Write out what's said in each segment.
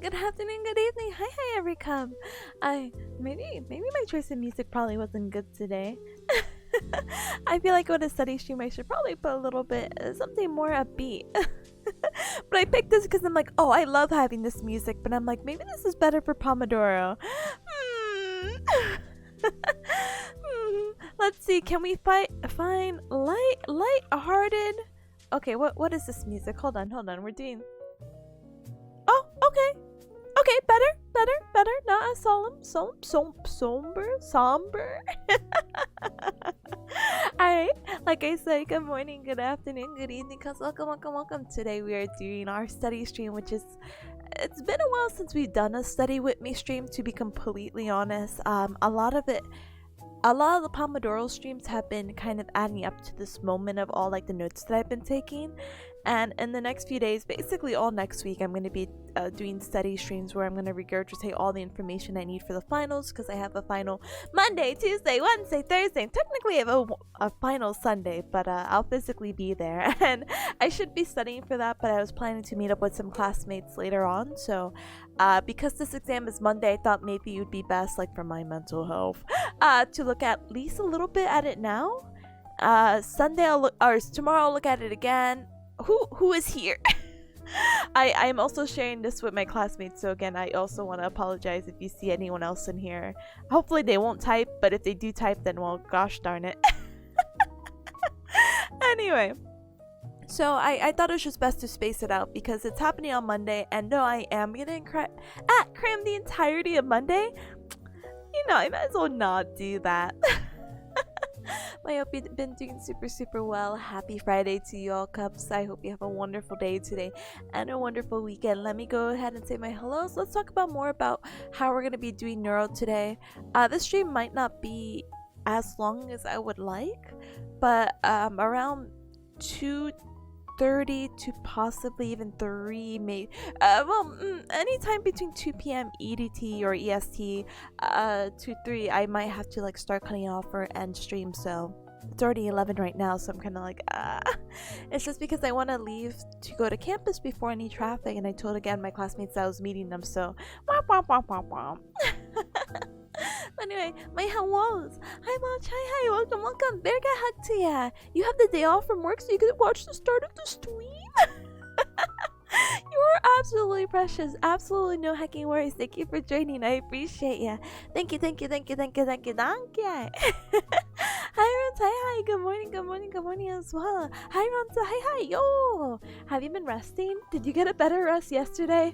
Good afternoon, good evening. Hi, every cub. Maybe my choice of music probably wasn't good today. I feel like on a study stream I should probably put a little bit something more upbeat. But I picked this because I'm like, oh, I love having this music, but I'm like, maybe this is better for Pomodoro. Let's see, can we find light-hearted? Okay, what is this music? Hold on, we're doing... Oh, okay. Okay, better. Not as somber. Alright, like I said, good morning, good afternoon, good evening, cuz welcome. Today we are doing our study stream, which is... It's been a while since we've done a study with me stream, to be completely honest. A lot of the Pomodoro streams have been kind of adding up to this moment of all like the notes that I've been taking. And in the next few days, basically all next week, I'm going to be doing study streams where I'm going to regurgitate all the information I need for the finals, because I have a final Monday, Tuesday, Wednesday, Thursday. Technically I have a final Sunday, but I'll physically be there. And I should be studying for that, but I was planning to meet up with some classmates later on. So because this exam is Monday, I thought maybe it would be best, like for my mental health, to look at least a little bit at it now. Sunday tomorrow I'll look at it again. Who is here? I'm also sharing this with my classmates, so again, I also want to apologize if you see anyone else in here. Hopefully they won't type, but if they do type, then well, gosh darn it. Anyway, so I thought it was just best to space it out because it's happening on Monday, and no, I am gonna cram the entirety of Monday. You know, I might as well not do that. I hope you've been doing super well. Happy Friday to you all, Cubs. I hope you have a wonderful day today and a wonderful weekend. Let me go ahead and say my hellos. Let's talk about more about how we're going to be doing neuro today. This stream might not be as long as I would like, but around 2:30 to possibly even 3, maybe anytime between 2 p.m. EDT or EST to 3, I might have to like start cutting off for end stream. So it's already 11 right now, so I'm kind of like it's just because I want to leave to go to campus before any traffic, and I told again my classmates that I was meeting them, so anyway, my hellos. Hi Mach, hi, welcome. Bearcat hug to ya. You have the day off from work so you can watch the start of the stream. You are absolutely precious. Absolutely no hacking worries. Thank you for joining. I appreciate ya. Thank you. Hi Ronta, hi. Good morning as well. Hi Ronta, hi. Yo, have you been resting? Did you get a better rest yesterday?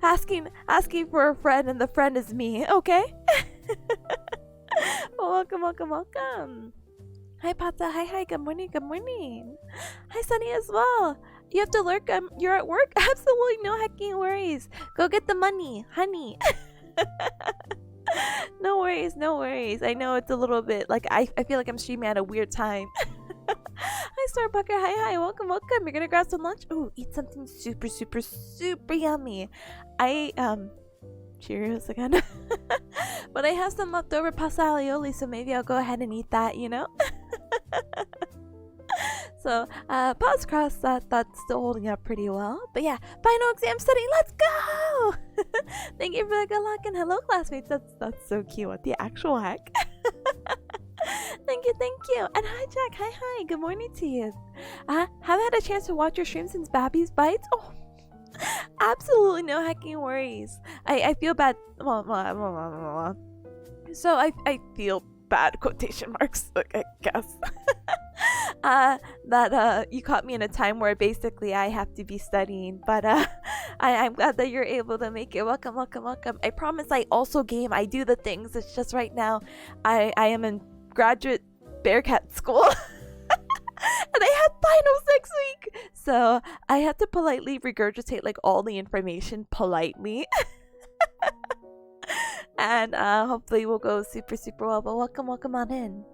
Asking for a friend, and the friend is me. Okay. Welcome. Hi Pata, hi. Good morning. Hi Sunny as well. You have to lurk. You're at work. Absolutely no hacking worries. Go get the money, honey. No worries. I know it's a little bit like I feel like I'm streaming at a weird time. Hi Starbucker, hi. Welcome. You're gonna grab some lunch. Ooh, eat something super yummy. Cheerios again. But I have some leftover pasta alioli, so maybe I'll go ahead and eat that, you know? So, paws crossed that that's still holding up pretty well. But yeah, final exam study, let's go! Thank you for the good luck, and hello classmates. That's so cute. What the actual heck? Thank you. And hi Jack, hi. Good morning to you. Haven't had a chance to watch your stream since Babby's Bites. Oh, absolutely no hacking worries. I feel bad. So I feel bad, quotation marks, I guess. that you caught me in a time where basically I have to be studying, but I'm glad that you're able to make it. Welcome, welcome, welcome. I promise I also game. I do the things. It's just right now I am in graduate bearcat school. And I had finals next week, so I had to politely regurgitate like all the information politely. And hopefully we'll go super well. But welcome on in.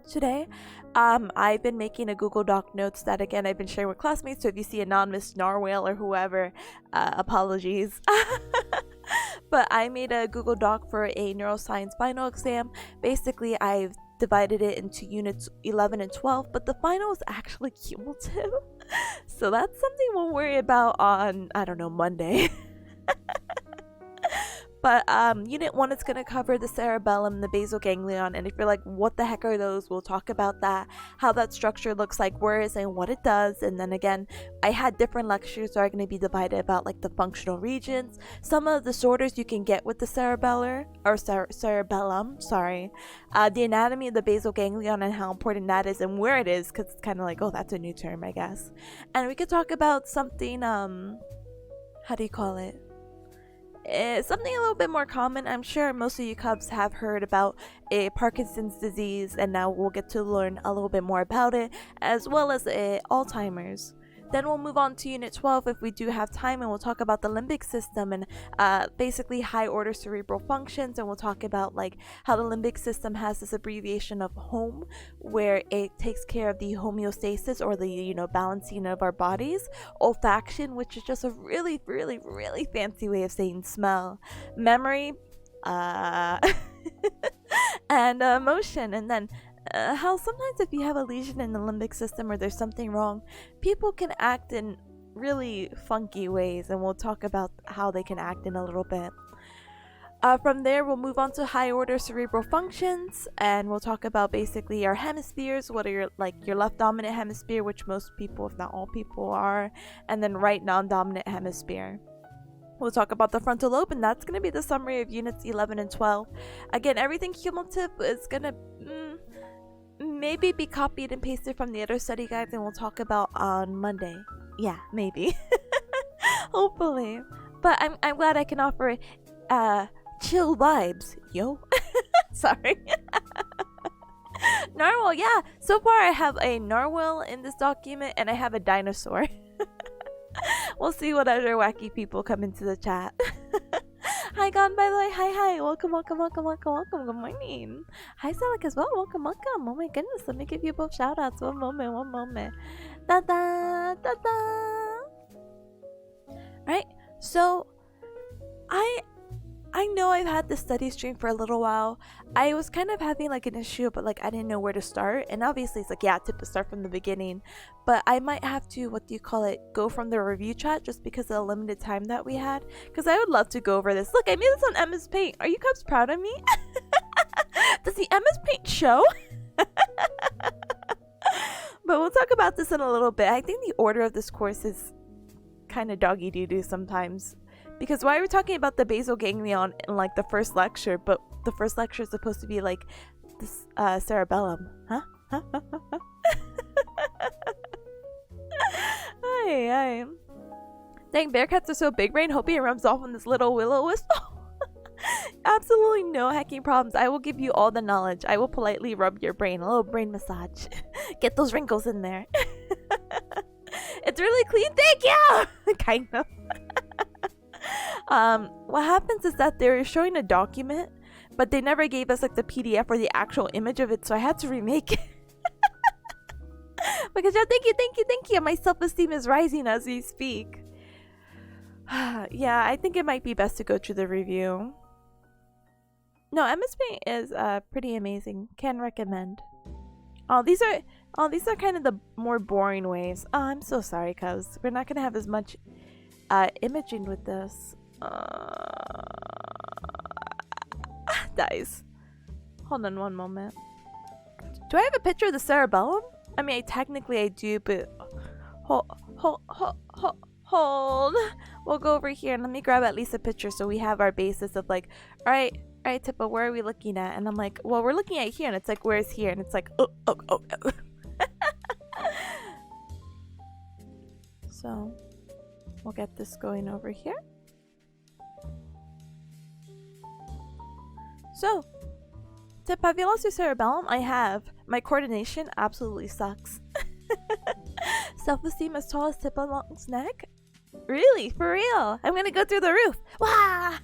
Today, I've been making a Google Doc notes that again I've been sharing with classmates. So if you see anonymous narwhal or whoever, apologies. But I made a Google Doc for a neuroscience final exam. Basically, I've divided it into units 11 and 12, but the final is actually cumulative. So that's something we'll worry about on, I don't know, Monday. But unit 1 is going to cover the cerebellum, the basal ganglion, and if you're like, what the heck are those? We'll talk about that, how that structure looks like, where it is, and what it does. And then again, I had different lectures that are going to be divided about like the functional regions, some of the disorders you can get with the cerebellum, the anatomy of the basal ganglion and how important that is and where it is, because it's kind of like, oh, that's a new term, I guess. And we could talk about something, how do you call it? Something a little bit more common. I'm sure most of you cubs have heard about a Parkinson's disease, and now we'll get to learn a little bit more about it, as well as Alzheimer's. Then we'll move on to Unit 12 if we do have time, and we'll talk about the limbic system and basically high order cerebral functions, and we'll talk about like how the limbic system has this abbreviation of HOME, where it takes care of the homeostasis or the balancing of our bodies, olfaction, which is just a really fancy way of saying smell, memory, and emotion, and then how sometimes if you have a lesion in the limbic system or there's something wrong, people can act in really funky ways, and we'll talk about how they can act in a little bit. From there, we'll move on to high order cerebral functions, and we'll talk about basically our hemispheres. What are your left dominant hemisphere, which most people, if not all people, are, and then right non-dominant hemisphere. We'll talk about the frontal lobe, and that's going to be the summary of units 11 and 12. Again, everything cumulative is going to maybe be copied and pasted from the other study guides, and we'll talk about on Monday. Yeah, maybe. Hopefully. But I'm glad I can offer chill vibes, yo. Sorry. Narwhal, yeah. So far I have a narwhal in this document, and I have a dinosaur. We'll see what other wacky people come into the chat. Hi, Gone, by the way. Hi. Welcome. Good morning. Hi, Selec as well. Welcome. Oh my goodness. Let me give you both shout outs. One moment. Da. Alright, so I know I've had this study stream for a little while. I was kind of having like an issue, but like I didn't know where to start. And obviously it's like, yeah, tip to start from the beginning. But I might have to, go from the review chat just because of the limited time that we had. Because I would love to go over this. Look, I made this on MS Paint. Are you guys proud of me? Does the MS Paint show? But we'll talk about this in a little bit. I think the order of this course is kind of doggy doo-doo sometimes. Because why are we talking about the basal ganglion in like the first lecture, but the first lecture is supposed to be like this cerebellum, huh? Hi. Dang, bearcats are so big brain. Hope he rubs off on this little willow wisp. Absolutely no hacking problems. I will give you all the knowledge. I will politely rub your brain, a little brain massage. Get those wrinkles in there. It's really clean. Thank you. Kind of. What happens is that they're showing a document, but they never gave us like the PDF or the actual image of it, so I had to remake it. Because yeah, thank you. My self-esteem is rising as we speak. Yeah, I think it might be best to go to the review. No, MS Paint is pretty amazing. Can recommend. These are kind of the more boring ways. Oh, I'm so sorry, cuz we're not gonna have as much imaging with this. Dies. Hold on one moment. Do I have a picture of the cerebellum? I mean, technically I do, but hold. We'll go over here and let me grab at least a picture so we have our basis of like, all right, Tippa, where are we looking at? And I'm like, well, we're looking at here, and it's like, where's here? And it's like, oh. So we'll get this going over here. So, Tip, have you lost your cerebellum? I have. My coordination absolutely sucks. Self-esteem as tall as Tipany's neck? Really? For real? I'm gonna go through the roof. Wah!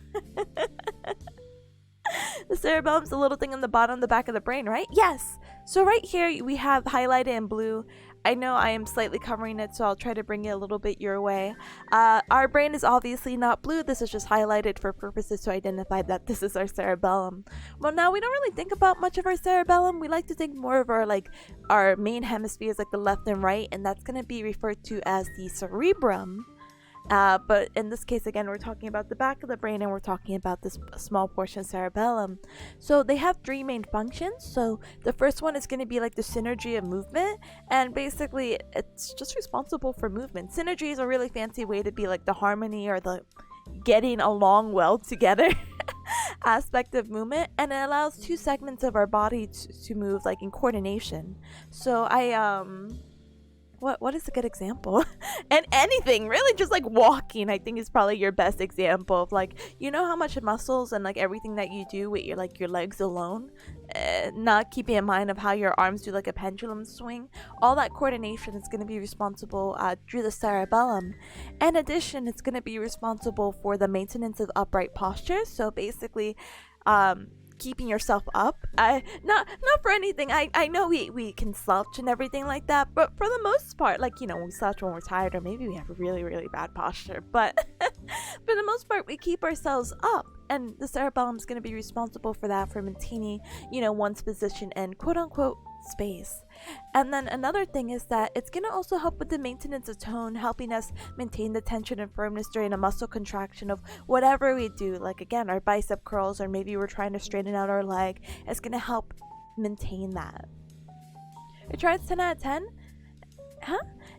The cerebellum's the little thing on the bottom, the back of the brain, right? Yes! So right here we have highlighted in blue. I know I am slightly covering it, so I'll try to bring it a little bit your way. Our brain is obviously not blue. This is just highlighted for purposes to identify that this is our cerebellum. Well, now we don't really think about much of our cerebellum. We like to think more of our main hemispheres, like the left and right, and that's going to be referred to as the cerebrum. But in this case, again, we're talking about the back of the brain, and we're talking about this small portion cerebellum. So they have three main functions. So the first one is going to be like the synergy of movement, and basically it's just responsible for movement. Synergy is a really fancy way to be like the harmony or the getting along well together aspect of movement, and it allows two segments of our body to move like in coordination. So what is a good example? And anything really, just like walking, I think is probably your best example of like, you know how much muscles and like everything that you do with your legs alone, not keeping in mind of how your arms do like a pendulum swing. All that coordination is going to be responsible through the cerebellum. In addition, it's going to be responsible for the maintenance of upright posture. So basically keeping yourself up, not for anything. I know we can slouch and everything like that, but for the most part, like, you know, we slouch when we're tired, or maybe we have a really, really bad posture, but for the most part we keep ourselves up, and the cerebellum is going to be responsible for that, for maintaining, you know, one's position and quote unquote space. And then another thing is that it's going to also help with the maintenance of tone, helping us maintain the tension and firmness during a muscle contraction of whatever we do. Like, again, our bicep curls, or maybe we're trying to straighten out our leg. It's going to help maintain that. It tries 10 out of 10. Huh?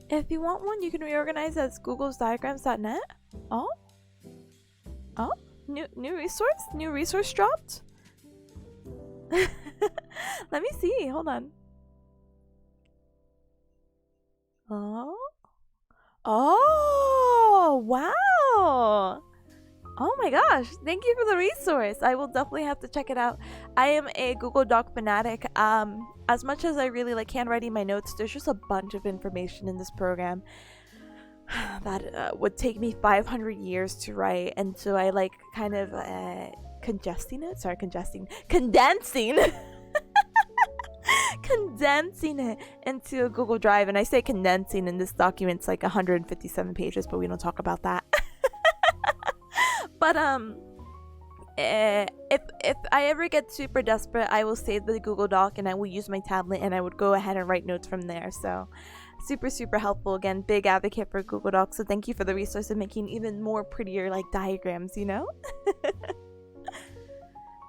If you want one, you can reorganize at Google's diagrams.net. Oh, new resource dropped. Let me see. Hold on. Oh, wow. Oh my gosh. Thank you for the resource. I will definitely have to check it out. I am a Google Doc fanatic. As much as I really like handwriting my notes, there's just a bunch of information in this program that would take me 500 years to write. And so I like kind of condensing condensing it into a Google Drive. And I say condensing, and this document's like 157 pages, but we don't talk about that. But if I ever get super desperate, I will save the Google Doc and I will use my tablet, and I would go ahead and write notes from there. So super helpful. Again, big advocate for Google Docs, so thank you for the resource of making even more prettier like diagrams, you know.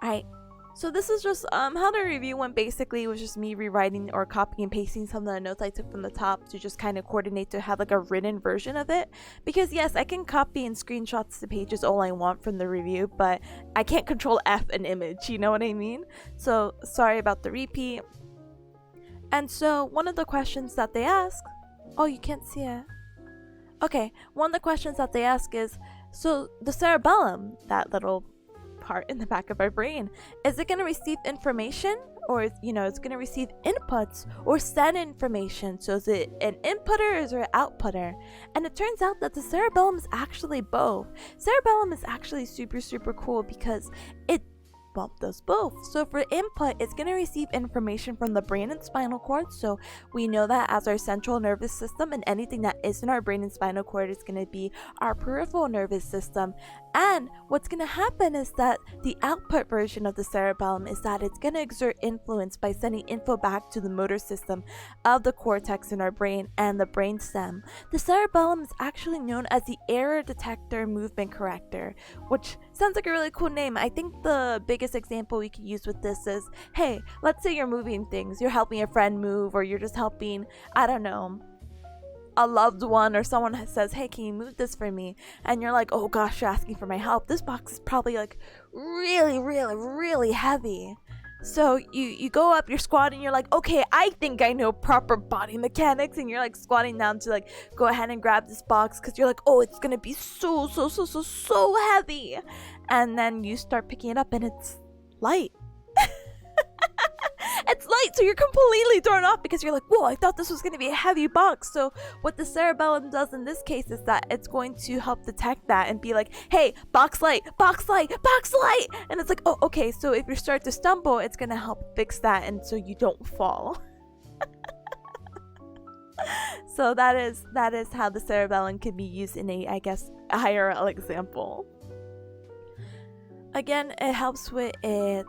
Alright, so this is just how the review went. Basically, it was just me rewriting or copying and pasting some of the notes I took from the top to just kind of coordinate to have like a written version of it. Because yes, I can copy and screenshots the pages all I want from the review, but I can't control F an image, you know what I mean? So sorry about the repeat. And so one of the questions that they ask, oh, you can't see it. Okay, one of the questions that they ask is, so the cerebellum, that little part in the back of our brain, is it going to receive information, or you know, it's going to receive inputs or send information? So is it an inputter or is it an outputter? And it turns out that the cerebellum is actually both. Cerebellum is actually super cool because it does both. So for input, it's going to receive information from the brain and spinal cord. So we know that as our central nervous system, and anything that is in our brain and spinal cord is going to be our peripheral nervous system. And what's going to happen is that the output version of the cerebellum is that it's going to exert influence by sending info back to the motor system of the cortex in our brain and the brain stem. The cerebellum is actually known as the error detector movement corrector, which sounds like a really cool name. I think the biggest example we could use with this is, hey, let's say you're moving things, you're helping a friend move, or you're just helping, I don't know, a loved one, or someone says, hey, can you move this for me? And you're like, oh gosh, you're asking for my help. This box is probably like really heavy. So you go up, you're squatting, you're like, okay, I think I know proper body mechanics, and you're like squatting down to like go ahead and grab this box because you're like, oh, it's gonna be so heavy, and then you start picking it up and it's light. It's light, so you're completely thrown off because you're like, whoa, I thought this was going to be a heavy box. So what the cerebellum does in this case is that it's going to help detect that and be like, hey, box light, box light, box light. And it's like, oh, okay, so if you start to stumble, it's going to help fix that, and so you don't fall. So that is how the cerebellum can be used in a, I guess, IRL example. Again, it helps with it.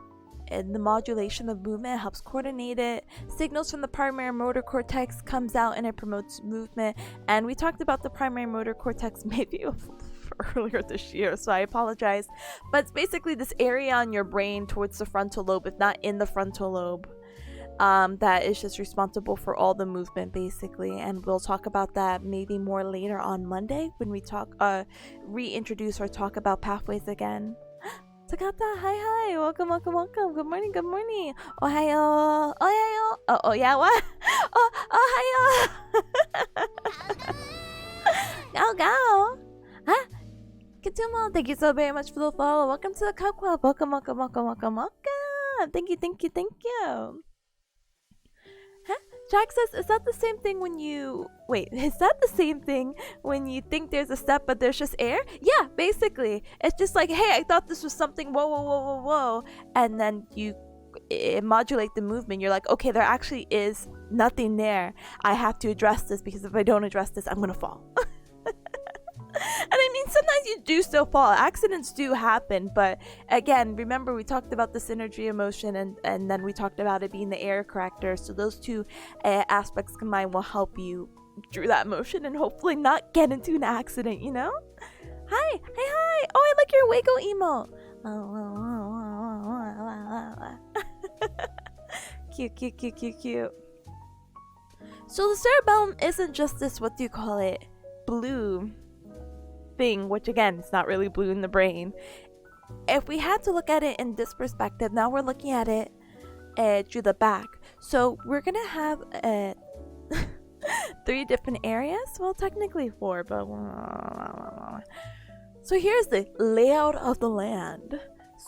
And the modulation of movement helps coordinate it. Signals from the primary motor cortex comes out and it promotes movement. And we talked about the primary motor cortex maybe earlier this year, so I apologize. But it's basically this area on your brain towards the frontal lobe, if not in the frontal lobe, that is just responsible for all the movement basically. And we'll talk about that maybe more later on Monday when we reintroduce or talk about pathways again. Takata, hi, welcome. Good morning. Ohayo. Oh yeah, what? Ohayo. Go. Huh? Katumo, thank you so very much for the follow. Welcome to the Cup Club. Welcome. Thank you. Huh? Jack says, is that the same thing when you... Wait, is that the same thing when you think there's a step but there's just air? Yeah, basically. It's just like, hey, I thought this was something, whoa. And then you modulate the movement. You're like, okay, there actually is nothing there. I have to address this because if I don't address this, I'm going to fall. And I mean, sometimes you do still fall. Accidents do happen, but again, remember we talked about the synergy of motion, and then we talked about it being the air corrector. So those two aspects combined will help you through that motion and hopefully not get into an accident, you know? Hi. Oh, I like your Wago emo. Cute. So the cerebellum isn't just this, what do you call it, blue thing, which again, it's not really blue in the brain. If we had to look at it in this perspective, now we're looking at it through the back. So we're gonna have 3 different areas. Well, technically 4, but so here's the layout of the land.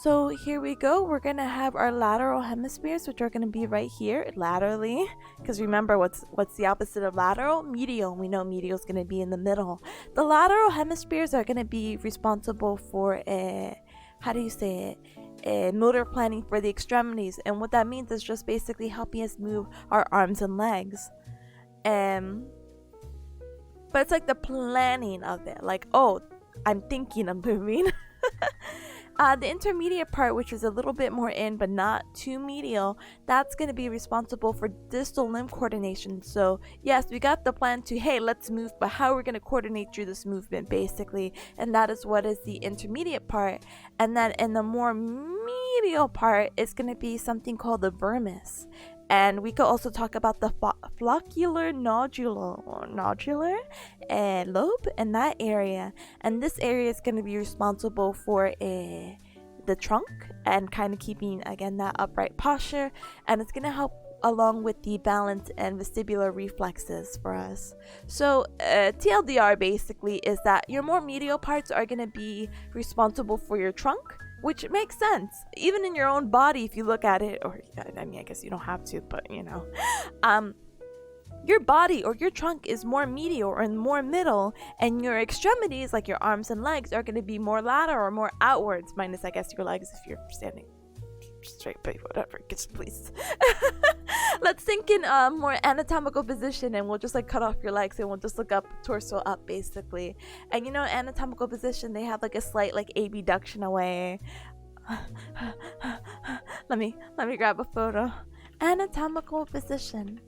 So here we go. We're gonna have our lateral hemispheres, which are gonna be right here laterally, because remember what's the opposite of lateral? Medial. We know medial is gonna be in the middle. The lateral hemispheres are gonna be responsible for motor planning for the extremities, and what that means is just basically helping us move our arms and legs. But it's like the planning of it, like, oh, I'm thinking of moving. The intermediate part, which is a little bit more in but not too medial, that's going to be responsible for distal limb coordination. So yes, we got the plan to, hey, let's move, but how we're going to coordinate through this movement basically, and that is what is the intermediate part. And then in the more medial part, it's going to be something called the vermis. And we could also talk about the floccular nodular lobe in that area. And this area is going to be responsible for the trunk and kind of keeping, again, that upright posture. And it's going to help along with the balance and vestibular reflexes for us. So TLDR basically is that your more medial parts are going to be responsible for your trunk, which makes sense. Even in your own body, if you look at it, or I mean, I guess you don't have to, but you know, your body or your trunk is more medial or more middle, and your extremities, like your arms and legs, are going to be more lateral or more outwards, minus, I guess, your legs if you're standing straight, but whatever, just please. Let's think in more anatomical position, and we'll just like cut off your legs and we'll just look up, torso up basically. And you know, anatomical position, they have like a slight like abduction away. let me grab a photo. Anatomical position.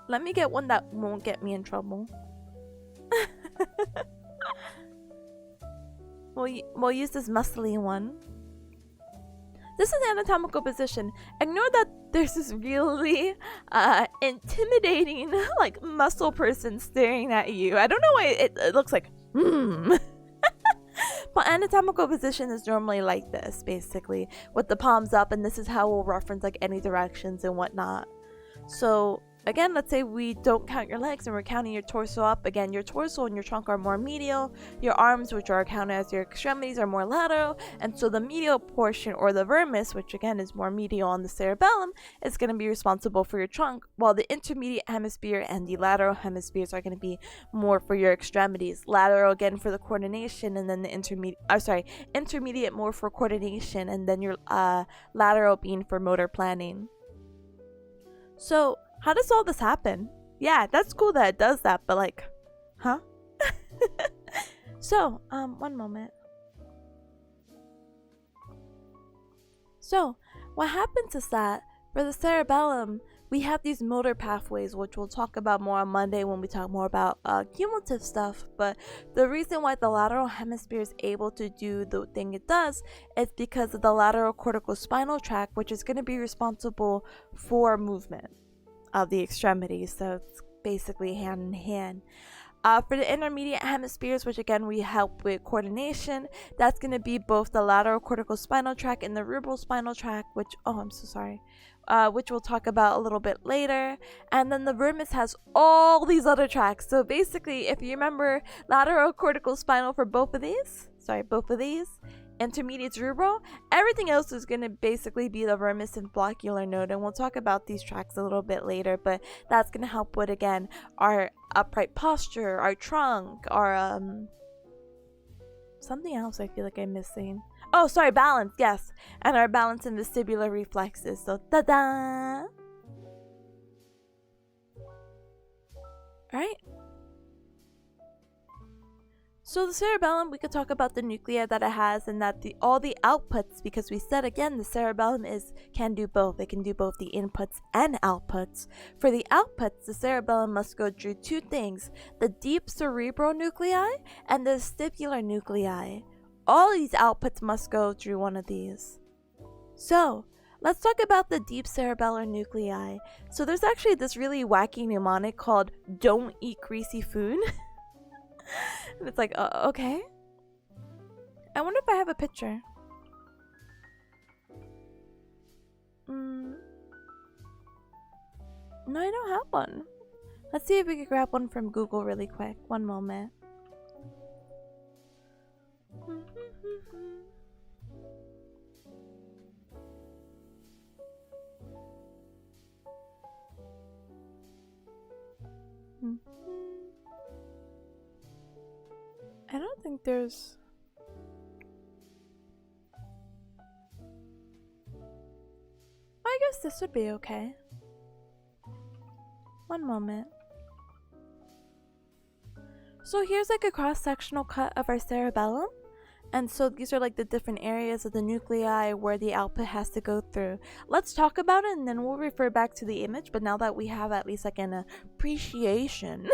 Let me get one that won't get me in trouble. We'll use this muscly one. This is anatomical position. Ignore that there's this really intimidating like muscle person staring at you. I don't know why it looks like Well, anatomical position is normally like this, basically, with the palms up, and this is how we'll reference like any directions and whatnot. So again, let's say we don't count your legs and we're counting your torso up. Again, your torso and your trunk are more medial. Your arms, which are counted as your extremities, are more lateral. And so the medial portion, or the vermis, which again is more medial on the cerebellum, is going to be responsible for your trunk, while the intermediate hemisphere and the lateral hemispheres are going to be more for your extremities. Lateral again for the coordination, and then the intermediate more for coordination, and then your lateral being for motor planning. So how does all this happen? Yeah, that's cool that it does that, but like, huh? So, one moment. So, what happens is that for the cerebellum, we have these motor pathways, which we'll talk about more on Monday when we talk more about cumulative stuff. But the reason why the lateral hemisphere is able to do the thing it does is because of the lateral cortical spinal tract, which is going to be responsible for movement of the extremities. So it's basically hand in hand. For the intermediate hemispheres, which again we help with coordination, that's going to be both the lateral cortical spinal tract and the cerebral spinal tract, which which we'll talk about a little bit later. And then the vermis has all these other tracks. So basically, if you remember, lateral cortical spinal for both of these, intermediate cerebral, everything else is going to basically be the vermis and floccular node, and we'll talk about these tracks a little bit later. But that's going to help with, again, our upright posture, our trunk, our something else I feel like I'm missing. Oh, sorry, balance, yes, and our balance and vestibular reflexes. So ta-da! Alright, so the cerebellum, we could talk about the nuclei that it has, and that all the outputs, because we said again the cerebellum can do both. It can do both the inputs and outputs. For the outputs, the cerebellum must go through two things: the deep cerebral nuclei and the vestibular nuclei. All these outputs must go through one of these. So let's talk about the deep cerebellar nuclei. So there's actually this really wacky mnemonic called "Don't Eat Greasy Food." And it's like, okay. I wonder if I have a picture. No, I don't have one. Let's see if we can grab one from Google really quick. One moment. I don't think there's... I guess this would be okay. One moment. So here's like a cross-sectional cut of our cerebellum. And so these are like the different areas of the nuclei where the output has to go through. Let's talk about it and then we'll refer back to the image. But now that we have at least like an appreciation.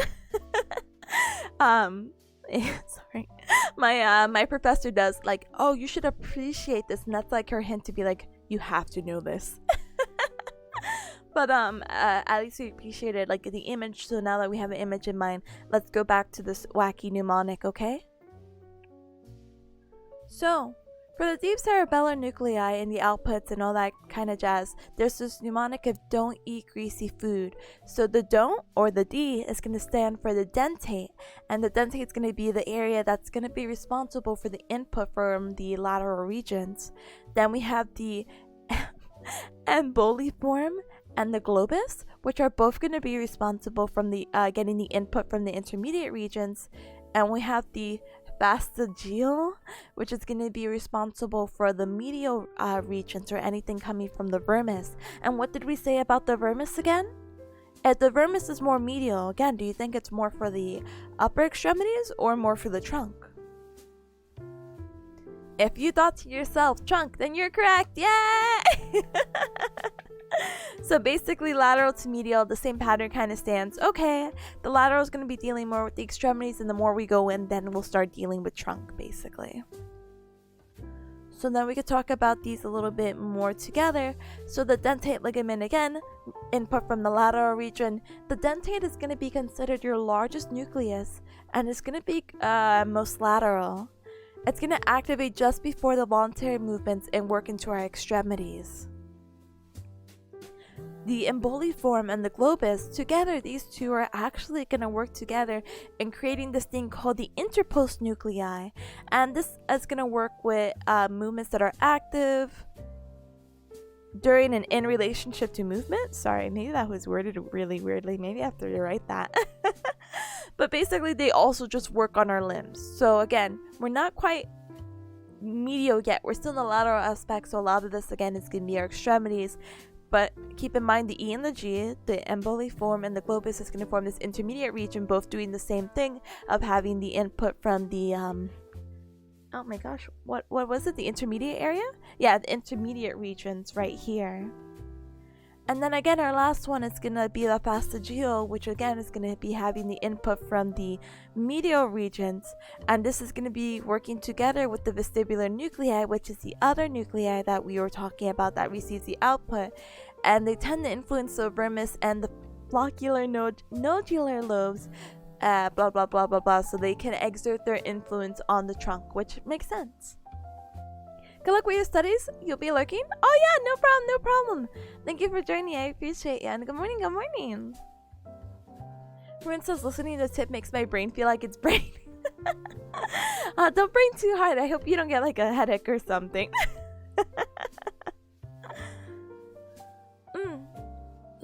Sorry, my professor does like, oh, you should appreciate this, and that's like her hint to be like, you have to know this. But at least we appreciated like the image. So now that we have an image in mind, let's go back to this wacky mnemonic, okay? So for the deep cerebellar nuclei and the outputs and all that kind of jazz, there's this mnemonic of "don't eat greasy food." So the don't, or the D, is going to stand for the dentate, and the dentate is going to be the area that's going to be responsible for the input from the lateral regions. Then we have the emboliform and the globus, which are both going to be responsible from the getting the input from the intermediate regions. And we have the vestigial, which is going to be responsible for the medial regions, or anything coming from the vermis. And what did we say about the vermis again? If the vermis is more medial, again, do you think it's more for the upper extremities or more for the trunk? If you thought to yourself trunk, then you're correct. Yay! So basically, lateral to medial, the same pattern kind of stands. Okay, the lateral is going to be dealing more with the extremities, and the more we go in, then we'll start dealing with trunk, basically. So then we could talk about these a little bit more together. So the dentate ligament, again, input from the lateral region. The dentate is going to be considered your largest nucleus, and it's going to be most lateral. It's going to activate just before the voluntary movements and work into our extremities. The emboliform and the globus, together these two are actually going to work together in creating this thing called the interpost nuclei. And this is going to work with movements that are active during and in relationship to movement. Sorry, maybe that was worded really weirdly. Maybe I have to rewrite that. But basically, they also just work on our limbs. So again, we're not quite medial yet. We're still in the lateral aspect. So a lot of this, again, is going to be our extremities. But keep in mind the E and the G, the emboliform and the globus, is going to form this intermediate region, both doing the same thing of having the input from the, oh my gosh, what was it? The intermediate area? Yeah, the intermediate regions right here. And then again, our last one is going to be the fastigial, which again is going to be having the input from the medial regions. And this is going to be working together with the vestibular nuclei, which is the other nuclei that we were talking about that receives the output. And they tend to influence the vermis and the floccular nodular lobes, blah, blah, blah, blah, blah. So they can exert their influence on the trunk, which makes sense. Good luck with your studies. You'll be lurking. Oh yeah, no problem, no problem. Thank you for joining. I appreciate you. And good morning, good morning. Ruin says listening to Tip makes my brain feel like it's brain. Don't brain too hard. I hope you don't get like a headache or something.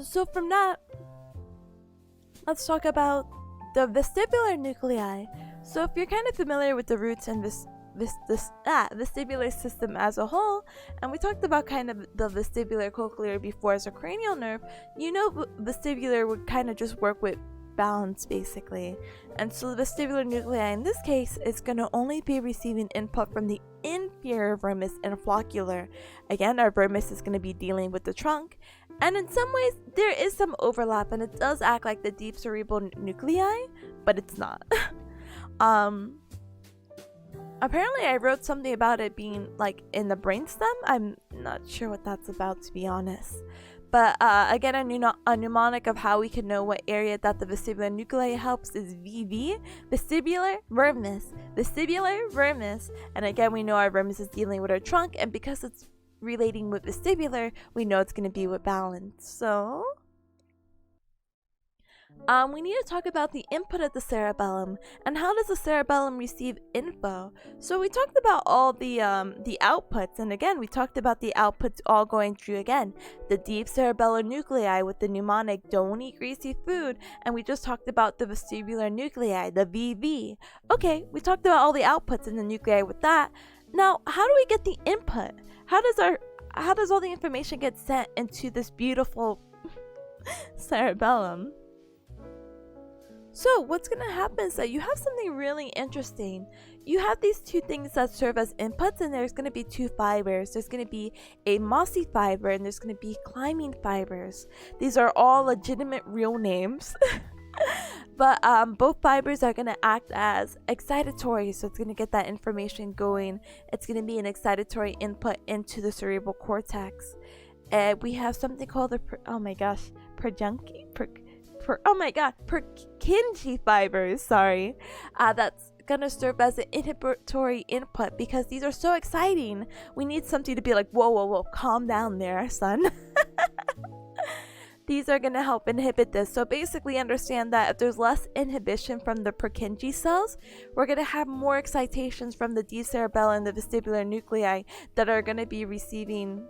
So from that, let's talk about the vestibular nuclei. So if you're kind of familiar with the roots and vestibular system as a whole, and we talked about kind of the vestibular cochlear before as a cranial nerve, you know vestibular would kind of just work with balance basically. And so the vestibular nuclei in this case is going to only be receiving input from the inferior vermis and floccular. Again, our vermis is going to be dealing with the trunk, and in some ways there is some overlap and it does act like the deep cerebral nuclei, but it's not. Apparently I wrote something about it being like in the brainstem. I'm not sure what that's about, to be honest. But again, a mnemonic of how we can know what area that the vestibular nuclei helps is VV, vestibular vermis, vestibular vermis. And again, we know our vermis is dealing with our trunk, and because it's relating with vestibular, we know it's going to be with balance. So we need to talk about the input of the cerebellum and how does the cerebellum receive info. So we talked about all the outputs, and again we talked about the outputs all going through again the deep cerebellar nuclei with the mnemonic don't eat greasy food, and we just talked about the vestibular nuclei, the VV. Okay, we talked about all the outputs in the nuclei with that. Now how do we get the input? How does all the information get sent into this beautiful cerebellum? So what's going to happen is that you have something really interesting. You have these two things that serve as inputs, and there's going to be two fibers. There's going to be a mossy fiber and there's going to be climbing fibers. These are all legitimate real names. But both fibers are going to act as excitatory, so it's going to get that information going. It's going to be an excitatory input into the cerebral cortex. And we have something called the Purkinje fibers, that's gonna serve as an inhibitory input because these are so exciting. We need something to be like, whoa, calm down there, son. These are gonna help inhibit this. So basically understand that if there's less inhibition from the Purkinje cells, we're gonna have more excitations from the deep cerebellum and the vestibular nuclei that are gonna be receiving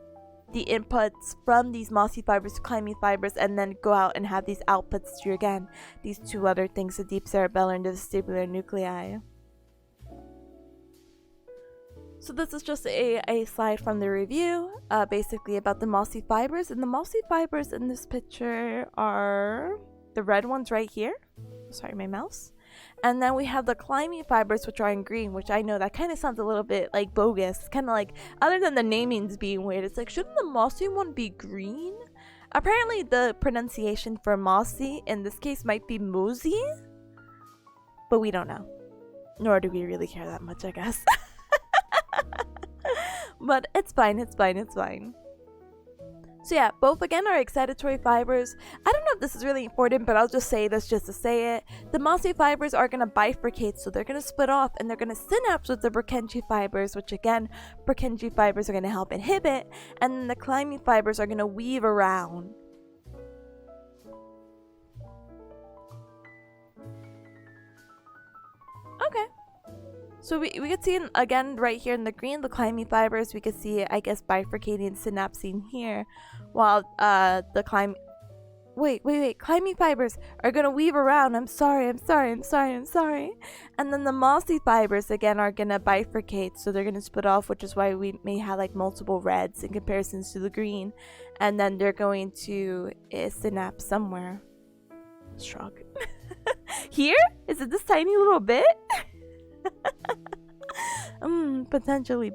the inputs from these mossy fibers, climbing fibers, and then go out and have these outputs through again these two other things, the deep cerebellar and the vestibular nuclei. So this is just a slide from the review, basically about the mossy fibers. And the mossy fibers in this picture are the red ones right here. Sorry, my mouse. And then we have the climbing fibers, which are in green, which I know that kind of sounds a little bit like bogus. Kind of like, other than the namings being weird, it's like, shouldn't the mossy one be green? Apparently the pronunciation for mossy in this case might be mosey, but we don't know. Nor do we really care that much, I guess. But it's fine. So yeah, both again are excitatory fibers. I don't know if this is really important, but I'll just say this just to say it. The mossy fibers are going to bifurcate, so they're going to split off and they're going to synapse with the Purkinje fibers, which again, Purkinje fibers are going to help inhibit, and then the climbing fibers are going to weave around. Okay. So we could see, again, right here in the green, the climbing fibers, we could see it, I guess, bifurcating, synapsing here, while the climbing fibers are going to weave around. I'm sorry. And then the mossy fibers, again, are going to bifurcate, so they're going to split off, which is why we may have, like, multiple reds in comparisons to the green, and then they're going to synapse somewhere. Shrug. Here? Is it this tiny little bit? Potentially.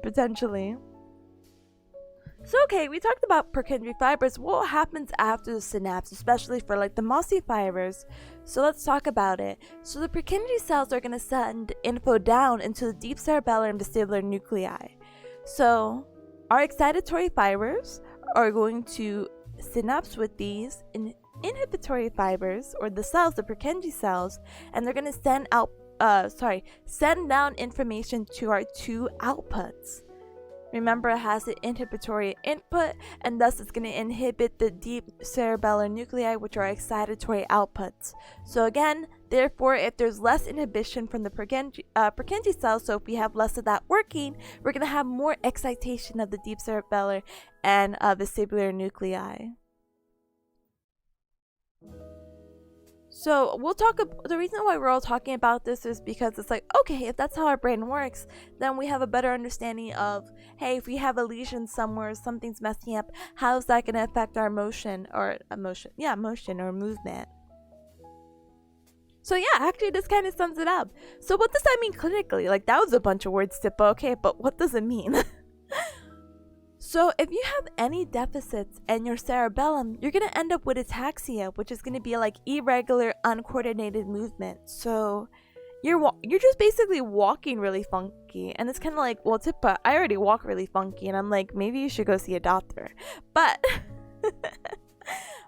So okay, we talked about Purkinje fibers. What happens after the synapse, especially for like the mossy fibers? So let's talk about it. So the Purkinje cells are going to send info down into the deep cerebellar and vestibular nuclei. So our excitatory fibers are going to synapse with these inhibitory fibers, or the cells, the Purkinje cells, and they're going to send down information to our two outputs. Remember, it has the inhibitory input, and thus it's going to inhibit the deep cerebellar nuclei, which are excitatory outputs. So again, therefore, if there's less inhibition from the Purkinje cells, so if we have less of that working, we're going to have more excitation of the deep cerebellar and vestibular nuclei. So the reason why we're all talking about this is because it's like, okay, if that's how our brain works, then we have a better understanding of, hey, if we have a lesion somewhere, something's messing up, how's that going to affect our motion or movement. So yeah, actually this kind of sums it up. So what does that mean clinically? Like, that was a bunch of words, Tippa, okay, but what does it mean? So if you have any deficits in your cerebellum, you're going to end up with ataxia, which is going to be like irregular, uncoordinated movement. So you're just basically walking really funky. And it's kind of like, well, Tippa, I already walk really funky. And I'm like, maybe you should go see a doctor. But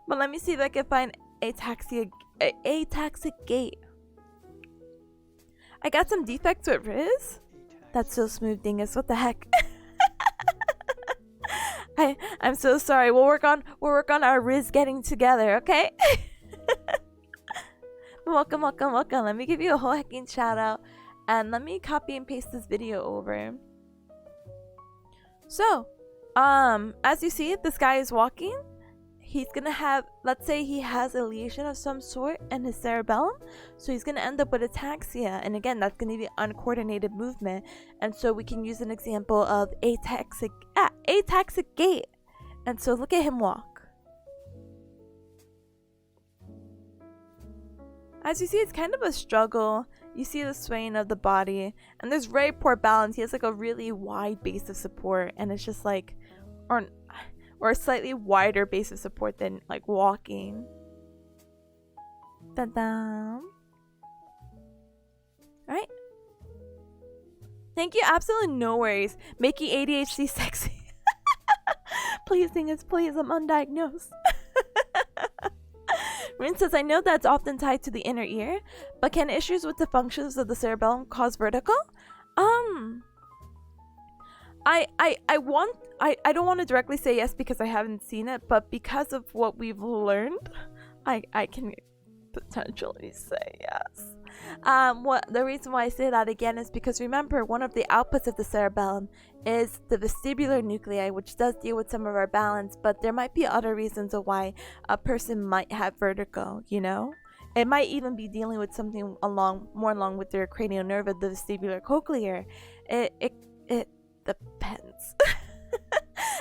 let me see if I can find ataxic gait. I got some defects with Riz. That's so smooth, dingus. What the heck? I'm so sorry. We'll work on our Riz getting together, okay? Welcome. Let me give you a whole hecking shout out, and let me copy and paste this video over. So, as you see, this guy is walking. He's gonna have, let's say he has a lesion of some sort in his cerebellum, so he's gonna end up with ataxia, and again, that's gonna be uncoordinated movement, and so we can use an example of ataxic gait. And so look at him walk. As you see, it's kind of a struggle. You see the swaying of the body, and there's very poor balance. He has like a really wide base of support, and it's just like, or a slightly wider base of support than like walking. Ta-da! Alright. Thank you, absolutely no worries. Making ADHD sexy. Please, dingus, please, I'm undiagnosed. Rin says, I know that's often tied to the inner ear, but can issues with the functions of the cerebellum cause vertigo? I don't want to directly say yes because I haven't seen it, but because of what we've learned, I can potentially say yes. The reason why I say that again is because remember, one of the outputs of the cerebellum is the vestibular nuclei, which does deal with some of our balance, but there might be other reasons of why a person might have vertigo, you know? It might even be dealing with something more along with their cranial nerve of the vestibular cochlear. It depends.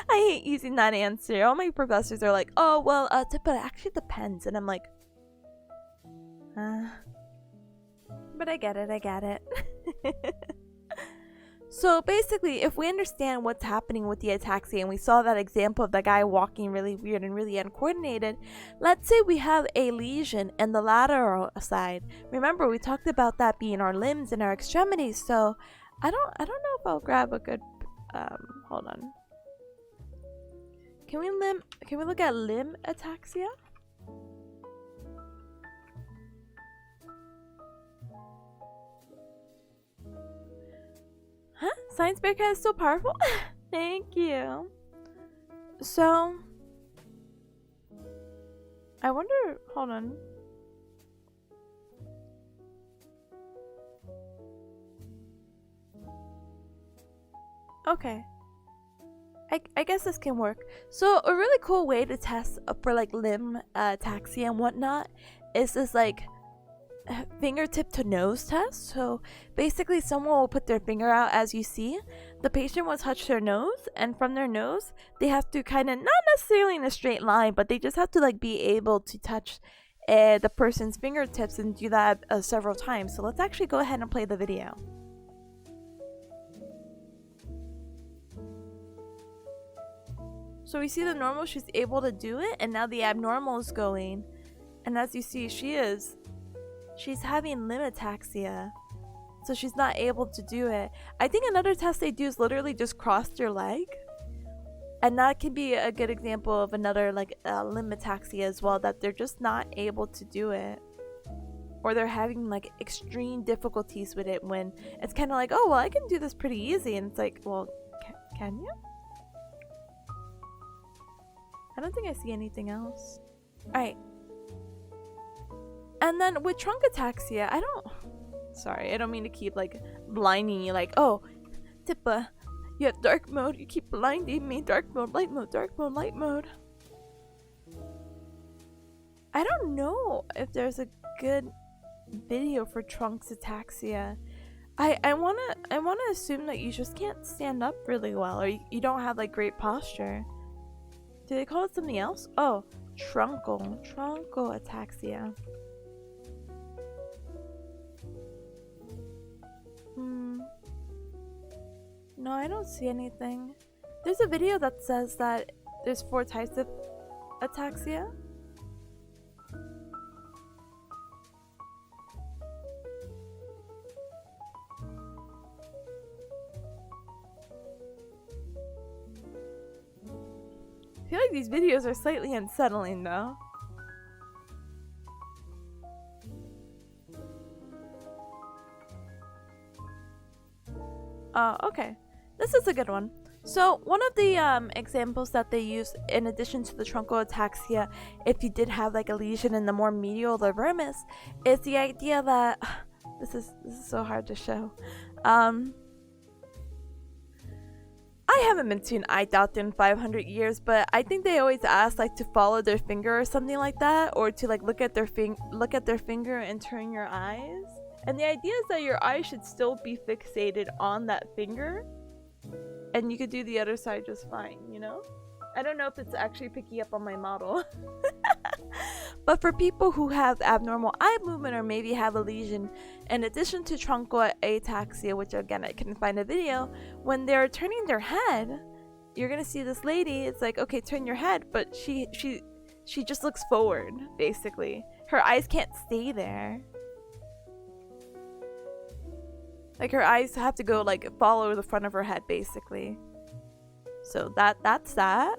I hate using that answer. All my professors are like, oh, well, but it actually depends. And I'm like, but I get it. So basically, if we understand what's happening with the ataxia, and we saw that example of the guy walking really weird and really uncoordinated, let's say we have a lesion in the lateral side. Remember, we talked about that being our limbs and our extremities. So I don't know if I'll grab a good hold on. Can we look at limb ataxia? Huh? Science bearcat is so powerful? Thank you. So I wonder, hold on. Okay. I guess this can work. So a really cool way to test for like limb ataxia and whatnot is this like fingertip to nose test. So basically someone will put their finger out as you see. The patient will touch their nose, and from their nose they have to kind of, not necessarily in a straight line, but they just have to like be able to touch the person's fingertips and do that several times. So let's actually go ahead and play the video. So we see the normal, she's able to do it, and now the abnormal is going. And as you see, she's having limb ataxia. So she's not able to do it. I think another test they do is literally just cross your leg. And that can be a good example of another like limb ataxia as well, that they're just not able to do it. Or they're having like extreme difficulties with it, when it's kind of like, oh, well, I can do this pretty easy. And it's like, well, can you? I don't think I see anything else. Alright. And then with trunk ataxia, I don't mean to keep like blinding you, like, oh, Tippa, you have dark mode, you keep blinding me. Dark mode, light mode, dark mode, light mode. I don't know if there's a good video for trunks ataxia. I wanna assume that you just can't stand up really well, or you don't have like great posture. Do they call it something else? Oh, truncal ataxia. No, I don't see anything. There's a video that says that there's 4 types of ataxia. I feel like these videos are slightly unsettling though. Okay. This is a good one. So one of the examples that they use in addition to the truncal ataxia, if you did have like a lesion in the more medial vermis, is the idea that this is so hard to show. I haven't been to an eye doctor in 500 years, but I think they always ask like to follow their finger or something like that, or to like look at their finger and turn your eyes. And the idea is that your eye should still be fixated on that finger, and you could do the other side just fine, you know? I don't know if it's actually picking up on my model. But for people who have abnormal eye movement or maybe have a lesion, in addition to truncal ataxia, which again I couldn't find a video, when they're turning their head, you're gonna see this lady, it's like, okay, turn your head, but she just looks forward, basically. Her eyes can't stay there. Like her eyes have to go like follow the front of her head, basically. So that's that.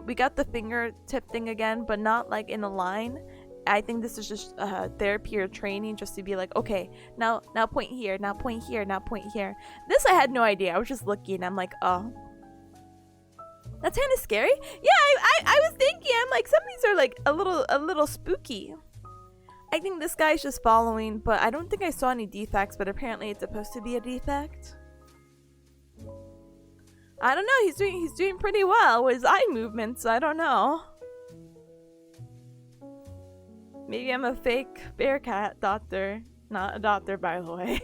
We got the fingertip thing again, but not like in a line. I think this is just therapy or training, just to be like, okay, now point here, now point here, now point here. This I had no idea. I was just looking. I'm like, oh, that's kind of scary. Yeah, I was thinking. I'm like, some of these are like a little spooky. I think this guy's just following, but I don't think I saw any defects. But apparently, it's supposed to be a defect. I don't know. He's doing pretty well with his eye movements. I don't know. Maybe I'm a fake bearcat doctor. Not a doctor, by the way.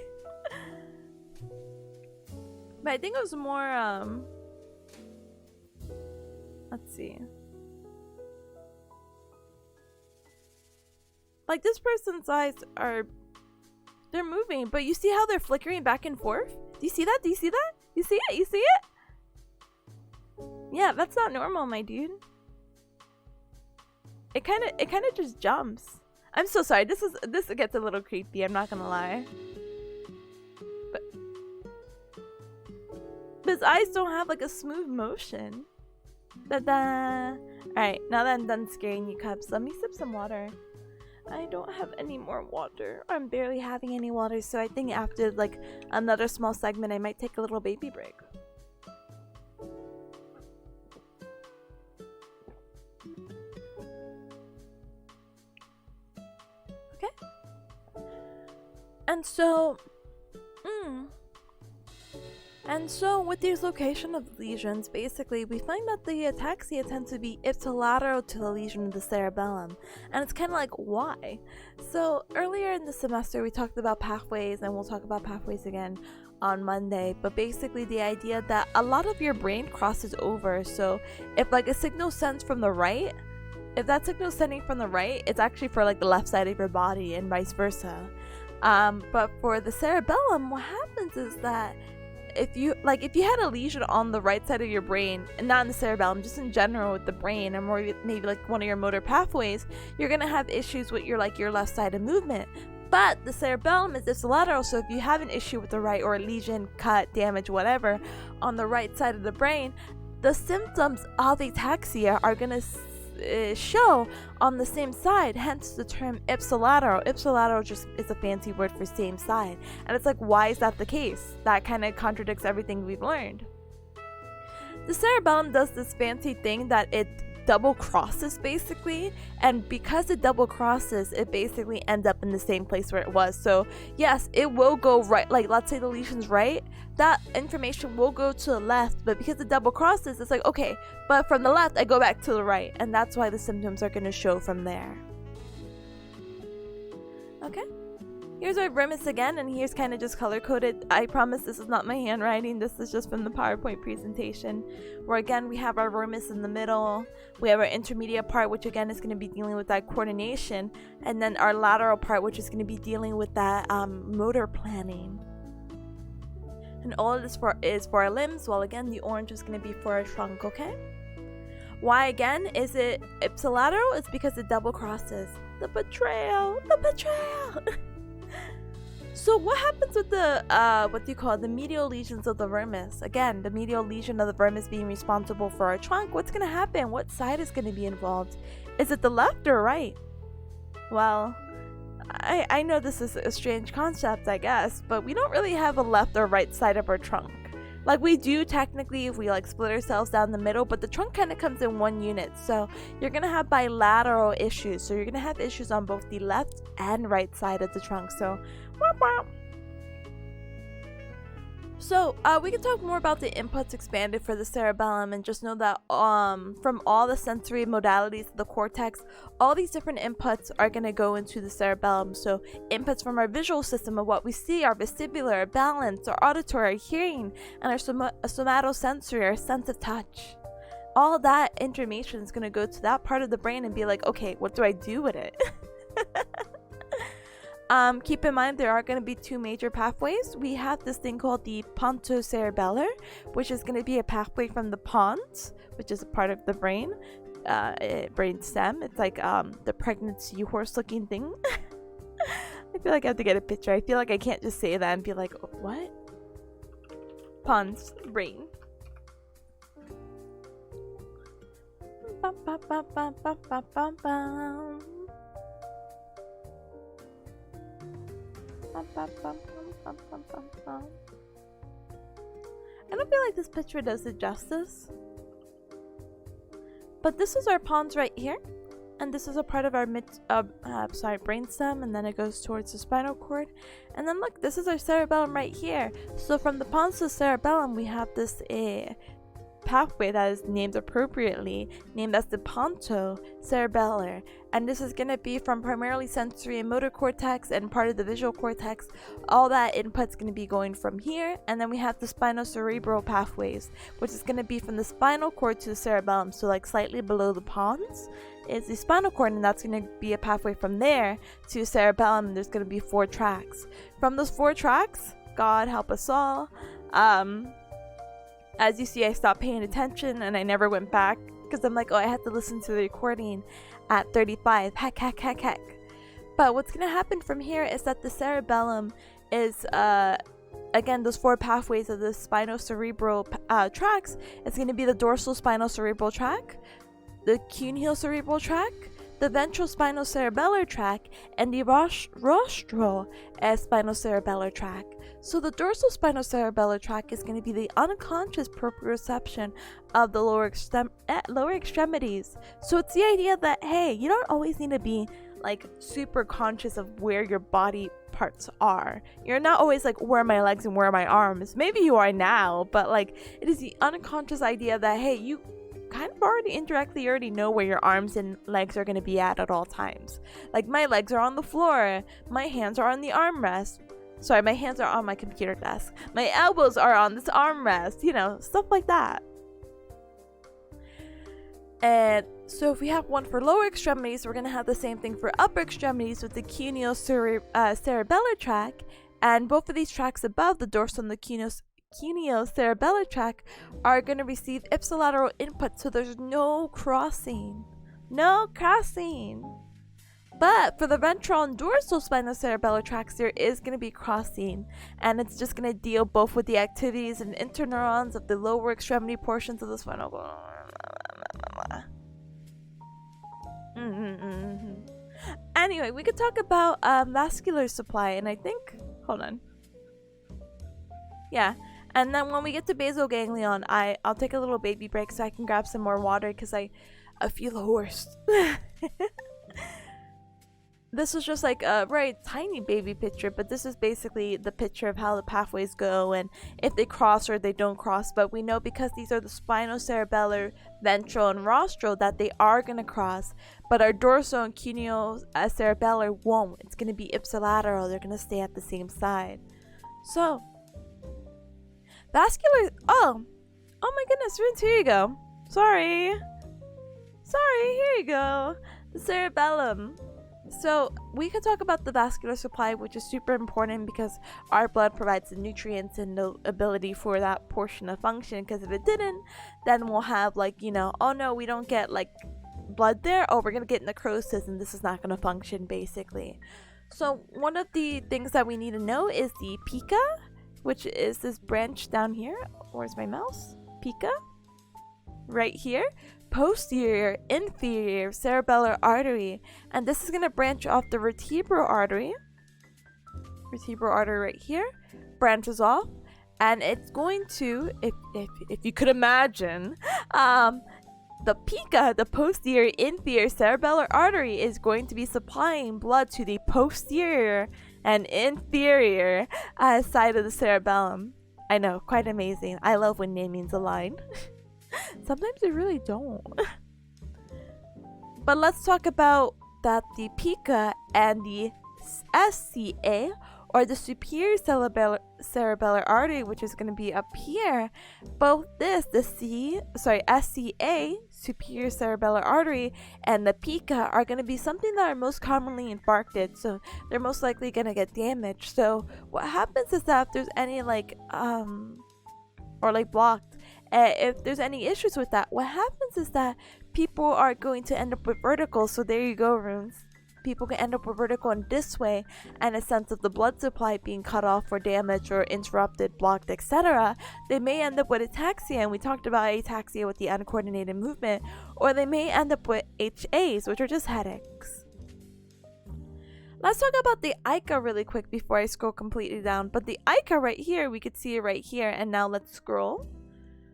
But I think it was more, let's see. Like, this person's eyes they're moving, but you see how they're flickering back and forth? Do you see that? Do you see that? You see it? You see it? Yeah, that's not normal, my dude. It kind of just jumps. I'm so sorry. This gets a little creepy. I'm not gonna lie. But his eyes don't have like a smooth motion. Da-da! Alright, now that I'm done scaring you cubs, let me sip some water. I don't have any more water. I'm barely having any water, so I think after like another small segment I might take a little baby break. Okay. And so with these location of lesions, basically we find that the ataxia tends to be ipsilateral to the lesion of the cerebellum. And it's kind of like, why? So earlier in the semester we talked about pathways, and we'll talk about pathways again on Monday, but basically the idea that a lot of your brain crosses over. So if like a signal sends from the right, if that signal sending from the right, it's actually for like the left side of your body and vice versa. But for the cerebellum, what happens is that if you had a lesion on the right side of your brain, and not in the cerebellum, just in general with the brain, and more maybe like one of your motor pathways, you're gonna have issues with your left side of movement. But the cerebellum is ipsilateral, so if you have an issue with the right, or a lesion, cut, damage, whatever, on the right side of the brain, the symptoms of ataxia are gonna show on the same side, hence the term ipsilateral. Ipsilateral just is a fancy word for same side. And it's like, why is that the case? That kind of contradicts everything we've learned. The cerebellum does this fancy thing that it double crosses basically, and because it double crosses, it basically ends up in the same place where it was. So yes, it will go right, like let's say the lesion's right, that information will go to the left, but because it double crosses, it's like, okay, but from the left I go back to the right, and that's why the symptoms are going to show from there. Okay, here's our vermis again, and here's kind of just color coded. I promise this is not my handwriting, this is just from the PowerPoint presentation, where again we have our vermis in the middle, we have our intermediate part, which again is going to be dealing with that coordination, and then our lateral part, which is going to be dealing with that motor planning. And all of this is for our limbs, while again the orange is going to be for our trunk, okay? Why again is it ipsilateral? It's because it double crosses. The betrayal! The betrayal! So what happens with the, the medial lesions of the vermis? Again, the medial lesion of the vermis being responsible for our trunk. What's going to happen? What side is going to be involved? Is it the left or right? Well, I know this is a strange concept, I guess, but we don't really have a left or right side of our trunk. Like we do technically if we like split ourselves down the middle, but the trunk kind of comes in one unit. So you're going to have bilateral issues. So you're going to have issues on both the left and right side of the trunk. So we can talk more about the inputs expanded for the cerebellum, and just know that from all the sensory modalities of the cortex, all these different inputs are going to go into the cerebellum. So inputs from our visual system of what we see, our vestibular, our balance, our auditory, our hearing, and our somatosensory, our sense of touch. All that information is going to go to that part of the brain and be like, okay, what do I do with it? Keep in mind there are going to be two major pathways. We have this thing called the pontocerebellar, which is going to be a pathway from the pons, which is a part of the brain stem. It's like the pregnancy horse looking thing. I feel like I have to get a picture. I feel like I can't just say that and be like, oh, what? Pons, brain. Bum, bum, bum, bum, bum, bum, bum, bum. I don't feel like this picture does it justice. But this is our pons right here, and this is a part of our brainstem, and then it goes towards the spinal cord. And then look, this is our cerebellum right here. So from the pons to cerebellum, we have this pathway that is named appropriately, named as the pontocerebellar, and this is going to be from primarily sensory and motor cortex and part of the visual cortex. All that input's going to be going from here, and then we have the spinocerebral pathways, which is going to be from the spinal cord to the cerebellum. So like slightly below the pons is the spinal cord, and that's going to be a pathway from there to cerebellum, and there's going to be 4 tracks. From those 4 tracks, God help us all, as you see, I stopped paying attention and I never went back because I'm like, oh, I have to listen to the recording at 35. Heck. But what's going to happen from here is that the cerebellum is again, those 4 pathways of the spinocerebral tracts, it's going to be the dorsal spinocerebral tract, the cuneo-cerebral tract, the ventral spinocerebellar tract, and the rostral spinocerebellar tract. So the dorsal spinocerebellar tract is going to be the unconscious proprioception of the lower extremities. So it's the idea that, hey, you don't always need to be like super conscious of where your body parts are. You're not always like, where are my legs and where are my arms? Maybe you are now, but like, it is the unconscious idea that, hey, you kind of indirectly already know where your arms and legs are going to be at all times. Like, my legs are on the floor, my hands are on the armrest. Sorry, my hands are on my computer desk. My elbows are on this armrest, you know, stuff like that. And so if we have one for lower extremities, we're going to have the same thing for upper extremities with the cuneo-cerebellar tract. And both of these tracts above, the dorsal and the cuneo-cerebellar tract, are going to receive ipsilateral input, so there's no crossing. No crossing. But for the ventral and dorsal spinocerebellar tracts, there is going to be crossing, and it's just going to deal both with the activities and interneurons of the lower extremity portions of the spinal cord. Anyway, we could talk about vascular supply, and I think, hold on. Yeah, and then when we get to basal ganglion, I'll take a little baby break so I can grab some more water because I feel hoarse. This is just like a very tiny baby picture, but this is basically the picture of how the pathways go and if they cross or they don't cross. But we know because these are the spinocerebellar, ventral, and rostral that they are going to cross, but our dorsal and cuneo-cerebellar won't. It's going to be ipsilateral. They're going to stay at the same side. So, vascular... Oh my goodness, Runes, here you go. Sorry, here you go. The cerebellum. So we could talk about the vascular supply, which is super important because our blood provides the nutrients and the ability for that portion to function, because if it didn't, then we'll have like, you know, oh no, we don't get like blood there, oh, we're gonna get necrosis and this is not gonna function basically. So one of the things that we need to know is the pica, which is this branch down here. Where's my mouse? Pica right here. Posterior inferior cerebellar artery, and this is going to branch off the vertebral artery right here, branches off, and it's going to, if you could imagine, the pica, the posterior inferior cerebellar artery, is going to be supplying blood to the posterior and inferior side of the cerebellum. I know, quite amazing. I love when namings align. Sometimes they really don't. But let's talk about that the pica and the SCA, or the superior cerebellar artery, which is going to be up here. Both this, the SCA, superior cerebellar artery, and the pica are going to be something that are most commonly infarcted, so they're most likely going to get damaged. So what happens is that if there's any or blocked, if there's any issues with that, what happens is that people are going to end up with vertigo. So there you go, Runes. People can end up with vertigo in this way, and a sense of the blood supply being cut off or damaged or interrupted, blocked, etc. They may end up with ataxia, and we talked about ataxia with the uncoordinated movement, or they may end up with HAs, which are just headaches. Let's talk about the ICA really quick before I scroll completely down. But the ICA right here, we could see it right here, and now let's scroll.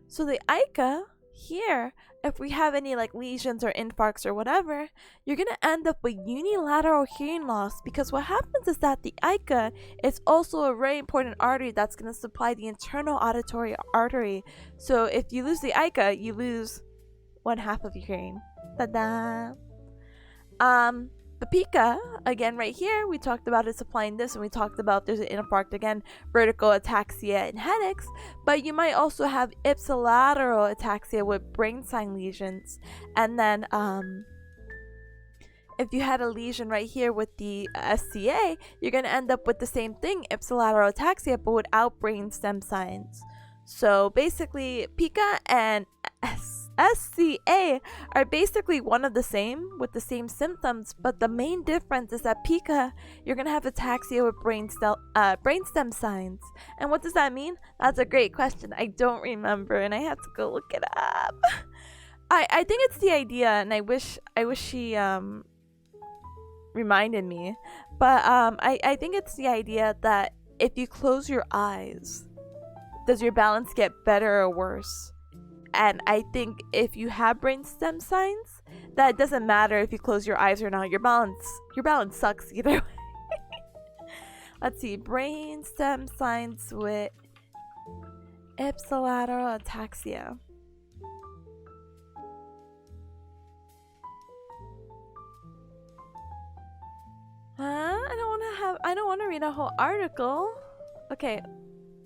So the ICA here, if we have any like lesions or infarcts or whatever, you're going to end up with unilateral hearing loss, because what happens is that the ICA is also a very important artery that's going to supply the internal auditory artery. So if you lose the ICA, you lose 1/2 of your hearing. Ta-da! The pica, again right here, we talked about it supplying this, and we talked about there's an infarct, again, vertigo, ataxia, and headaches, but you might also have ipsilateral ataxia with brain sign lesions. And then if you had a lesion right here with the SCA, you're going to end up with the same thing, ipsilateral ataxia, but without brain stem signs. So basically, pica and SCA are basically one of the same with the same symptoms, but the main difference is that pica, you're gonna have ataxia with brainstem signs. And what does that mean? That's a great question. I don't remember, and I have to go look it up. I think it's the idea, and I wish she reminded me, but I think it's the idea that if you close your eyes, does your balance get better or worse? And I think if you have brainstem signs, that doesn't matter if you close your eyes or not. Your balance sucks either way. Let's see, brainstem signs with ipsilateral ataxia. I don't want to read a whole article. Okay.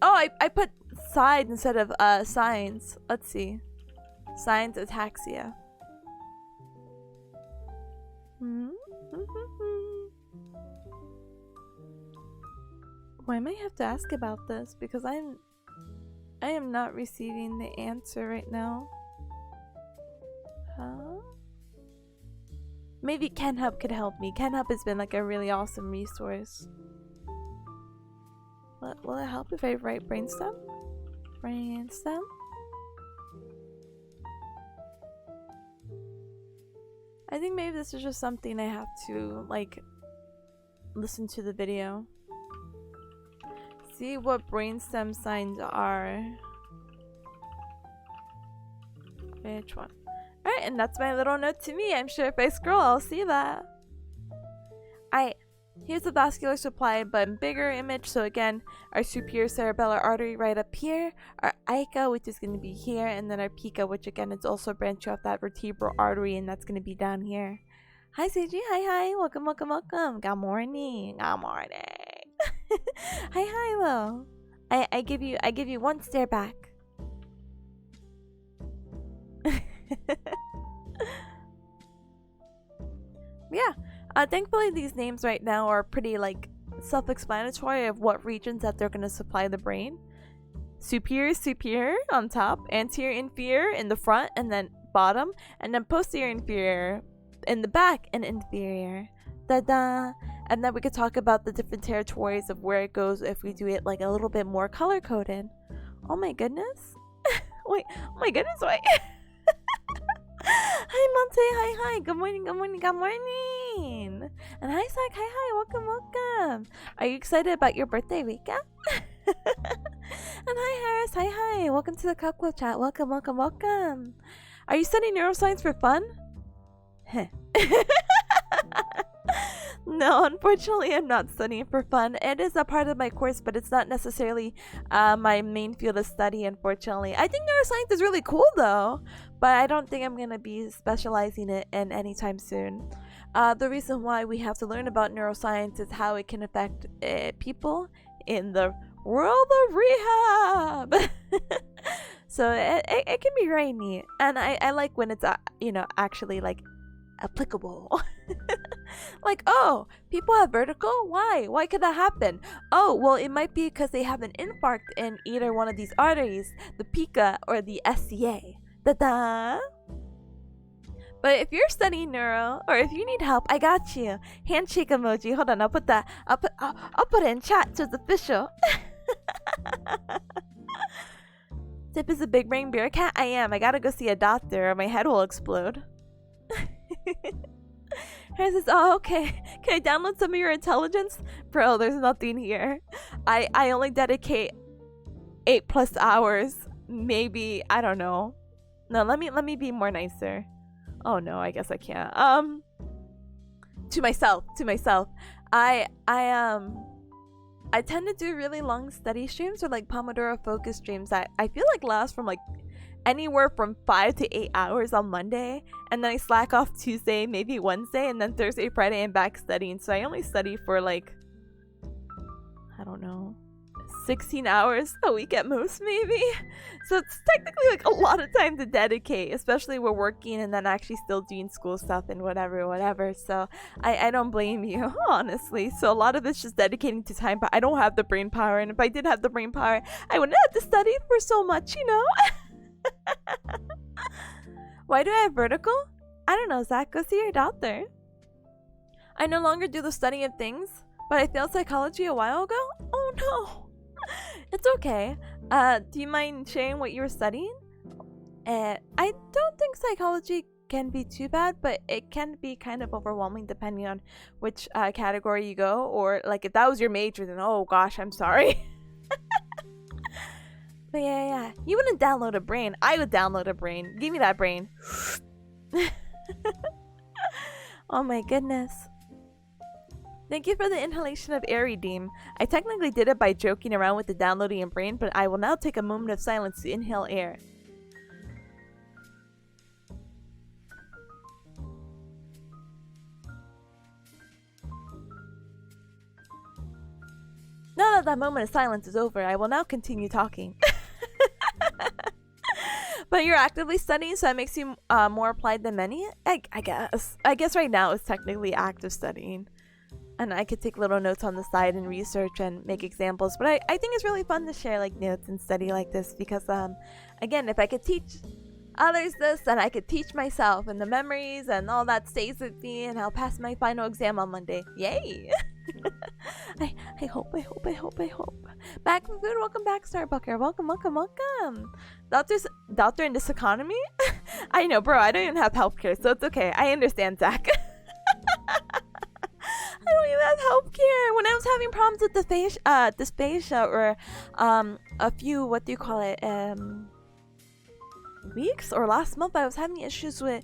Oh, I put side instead of signs. Let's see. Signs ataxia. Why might I have to ask about this? Because I am not receiving the answer right now. Huh? Maybe KenHub could help me. KenHub has been like a really awesome resource. Will it help if I write brainstem? Brainstem? I think maybe this is just something I have to, like, listen to the video. See what brainstem signs are. Which one? Alright, and that's my little note to me. I'm sure if I scroll, I'll see that. Here's the vascular supply, but in bigger image. So again, our superior cerebellar artery right up here, our ICA, which is going to be here, and then our PICA, which again is also branching off that vertebral artery, and that's going to be down here. Hi Seiji, hi, welcome. Good morning. Hi, Lo. I give you one stare back. Yeah. Thankfully, these names right now are pretty, like, self-explanatory of what regions that they're going to supply the brain. Superior on top, anterior inferior in the front and then bottom, and then posterior inferior in the back and inferior. Da-da! And then we could talk about the different territories of where it goes if we do it, like, a little bit more color-coded. Oh my goodness. Wait. Hi Monte, hi, good morning. And hi Sak, hi, welcome. Are you excited about your birthday weekend? And hi Harris, hi, welcome to the Cocktail Chat, welcome. Are you studying neuroscience for fun? No, unfortunately I'm not studying for fun. It is a part of my course, but it's not necessarily my main field of study, unfortunately. I think neuroscience is really cool though, but I don't think I'm going to be specializing it in anytime soon. The reason why we have to learn about neuroscience is how it can affect people in the world of rehab. So it can be very neat, and I like when it's actually like applicable. Like, oh, people have vertigo? Why could that happen? Oh, well, it might be because they have an infarct in either one of these arteries, the PICA or the SCA. Da-da! But if you're studying neuro, or if you need help, I got you. Handshake emoji. Hold on, I'll put it in chat so it's official. Tip is a big brain bearcat? I am. I gotta go see a doctor or my head will explode. Harry says, oh, okay. Can I download some of your intelligence? Bro, there's nothing here. I only dedicate 8+ hours. Maybe, I don't know. No, let me be more nicer. Oh no, I guess I can't. To myself. I tend to do really long study streams, or like Pomodoro focus streams that I feel like last from like anywhere from 5 to 8 hours on Monday, and then I slack off Tuesday, maybe Wednesday, and then Thursday, Friday I'm back studying. So I only study for like, I don't know, 16 hours a week at most, maybe. So it's technically like a lot of time to dedicate, especially we're working and then actually still doing school stuff and whatever. So I don't blame you, honestly. So a lot of it's just dedicating to time, but I don't have the brain power, and if I did have the brain power, I wouldn't have to study for so much, you know. Why do I have vertical? I don't know, Zach. Go see your doctor. I no longer do the study of things, but I failed psychology a while ago? Oh no. It's okay. Do you mind sharing what you were studying? I don't think psychology can be too bad, but it can be kind of overwhelming depending on which category you go, or like if that was your major, then oh gosh, I'm sorry. But yeah. You wouldn't download a brain. I would download a brain. Give me that brain. Oh my goodness. Thank you for the inhalation of air redeem. I technically did it by joking around with the downloading a brain, but I will now take a moment of silence to inhale air. Now that moment of silence is over, I will now continue talking. But you're actively studying, so that makes you more applied than many? I guess. I guess right now it's technically active studying. And I could take little notes on the side and research and make examples. But I think it's really fun to share like notes and study like this because, again, if I could teach others this, then I could teach myself, and the memories and all that stays with me, and I'll pass my final exam on Monday. Yay! I hope. Back from food. Welcome back, Starbucker. Welcome. Doctor in this economy? I know, bro. I don't even have healthcare, so it's okay. I understand, Zach. I don't even have healthcare. When I was having problems with the dysphagia, or a few, what do you call it, weeks or last month, I was having issues with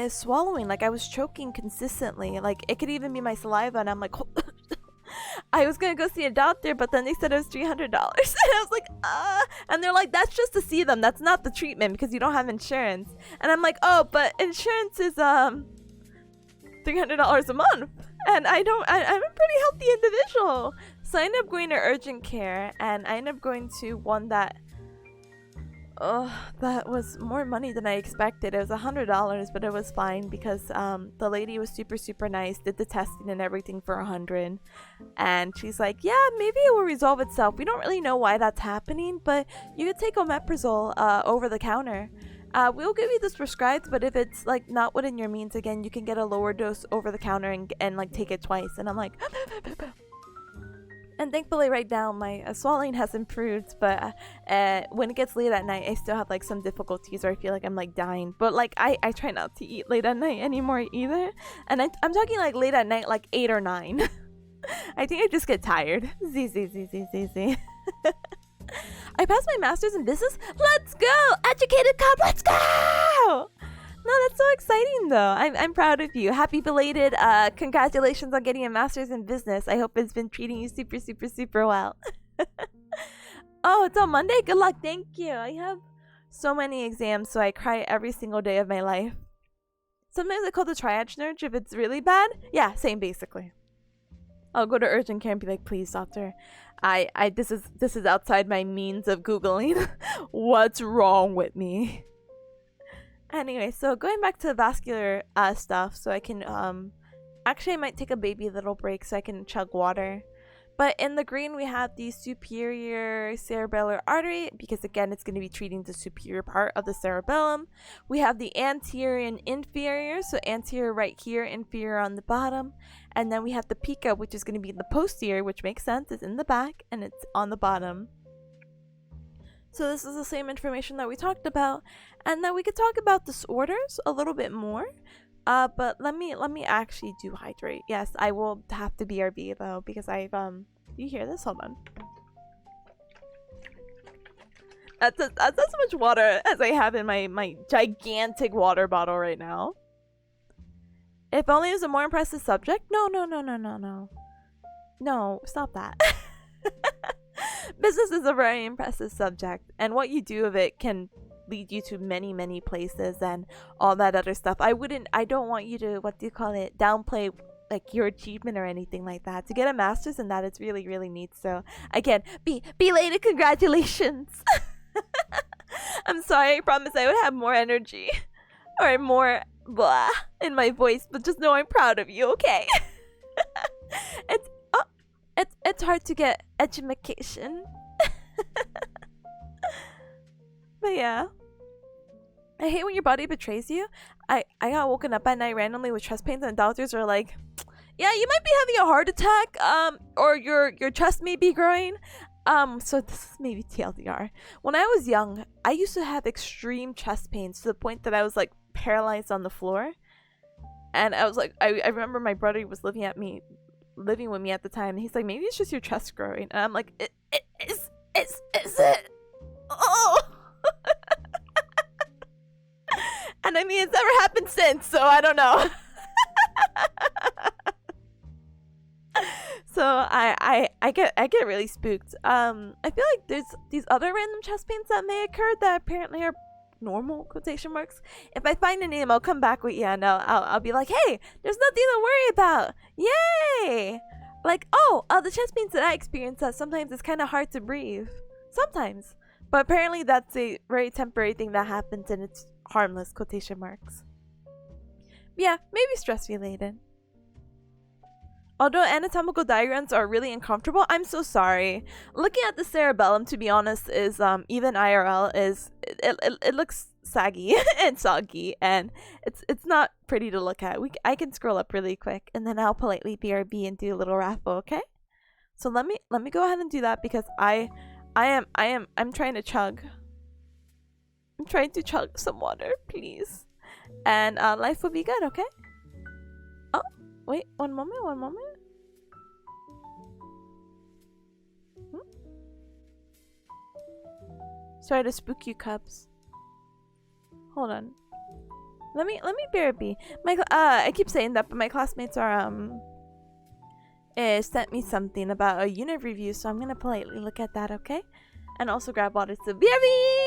swallowing. Like I was choking consistently. Like it could even be my saliva, and I'm like, I was gonna go see a doctor, but then they said it was $300, and I was like, and they're like, that's just to see them. That's not the treatment because you don't have insurance. And I'm like, oh, but insurance is $300 a month, and I'm a pretty healthy individual. So I ended up going to urgent care, and I ended up going to one that that was more money than I expected. It was $100, but it was fine because the lady was super nice, did the testing and everything for $100, and she's like, yeah, maybe it will resolve itself. We don't really know why that's happening, but you could take omeprazole over the counter. We'll give you this prescribed, but if it's like not within your means, again, you can get a lower dose over the counter and like take it twice. And I'm like, and thankfully right now my swallowing has improved, but when it gets late at night, I still have like some difficulties, or I feel like I'm like dying. But like I try not to eat late at night anymore either, and I'm talking like late at night, like 8 or 9. I think I just get tired. Z. I passed my master's in business. Let's go! Educated cop, let's go! No, that's so exciting though. I'm proud of you. Happy belated congratulations on getting a master's in business. I hope it's been treating you super well. Oh, it's on Monday? Good luck. Thank you. I have so many exams, so I cry every single day of my life. Sometimes I call the triage nurse if it's really bad. Yeah, same basically. I'll go to urgent care and be like, please, doctor, this is outside my means of Googling. What's wrong with me? Anyway, so going back to the vascular stuff, so I can actually I might take a baby little break so I can chug water. But in the green we have the superior cerebellar artery, because again it's going to be treating the superior part of the cerebellum. We have the anterior and inferior, so anterior right here, inferior on the bottom. And then we have the pica, which is going to be in the posterior, which makes sense, it's in the back and it's on the bottom. So this is the same information that we talked about, and then we could talk about disorders a little bit more. But let me actually do hydrate. Yes, I will have to BRB though, because I've you hear this? Hold on. That's as much water as I have in my gigantic water bottle right now. If only it was a more impressive subject. No, stop that. Business is a very impressive subject, and what you do of it can lead you to many places and all that other stuff. I don't want you to, what do you call it, downplay like your achievement or anything like that. To get a master's in that, it's really neat. So again, belated congratulations. I'm sorry, I promise I would have more energy or more blah in my voice, but just know I'm proud of you, okay? It's hard to get education. But yeah, I hate when your body betrays you. I got woken up at night randomly with chest pains, and doctors are like, "Yeah, you might be having a heart attack. Or your chest may be growing." So this is maybe TLDR. When I was young, I used to have extreme chest pains to the point that I was like paralyzed on the floor. And I was like, I remember my brother was living with me at the time, and he's like, maybe it's just your chest growing, and I'm like, it is it? Oh. And I mean, it's never happened since, so I don't know. So I get really spooked. I feel like there's these other random chest pains that may occur that apparently are normal, quotation marks. If I find a name, I'll come back with you, and I'll be like, hey, there's nothing to worry about. Yay! Like, the chest pains that I experience, that sometimes it's kind of hard to breathe. Sometimes. But apparently that's a very temporary thing that happens, and it's harmless, quotation marks. Yeah, maybe stress related. Although anatomical diagrams are really uncomfortable, I'm so sorry. Looking at the cerebellum, to be honest, is even IRL is it looks saggy and soggy, and it's not pretty to look at. I can scroll up really quick, and then I'll politely BRB and do a little raffle, okay? So let me go ahead and do that, because I'm trying to chug. I'm trying to chug some water, please. And life will be good, okay? Oh, wait, one moment. Sorry to spook you, Cubs. Hold on. Let me BRB. I keep saying that, but my classmates are sent me something about a unit review, so I'm gonna politely look at that, okay? And also grab water to BRB!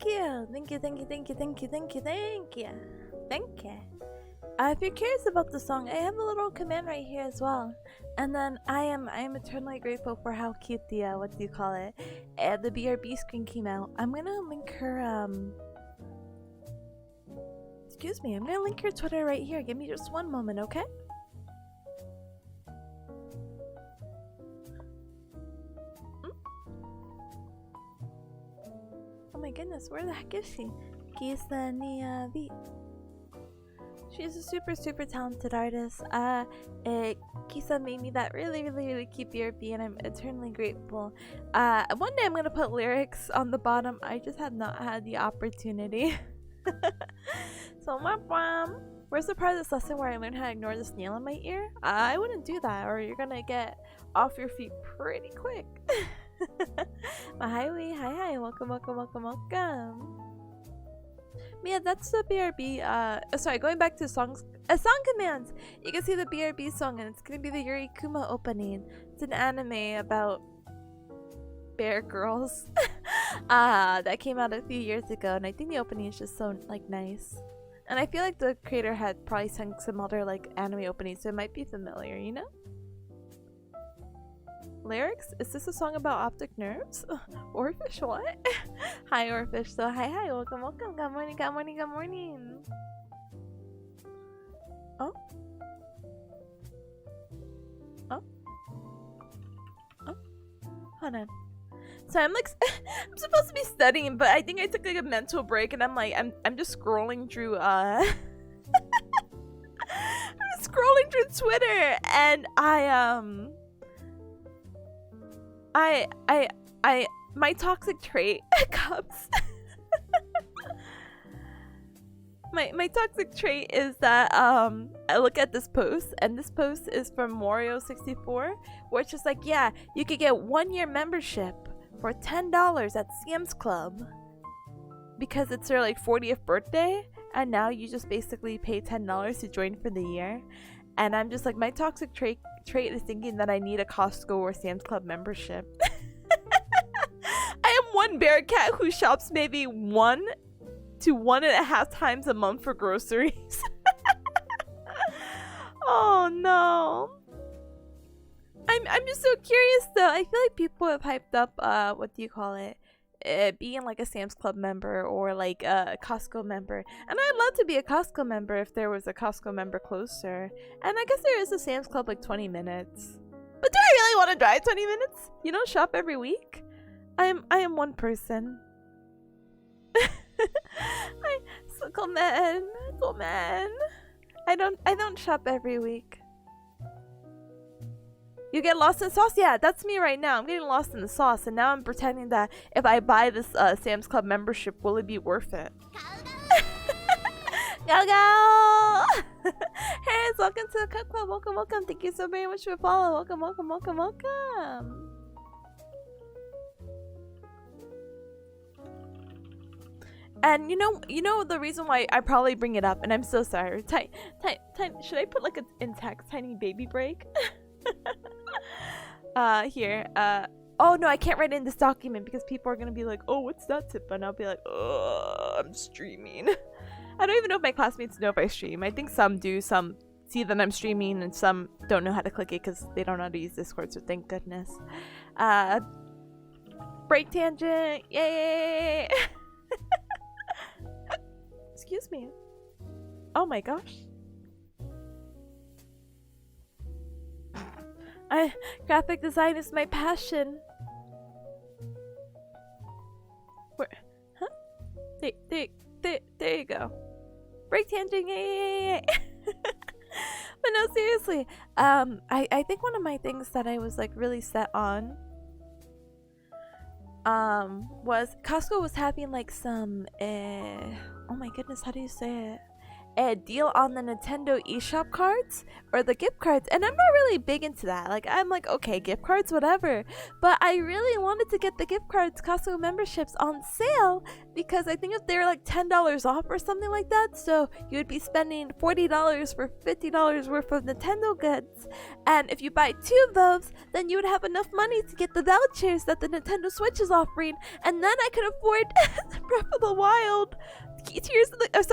you. Thank you, thank you, thank you, thank you, thank you, thank you. Thank you. If you're curious about the song, I have a little command right here as well. And then I am eternally grateful for how cute the what do you call it? The BRB screen came out. I'm gonna link her excuse me, I'm gonna link her Twitter right here. Give me just one moment, okay? Oh my goodness, where the heck is she? Kisa V. She's a super talented artist. Kisa made me that really cute BRB, and I'm eternally grateful. One day I'm gonna put lyrics on the bottom. I just have not had the opportunity. So where's the part of this lesson where I learned how to ignore the snail in my ear? I wouldn't do that, or you're gonna get off your feet pretty quick. Mahaiwi, hi, welcome. Yeah, that's the BRB. Sorry, going back to songs, song commands. You can see the BRB song, and it's gonna be the Yuri Kuma opening. It's an anime about bear girls. That came out a few years ago, and I think the opening is just so like nice. And I feel like the creator had probably sung some other like anime openings, so it might be familiar, you know? Lyrics? Is this a song about optic nerves? Orfish, what? Hi, Orfish. So, hi, welcome. Good morning. Oh? Hold on. So I'm like, I'm supposed to be studying, but I think I took like a mental break, and I'm like, I'm just scrolling through, I'm scrolling through Twitter, and my toxic trait comes. my toxic trait is that I look at this post, and this post is from Morio64, where it's just like, yeah, you could get 1-year membership for $10 at Sam's Club because it's their like 40th birthday, and now you just basically pay $10 to join for the year. And I'm just like, my toxic trait is thinking that I need a Costco or Sam's Club membership. I am one bearcat who shops maybe 1 to 1.5 times a month for groceries. Oh no. I'm just so curious though. I feel like people have hyped up what do you call it? Being like a Sam's Club member or like a Costco member. And I'd love to be a Costco member if there was a Costco member closer. And I guess there is a Sam's Club like 20 minutes. But do I really want to drive 20 minutes? You don't shop every week? I am one person. Cool man. I don't shop every week. You get lost in sauce? Yeah, that's me right now. I'm getting lost in the sauce, and now I'm pretending that if I buy this Sam's Club membership, will it be worth it? Go! Hey, welcome to the Cook Club. Welcome. Thank you so very much for following. Welcome. And you know the reason why I probably bring it up, and I'm so sorry. Should I put like an intact tiny baby break? Here. Oh no, I can't write in this document because people are gonna be like, oh, what's that tip? And I'll be like, oh, I'm streaming. I don't even know if my classmates know if I stream. I think some do. Some see that I'm streaming, and some don't know how to click it because they don't know how to use Discord. So thank goodness. Break tangent. Yay! Excuse me. Oh my gosh. Graphic design is my passion. Where? Huh? There you go. Break tangent. Yay! But no, seriously. I think one of my things that I was like really set on was Costco was having like some oh my goodness, how do you say a deal on the Nintendo eShop cards or the gift cards, and I'm not really big into that. Like, I'm like, okay, gift cards, whatever. But I really wanted to get the gift cards, Costco memberships on sale, because I think if they were like $10 off or something like that, so you would be spending $40 for $50 worth of Nintendo goods. And if you buy 2 of those, then you would have enough money to get the vouchers that the Nintendo Switch is offering, and then I could afford Breath of the Wild, Legend of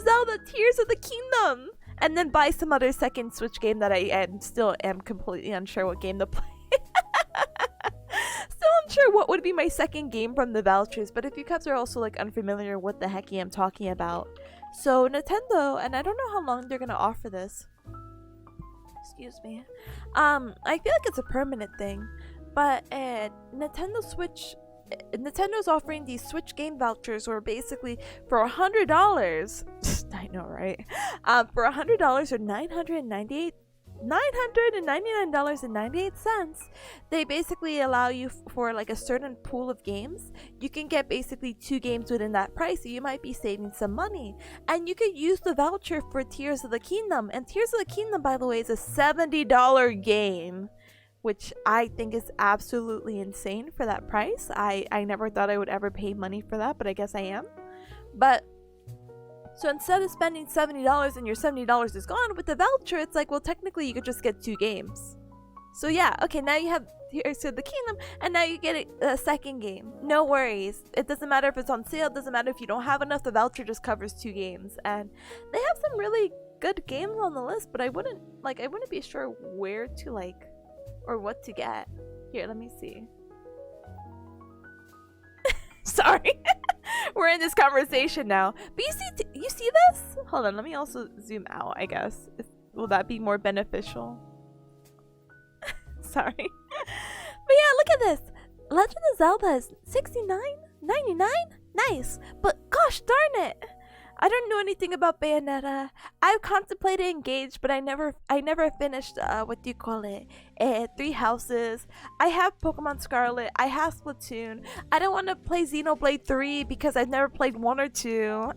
Zelda Tears of the Kingdom, and then buy some other second Switch game that I still am completely unsure what game to play. Still unsure what would be my second game from the vouchers, but if you guys are also like unfamiliar what the heck I'm talking about. So Nintendo, and I don't know how long they're gonna offer this. Excuse me. I feel like it's a permanent thing, but Nintendo's offering these Switch game vouchers, or basically for $100. I know, right? For $100 or $999.98, they basically allow you for like a certain pool of games. You can get basically 2 games within that price, so you might be saving some money. And you could use the voucher for Tears of the Kingdom. And Tears of the Kingdom, by the way, is a $70 game, which I think is absolutely insane for that price. I never thought I would ever pay money for that, but I guess I am. But so instead of spending $70 and your $70 is gone, with the voucher, it's like, well, technically you could just get 2 games. So yeah, okay, now you have Tears of the Kingdom, and now you get a second game. No worries. It doesn't matter if it's on sale. It doesn't matter if you don't have enough. The voucher just covers 2 games. And they have some really good games on the list, but I wouldn't be sure where to like, or what to get. Here, let me see. Sorry. We're in this conversation now. But you see this? Hold on, let me also zoom out, I guess. Will that be more beneficial? Sorry. But yeah, look at this. Legend of Zelda is $69.99? Nice. But gosh darn it, I don't know anything about Bayonetta. I've contemplated Engage, but I never finished what do you call it? 3 Houses. I have Pokemon Scarlet. I have Splatoon. I don't want to play Xenoblade 3 because I've never played 1 or 2.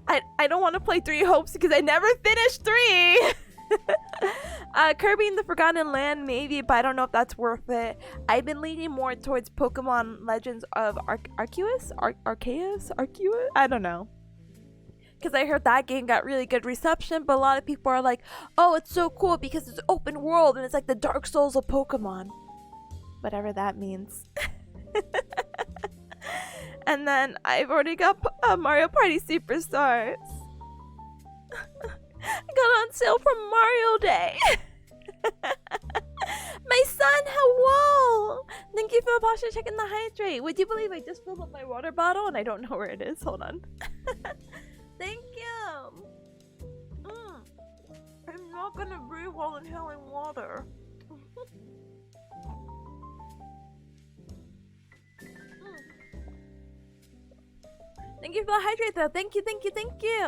I don't want to play 3 Hopes because I never finished 3. Kirby in the Forgotten Land, maybe, but I don't know if that's worth it. I've been leaning more towards Pokemon Legends of Arceus? I don't know. Because I heard that game got really good reception, but a lot of people are like, oh, it's so cool because it's open world and it's like the Dark Souls of Pokemon. Whatever that means. And then I've already got Mario Party Superstars. I got on sale for Mario Day. My son, hello! Thank you for the posture checking the hydrate. Would you believe I just filled up my water bottle and I don't know where it is? Hold on. Thank you. I'm not gonna breathe while inhaling water. Thank you for the hydrate though. Thank you.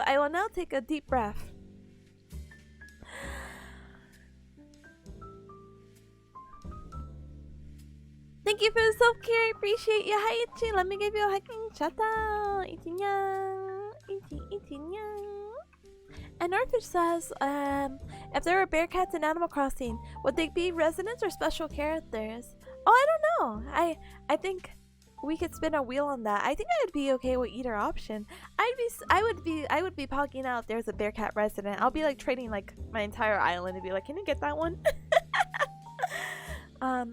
I will now take a deep breath. Thank you for the self-care. I appreciate you. Hi, Ichi. Let me give you a hiking shout out. Ichi. And Norfish says, if there were bearcats in Animal Crossing, would they be residents or special characters? Oh, I don't know. I think we could spin a wheel on that. I think I would be okay with either option. I would be pogging out. There's a bearcat resident. I'll be like trading like my entire island and be like, can you get that one?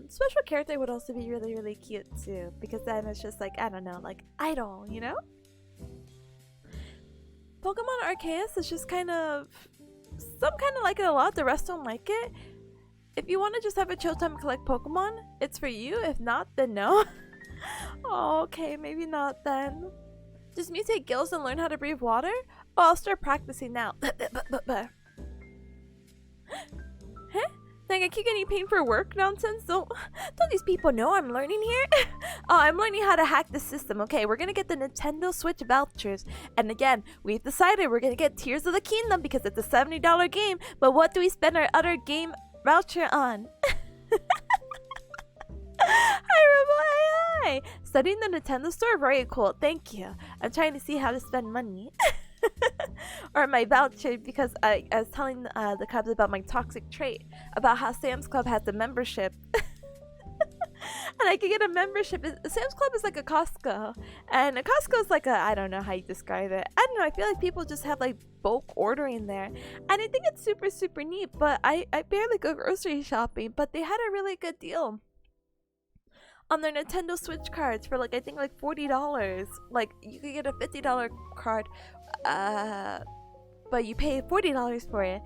Special character would also be really, really cute too, because then it's just like, I don't know, like idol, you know? Pokemon Arceus is just some kind of like it a lot, the rest don't like it. If you want to just have a chill time and collect Pokemon, it's for you. If not, then no. Oh, okay, maybe not then. Just mutate gills and learn how to breathe water? Oh, I'll start practicing now. Huh? Like I keep getting paid for work nonsense? Don't these people know I'm learning here? Oh, I'm learning how to hack the system. Okay, we're gonna get the Nintendo Switch vouchers. And again, we've decided we're gonna get Tears of the Kingdom because it's a $70 game. But what do we spend our other game voucher on? Hi, Studying the Nintendo store? Very cool. Thank you. I'm trying to see how to spend money. or my voucher, because I was telling the Cubs about my toxic trait, about how Sam's Club has a membership. And I could get a membership. Sam's Club is like a Costco, and a Costco is like a, I don't know how you describe it. I don't know. I feel like people just have like bulk ordering there, and I think it's super super neat. But I barely go grocery shopping, but they had a really good deal on their Nintendo Switch cards for like I think like $40. Like you could get a $50 card, but you pay $40 for it.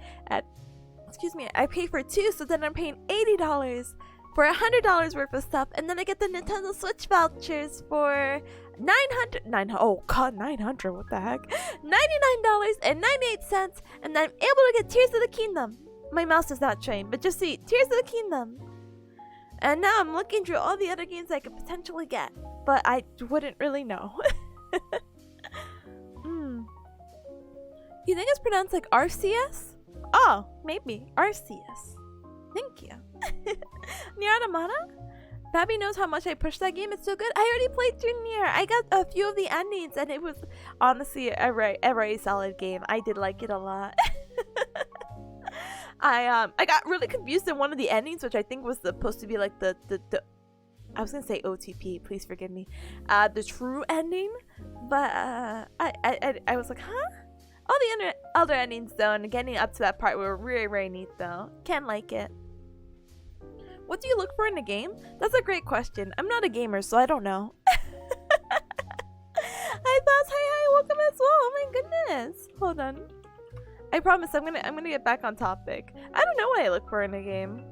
Excuse me, I pay for two, so then I'm paying $80 for $100 worth of stuff, and then I get the Nintendo Switch vouchers for $900. Oh god, $900! What the heck? $99.98, and then I'm able to get Tears of the Kingdom. My mouse is not trained, but just see Tears of the Kingdom. And now I'm looking through all the other games I could potentially get, but I wouldn't really know. You think it's pronounced like RCS? Oh, maybe RCS. Thank you. Nier Automata? Babby knows how much I pushed that game. It's so good. I already played through Nier. I got a few of the endings, and it was honestly a very solid game. I did like it a lot. I got really confused in one of the endings, which I think was supposed to be like the I was gonna say OTP. Please forgive me. The true ending, but I was like, huh? All the other endings though, and getting up to that part were very neat though. Can like it. What do you look for in a game? That's a great question. I'm not a gamer, so I don't know. Hi thoughts, hi, welcome as well. Oh my goodness. Hold on. I promise I'm gonna get back on topic. I don't know what I look for in a game.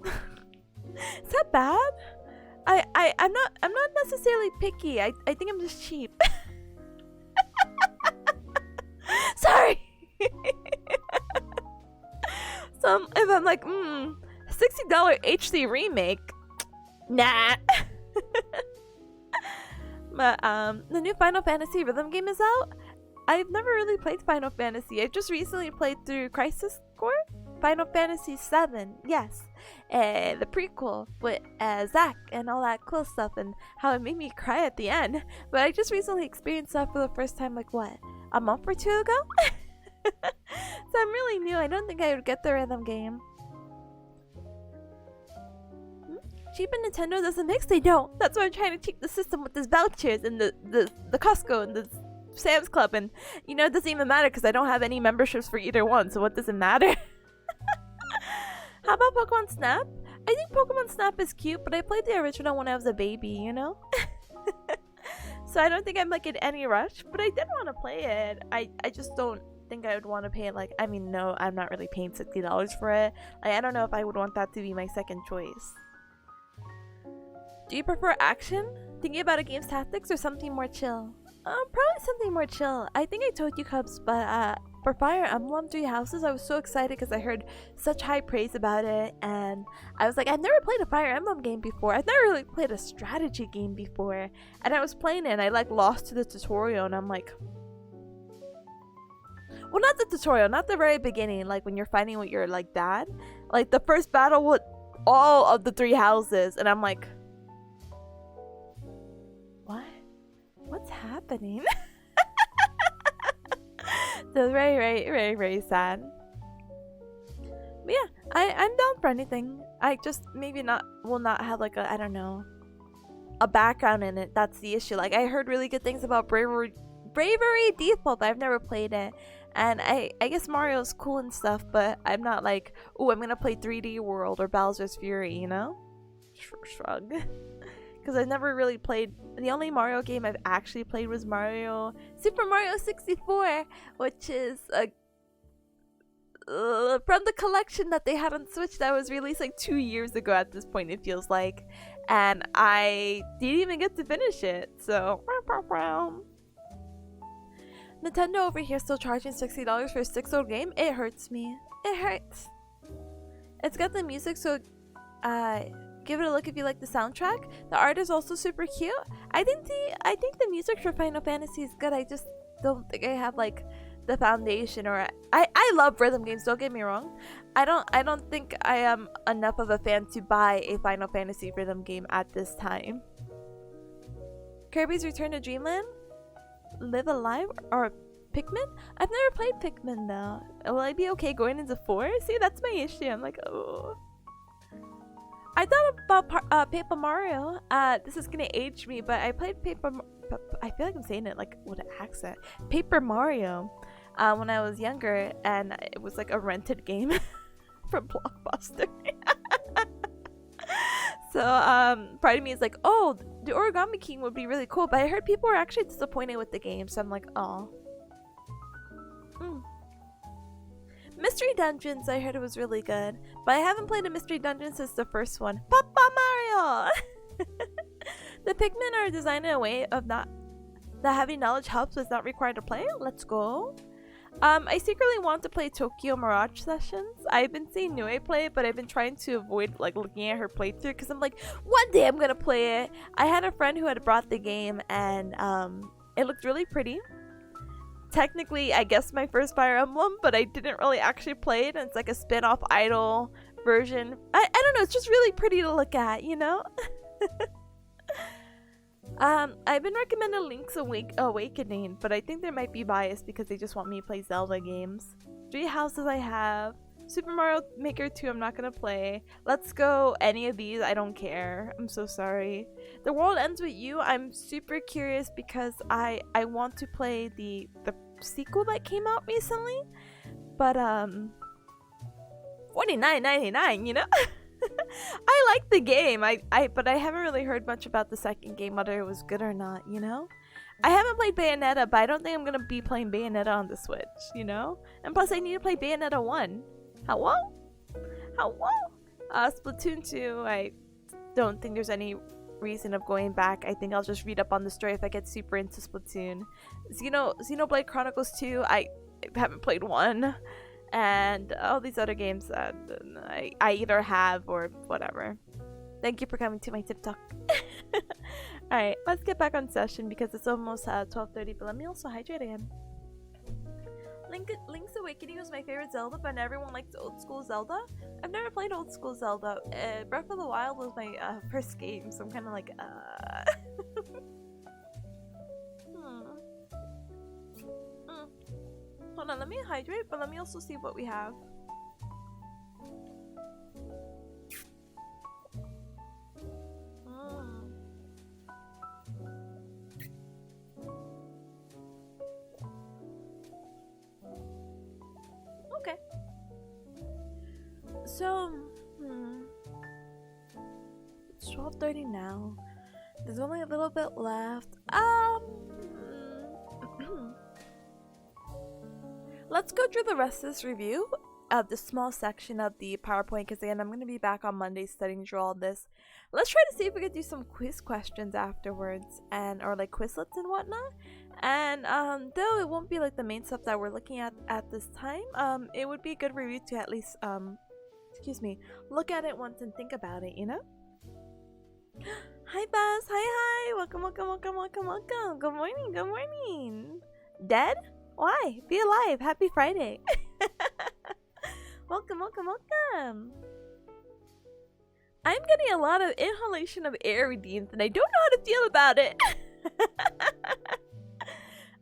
Is that bad? I'm not necessarily picky. I think I'm just cheap. Sorry. So if I'm like, $60 HD remake, nah. But the new Final Fantasy rhythm game is out. I've never really played Final Fantasy. I just recently played through Crisis Core, Final Fantasy 7. Yes, the prequel with Zack and all that cool stuff, and how it made me cry at the end. But I just recently experienced that for the first time, like what, a month or two ago? So I'm really new. I don't think I would get the rhythm game. Cheap and Nintendo doesn't mix. They don't. That's why I'm trying to cheat the system with these vouchers and the Costco and the Sam's Club, and you know it doesn't even matter because I don't have any memberships for either one. So what does it matter? How about Pokemon Snap? I think Pokemon Snap is cute, but I played the original when I was a baby, you know. So I don't think I'm like in any rush, but I did want to play it. I just don't think I would want to pay it. Like, I mean, no, I'm not really paying $60 for it. Like, I don't know if I would want that to be my second choice. Do you prefer action, thinking about a game's tactics, or something more chill? Probably something more chill. I think I told you, Cubs, but for Fire Emblem Three Houses, I was so excited because I heard such high praise about it, and I was like, I've never played a Fire Emblem game before. I've never really played a strategy game before, and I was playing it, and I like lost to the tutorial, and I'm like, well, not the tutorial, not the very beginning, like when you're fighting with your like dad, like the first battle with all of the three houses, and I'm like, what's happening? So very sad. But yeah, I'm down for anything. I just maybe will not have like a, I don't know, a background in it. That's the issue. Like I heard really good things about Bravery Default, but I've never played it. And I guess Mario's cool and stuff, but I'm not like, oh, I'm gonna play 3D World or Bowser's Fury, you know? Shrug. Because I've never really played. The only Mario game I've actually played was Super Mario 64, which is from the collection that they had on Switch that was released like 2 years ago at this point, it feels like. And I didn't even get to finish it, so. Nintendo over here still charging $60 for a 6-year-old game? It hurts me. It hurts. It's got the music, so give it a look if you like the soundtrack. The art is also super cute. I think the music for Final Fantasy is good. I just don't think I have like the foundation, or I love rhythm games, don't get me wrong. I don't think I am enough of a fan to buy a Final Fantasy rhythm game at this time. Kirby's Return to Dreamland, Live Alive, or Pikmin? I've never played Pikmin though. Will I be okay going into 4? See, that's my issue. I'm like, oh. I thought about Paper Mario. This is gonna age me, but I played I feel like I'm saying it like with an accent. Paper Mario. When I was younger, and it was like a rented game from Blockbuster. So part of me is like, oh, the Origami King would be really cool, but I heard people were actually disappointed with the game, so I'm like, oh. Mystery Dungeons, I heard it was really good, but I haven't played a Mystery Dungeon since the first one. Papa Mario! The Pikmin are designed in a way of that having knowledge helps but is not required to play. Let's go. I secretly want to play Tokyo Mirage Sessions. I've been seeing Nue play it, but I've been trying to avoid like looking at her playthrough because I'm like, one day I'm gonna play it. I had a friend who had brought the game, and it looked really pretty. Technically, I guess my first Fire Emblem, but I didn't really actually play it, and it's like a spin-off idol version. I don't know, it's just really pretty to look at, you know? I've been recommended Link's Awakening, but I think there might be bias because they just want me to play Zelda games. 3 houses I have. Super Mario Maker 2 I'm not gonna play. Let's Go, any of these, I don't care. I'm so sorry. The World Ends With You, I'm super curious because I want to play the sequel that came out recently. But $49.99, you know? I like the game. But I haven't really heard much about the second game, whether it was good or not, you know? I haven't played Bayonetta, but I don't think I'm gonna be playing Bayonetta on the Switch, you know? And plus I need to play Bayonetta 1. Hello? Splatoon 2, I don't think there's any reason of going back. I think I'll just read up on the story if I get super into Splatoon. Xenoblade Chronicles 2, I haven't played 1. And all these other games that I either have or whatever. Thank you for coming to my tip talk. Alright, let's get back on session because it's almost 12:30, but let me also hydrate again. Link's Awakening was my favorite Zelda, but everyone likes old school Zelda. I've never played old school Zelda. Breath of the Wild was my first game, so I'm kind of like, Hold on, let me hydrate, but let me also see what we have. Okay. So, it's 12:30 now. There's only a little bit left. Let's go through the rest of this review of the small section of the PowerPoint, because again, I'm going to be back on Monday studying through all this. Let's try to see if we could do some quiz questions afterwards, or like Quizlets and whatnot. And though it won't be like the main stuff that we're looking at this time, it would be a good review to at least look at it once and think about it, you know? Hi Baz, hi, welcome. Good morning. Dead? Why? Be alive. Happy Friday. Welcome. I'm getting a lot of inhalation of air redeemed, and I don't know how to feel about it.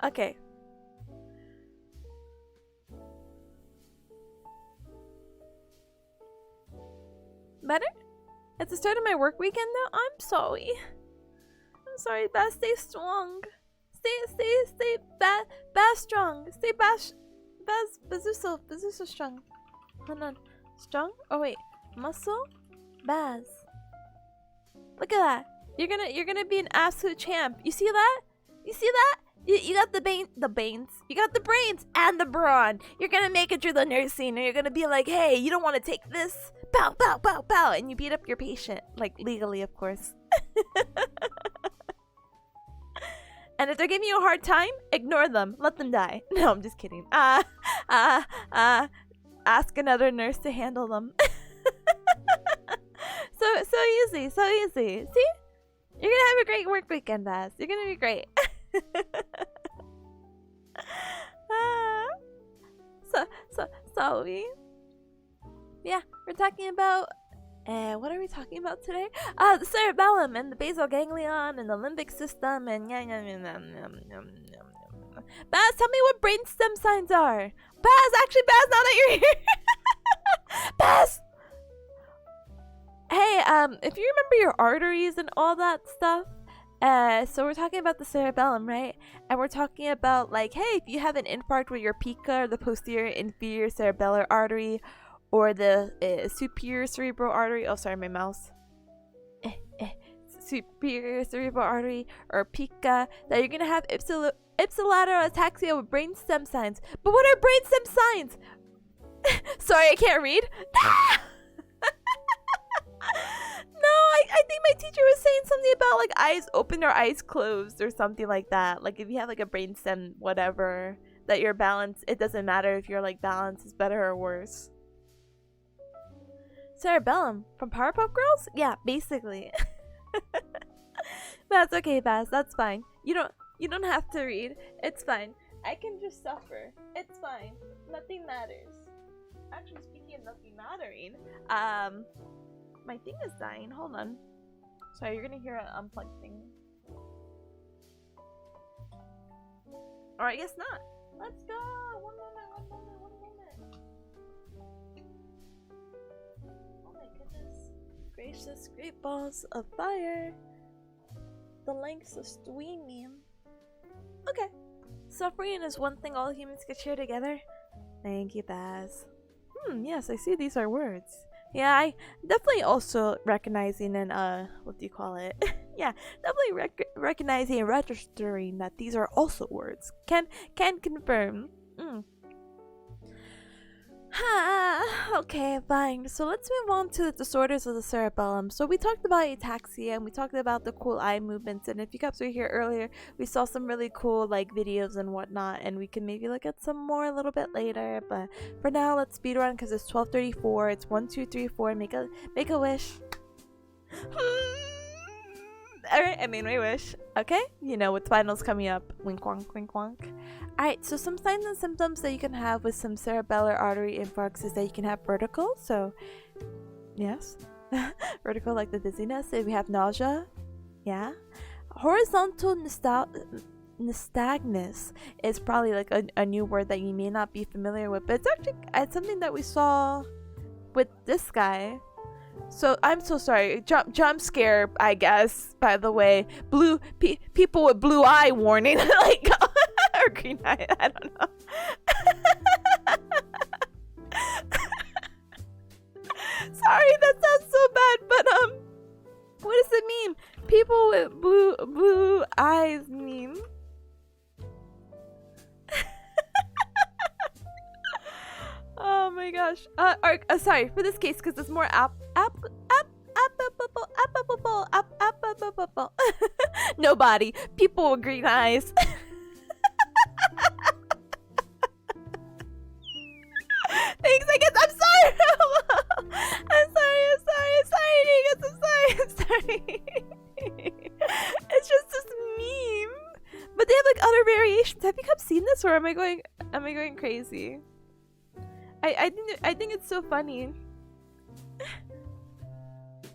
Okay. Better? It's the start of my work weekend though? I'm sorry, Baz. Stay strong. Stay Baz strong. Stay Baz Bazuso strong. Hold on. Strong? Oh wait. Muscle? Baz. Look at that. You're gonna be an absolute champ. You see that? You got the brains. You got the brains and the brawn. You're gonna make it through the nursing, and you're gonna be like, hey, you don't want to take this? Pow, and you beat up your patient, like legally, of course. And if they're giving you a hard time, ignore them. Let them die. No, I'm just kidding. Ask another nurse to handle them. So easy. See? You're gonna have a great work weekend, Baz. You're gonna be great. Sorry. Yeah, we're talking about what are we talking about today? The cerebellum and the basal ganglion and the limbic system and Baz, tell me what brainstem signs are. Baz, actually, Baz, now that you're here. Baz! Hey, if you remember your arteries and all that stuff, so we're talking about the cerebellum, right? And we're talking about, like, hey, if you have an infarct with your pica, or the posterior inferior cerebellar artery, or the superior cerebral artery, oh, sorry, my mouse. Superior cerebral artery, or pica, that you're gonna have ipsilateral ataxia with brainstem signs. But what are brainstem signs? Sorry, I can't read. No, I think my teacher was saying something about like eyes open or eyes closed or something like that. Like if you have like a brainstem, whatever, that your balance, it doesn't matter if your like balance is better or worse. Cerebellum from Powerpuff Girls? Yeah, basically. That's okay, Baz. That's fine. You don't have to read. It's fine. I can just suffer. It's fine. Nothing matters. Actually, speaking of nothing mattering, my thing is dying. Hold on. Sorry, you're gonna hear an unplugged thing. Or I guess not. Let's go. One moment. Oh my goodness. Gracious great balls of fire. The lengths of streaming. Okay. Suffering is one thing all humans could share together. Thank you, Baz. Yes, I see these are words. Yeah, I definitely also recognizing and what do you call it? Yeah, definitely recognizing and registering that these are also words. Can confirm. Okay, fine. So let's move on to the disorders of the cerebellum. So we talked about ataxia and we talked about the cool eye movements, and if you guys were here earlier, we saw some really cool like videos and whatnot, and we can maybe look at some more a little bit later. But for now, let's speed run because it's 12:34. It's 1, 2, 3, 4. Make a wish. Alright, I made my wish. Okay, you know, with finals coming up. Wink wonk, wink wonk. Alright, so some signs and symptoms that you can have with some cerebellar artery infarcts is that you can have vertigo. So, yes, vertigo like the dizziness. If you have nausea, yeah. Horizontal nystagmus is probably like a new word that you may not be familiar with, but it's actually something that we saw with this guy. So I'm so sorry. Jump scare, I guess. By the way, people with blue eye warning, like or green eye. I don't know. Sorry, that sounds so bad. But what does it mean? People with blue eyes mean. Oh my gosh. Sorry for this case because it's more nobody. People with green eyes. Thanks, I guess. I'm sorry. I'm sorry. It's just this meme. But they have like other variations. Have you guys seen this, or am I going crazy? I think it's so funny.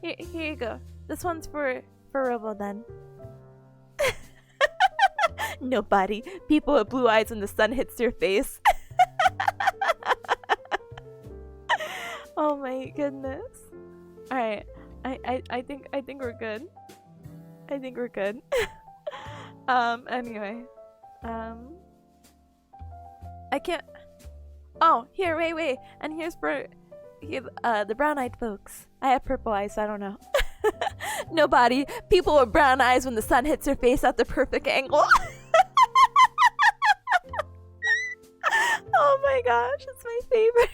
Here you go. This one's for Robo then. Nobody. People with blue eyes when the sun hits their face. Oh my goodness. Alright. I think we're good. I think we're good. Anyway. I can't. Oh, here, wait. And here's for the brown-eyed folks. I have purple eyes, so I don't know. Nobody. People with brown eyes when the sun hits their face at the perfect angle. Oh my gosh, it's my favorite.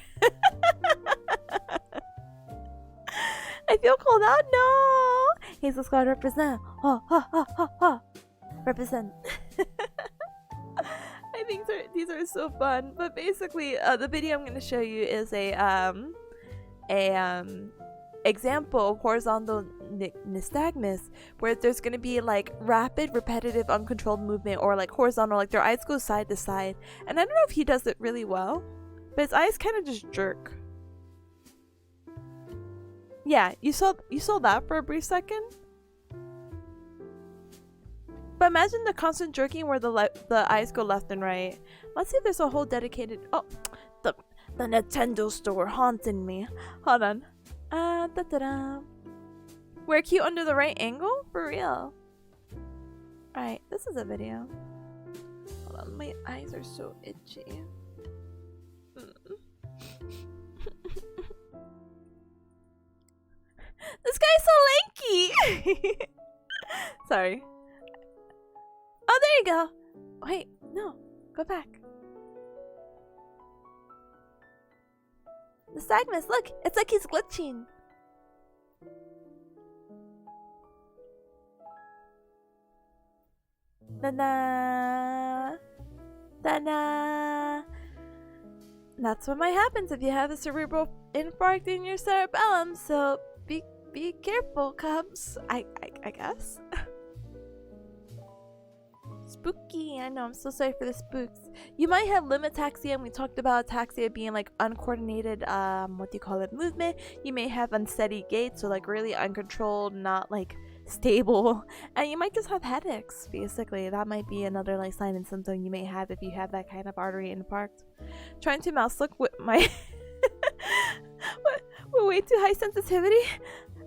I feel called out. No. Hazel Squad represent. Ha. Represent. I think these are so fun. But basically, the video I'm going to show you is a example of horizontal nystagmus, where there's going to be like rapid, repetitive, uncontrolled movement, or like horizontal, like their eyes go side to side. And I don't know if he does it really well, but his eyes kind of just jerk. Yeah, you saw that for a brief second. But imagine the constant jerking where the eyes go left and right. Let's see if there's a whole dedicated... Oh, the Nintendo store haunting me. Hold on. Da-da-da. Wear cute under the right angle? For real. Alright, this is a video. Hold on, my eyes are so itchy. This guy's so lanky! Sorry. Oh, there you go! Wait, no. Go back. The Sagmus, look! It's like he's glitching. Da-da! Da-da! That's what might happen if you have a cerebral infarct in your cerebellum, so be careful, cubs. I guess. Spooky. I know, I'm so sorry for the spooks. You might have limb ataxia, and we talked about ataxia being like uncoordinated, movement. You may have unsteady gait, so like really uncontrolled, not like stable. And you might just have headaches, basically. That might be another like sign and symptom you may have if you have that kind of artery infarct. Trying to mouse look with my with way too high sensitivity.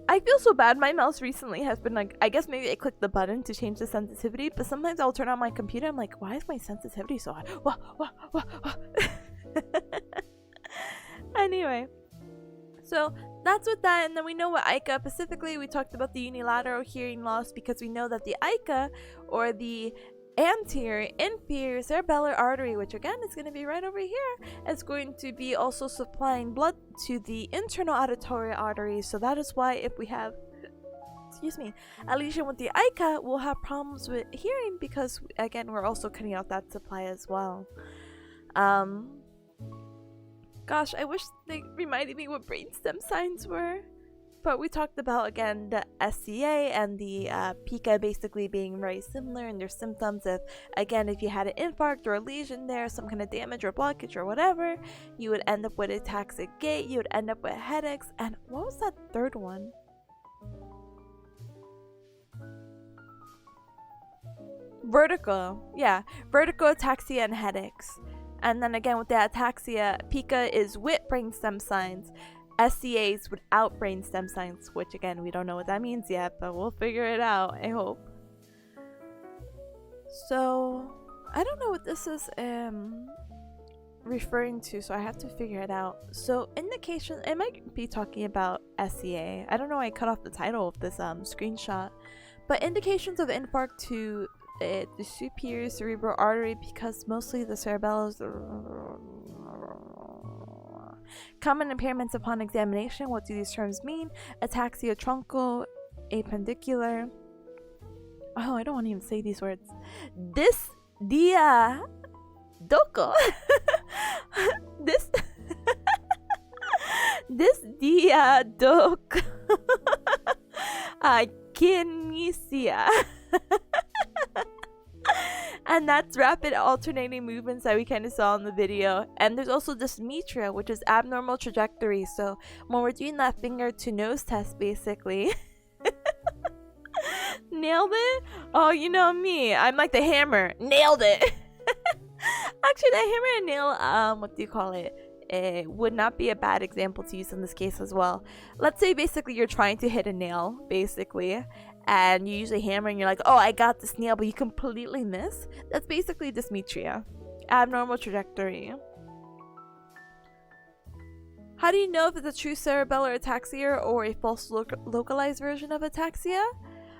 I feel so bad. My mouse recently has been like, I guess maybe I clicked the button to change the sensitivity, but sometimes I'll turn on my computer. I'm like, why is my sensitivity so high? Anyway, so that's with that. And then we know what ICA, specifically we talked about the unilateral hearing loss, because we know that the ICA, or the anterior inferior cerebellar artery, which again is going to be right over here, is going to be also supplying blood to the internal auditory artery. So that is why if we have a lesion with the ICA, we'll have problems with hearing, because again we're also cutting out that supply as well. Gosh, I wish they reminded me what brainstem signs were. But we talked about, again, the SCA and the pica basically being very similar in their symptoms. If you had an infarct or a lesion there, some kind of damage or blockage or whatever, you would end up with ataxic gait, you would end up with headaches, and what was that third one? Vertigo. Yeah, vertigo, ataxia, and headaches. And then again with the ataxia, pica is with brainstem signs. SCAs without brainstem signs, which again we don't know what that means yet, but we'll figure it out, I hope. So I don't know what this is referring to, so I have to figure it out. So indication, it might be talking about SCA. I don't know why I cut off the title of this screenshot, but indications of infarct to the superior cerebral artery, because mostly the cerebellum. Common impairments upon examination. What do these terms mean? Ataxia truncal, appendicular. Oh, I don't want to even say these words. This dia doko. This dia doko. Kinesia. And that's rapid alternating movements that we kind of saw in the video. And there's also dysmetria, which is abnormal trajectory. So when we're doing that finger to nose test, basically. Nailed it? Oh, you know me. I'm like the hammer. Nailed it. Actually, the hammer and nail, it would not be a bad example to use in this case as well. Let's say basically you're trying to hit a nail, basically, and you usually hammer and you're like, oh, I got this nail, but you completely miss. That's basically dysmetria, abnormal trajectory. How do you know if it's a true cerebellar ataxia or a false localized version of ataxia?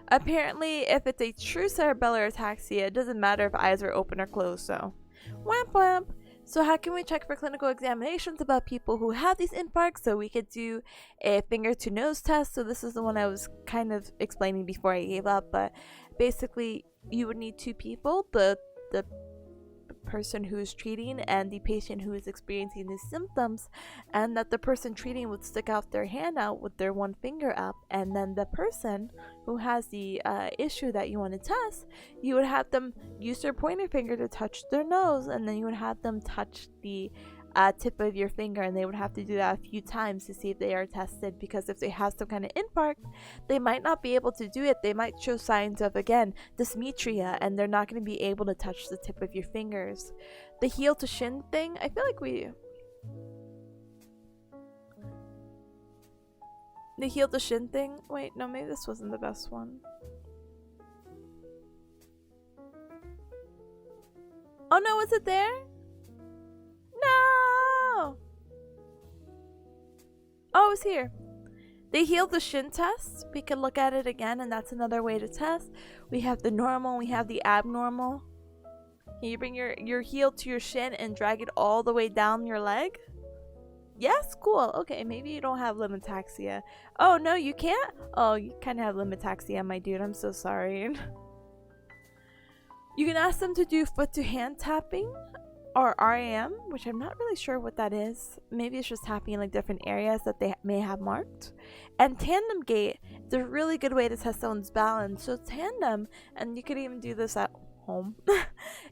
Apparently, if it's a true cerebellar ataxia, it doesn't matter if eyes are open or closed, so whamp whamp. So how can we check for clinical examinations about people who have these infarcts? So we could do a finger to nose test. So this is the one I was kind of explaining before I gave up, but basically you would need two people, the person who is treating and the patient who is experiencing these symptoms, and that the person treating would stick out their hand out with their one finger up, and then the person who has the issue that you want to test, you would have them use their pointer finger to touch their nose, and then you would have them touch the tip of your finger, and they would have to do that a few times to see if they are tested, because if they have some kind of infarct, they might not be able to do it. They might show signs of, again, dysmetria, and they're not going to be able to touch the tip of your fingers. The heel to shin thing, I feel like the heel to shin thing, wait, no, maybe this wasn't the best one. Oh no, was it there? No! Oh, it was here. The heel to shin test, we can look at it again, and that's another way to test. We have the normal, we have the abnormal. Can you bring your heel to your shin and drag it all the way down your leg? Yes, cool. Okay, maybe you don't have limitaxia. Oh no, you can't? Oh, you kind of have limitaxia, my dude. I'm so sorry. You can ask them to do foot to hand tapping or RAM, which I'm not really sure what that is. Maybe it's just tapping in like different areas that they may have marked. And tandem gait is a really good way to test someone's balance. So tandem, and you could even do this at home,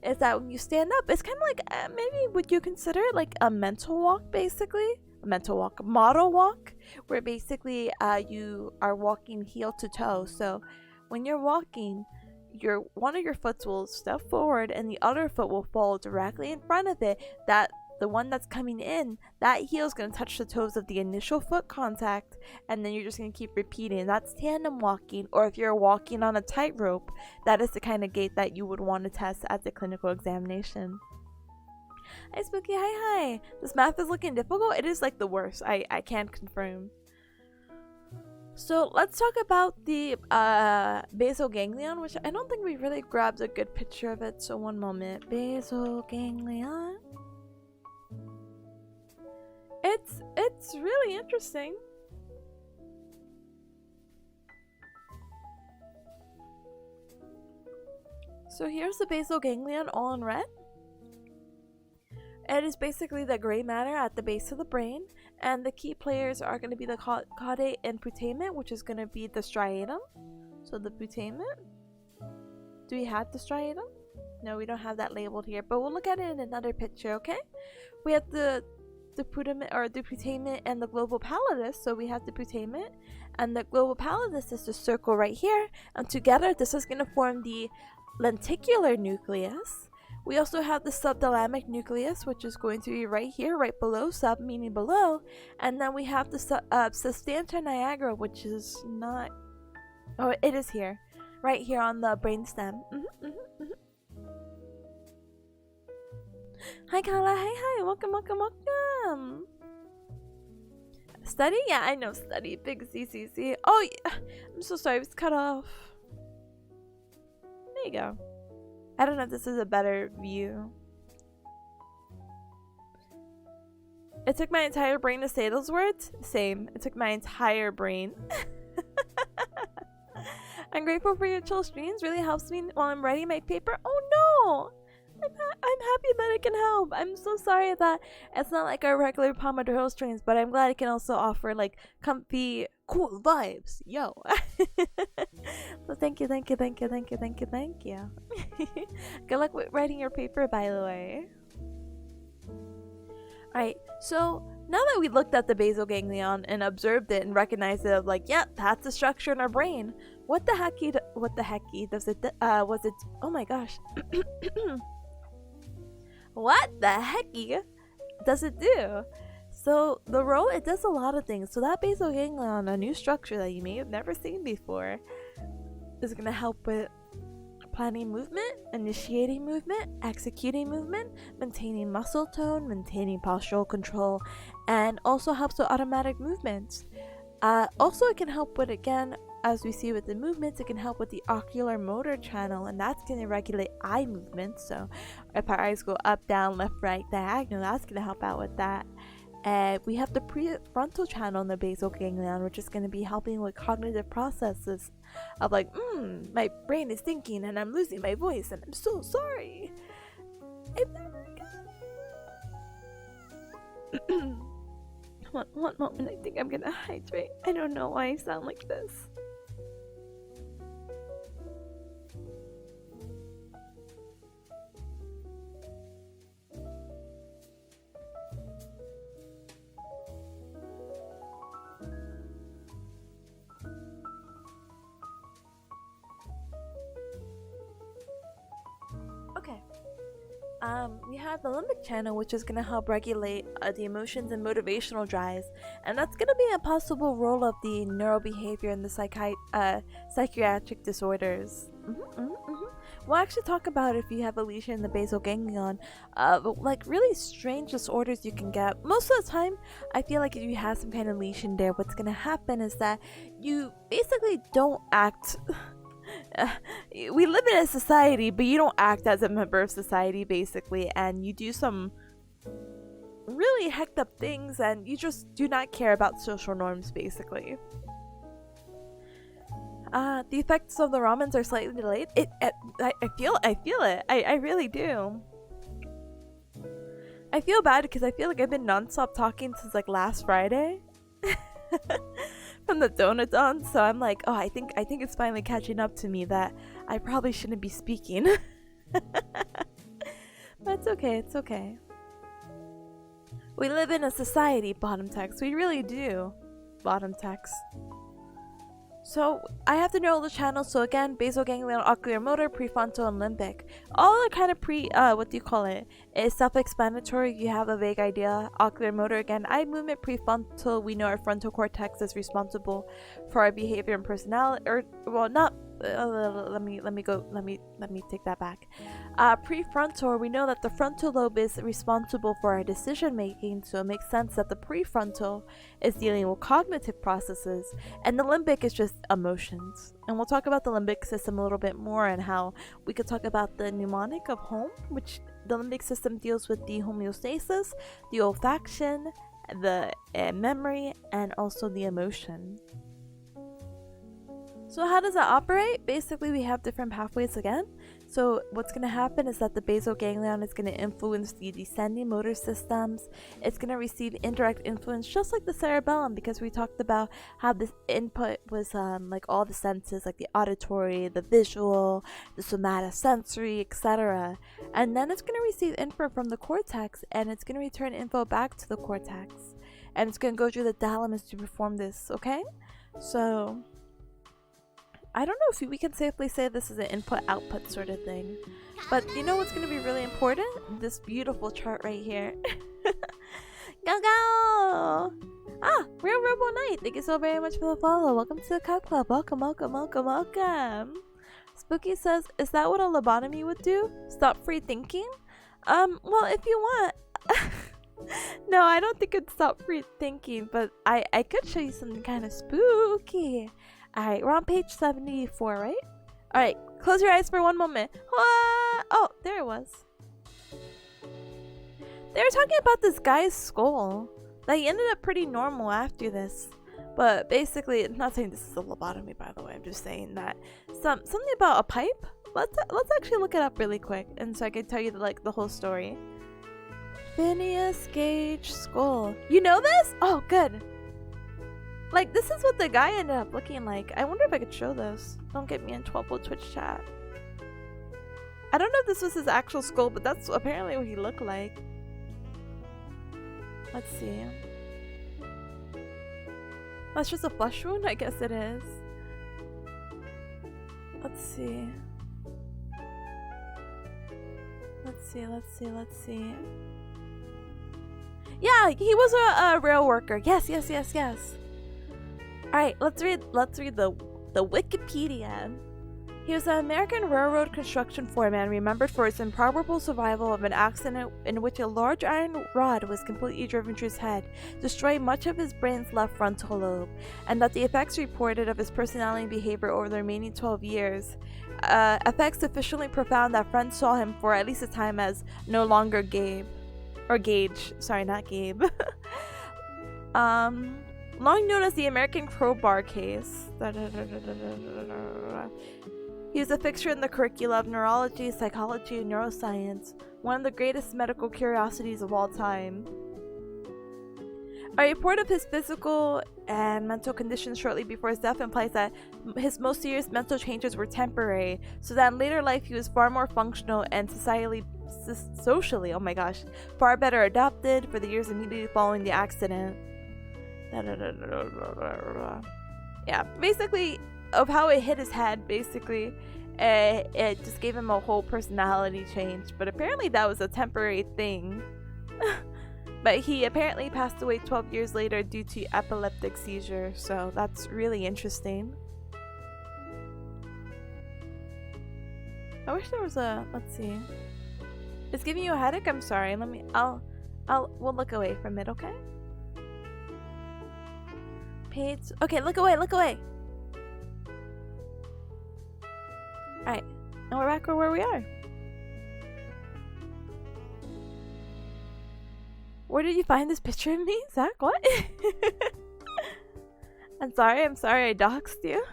is that when you stand up, it's kind of like maybe would you consider it like a mental walk, basically? A mental walk, model walk, where basically you are walking heel to toe. So when you're walking, one of your foot will step forward and the other foot will fall directly in front of it. That the one that's coming in, that heel is going to touch the toes of the initial foot contact, and then you're just going to keep repeating. That's tandem walking. Or if you're walking on a tightrope, that is the kind of gait that you would want to test at the clinical examination. Hi Spooky, hi. This math is looking difficult. It is like the worst. I can't confirm. So let's talk about the basal ganglion, which I don't think we really grabbed a good picture of it. So one moment. Basal ganglion. It's really interesting. So here's the basal ganglion all in red. It is basically the gray matter at the base of the brain, and the key players are going to be the caudate and putamen, which is going to be the striatum. So the putamen. Do we have the striatum? No, we don't have that labeled here, but we'll look at it in another picture, okay? We have the putamen, or the putamen, and the global pallidus. So we have the putamen, and the global pallidus is the circle right here, and together this is going to form the lenticular nucleus. We also have the subthalamic nucleus, which is going to be right here, right below, sub meaning below. And then we have the substantia nigra, which is not... Oh, it is here. Right here on the brainstem. Hi, Kala. Hi. Welcome. Study? Yeah, I know study. Big CCC. Oh, yeah. I'm so sorry. It was cut off. There you go. I don't know if this is a better view. It took my entire brain to say those words? Same. It took my entire brain. I'm grateful for your chill streams. Really helps me while I'm writing my paper. Oh no! I'm happy that it can help. I'm so sorry that it's not like our regular Pomodoro streams, but I'm glad it can also offer like comfy, cool vibes. Yo. So thank you. Good luck with writing your paper, by the way. Alright, so now that we looked at the basal ganglion and observed it and recognized it, like, yeah, that's the structure in our brain. What the hecky does it? Was it? Oh my gosh. What the hecky does it do? So the role, it does a lot of things. So that basal ganglion, a new structure that you may have never seen before, is going to help with planning movement, initiating movement, executing movement, maintaining muscle tone, maintaining postural control, and also helps with automatic movements. Also, it can help with, again, as we see with the movements, it can help with the ocular motor channel, and that's going to regulate eye movements. So if our eyes go up, down, left, right, diagonal, that's going to help out with that. We have the prefrontal channel in the basal ganglion, which is going to be helping with cognitive processes of like, my brain is thinking and I'm losing my voice and I'm so sorry. I never got it. One moment, I think I'm going to hydrate. I don't know why I sound like this. We have the limbic channel, which is going to help regulate the emotions and motivational drives, and that's going to be a possible role of the neurobehavior in the psychiatric disorders. We'll actually talk about if you have a lesion in the basal ganglion, but like really strange disorders you can get. Most of the time, I feel like if you have some kind of lesion there, what's going to happen is that you basically don't act. We live in a society, but you don't act as a member of society, basically, and you do some really hecked up things, and you just do not care about social norms, basically. The effects of the ramens are slightly delayed. I feel it. I really do. I feel bad because I feel like I've been non-stop talking since like last Friday. From the Donut-don, so I'm like, oh, I think it's finally catching up to me that I probably shouldn't be speaking. But it's okay, it's okay. We live in a society, bottom text. We really do. Bottom text. So I have the neural channels. So again, basal ganglion, ocular motor, prefrontal, and limbic. All are kind of is self-explanatory. You have a vague idea. Ocular motor, again, eye movement. Prefrontal, we know our frontal cortex is responsible for our behavior and personality. Or well, not. Let me take that back. Prefrontal, we know that the frontal lobe is responsible for our decision making, so it makes sense that the prefrontal is dealing with cognitive processes, and the limbic is just emotions. And we'll talk about the limbic system a little bit more, and how we could talk about the mnemonic of home, which the limbic system deals with the homeostasis, the olfaction, the memory, and also the emotion. So how does that operate? Basically, we have different pathways again. So what's going to happen is that the basal ganglion is going to influence the descending motor systems. It's going to receive indirect influence just like the cerebellum, because we talked about how this input was like all the senses, like the auditory, the visual, the somatosensory, etc. And then it's going to receive info from the cortex, and it's going to return info back to the cortex. And it's going to go through the thalamus to perform this, okay? So I don't know if we can safely say this is an input-output sort of thing. But you know what's going to be really important? This beautiful chart right here. Go go! Ah, Real Robo Knight, thank you so very much for the follow. Welcome to the Cup Club. Welcome, welcome, welcome, welcome. Spooky says, is that what a lobotomy would do? Stop free thinking? Well, if you want. No, I don't think it'd stop free thinking, but I could show you something kind of spooky. Alright, we're on page 74, right? Alright, close your eyes for one moment. Oh, there it was. They were talking about this guy's skull. That he ended up pretty normal after this. But basically, I'm not saying this is a lobotomy, by the way. I'm just saying that something about a pipe. Let's actually look it up really quick, and so I can tell you the whole story. Phineas Gage skull. You know this? Oh, good. Like, this is what the guy ended up looking like. I wonder if I could show this. Don't get me in trouble, Twitch chat. I don't know if this was his actual skull, but that's apparently what he looked like. Let's see. That's just a flesh wound? I guess it is. Let's see. Let's see. Yeah, he was a rail worker. Yes. Alright, let's read the Wikipedia. He was an American railroad construction foreman remembered for his improbable survival of an accident in which a large iron rod was completely driven through his head, destroying much of his brain's left frontal lobe, and that the effects reported of his personality and behavior over the remaining 12 years. Effects sufficiently profound that friends saw him for at least a time as no longer Gabe. Or Gage. Sorry, not Gabe. Long known as the American Crowbar case. He was a fixture in the curricula of neurology, psychology, and neuroscience, one of the greatest medical curiosities of all time. A report of his physical and mental conditions shortly before his death implies that his most serious mental changes were temporary, so that in later life he was far more functional and socially, far better adapted for the years immediately following the accident. Yeah, basically, of how it hit his head, basically. it just gave him a whole personality change. But apparently that was a temporary thing. But he apparently passed away 12 years later due to epileptic seizure, so that's really interesting. I wish there was a, let's see. It's giving you a headache? I'm sorry. We'll look away from it, okay? Page, okay, look away. Alright, and we're back where we are. Where did you find this picture of me, Zach? What? I'm sorry I doxed you.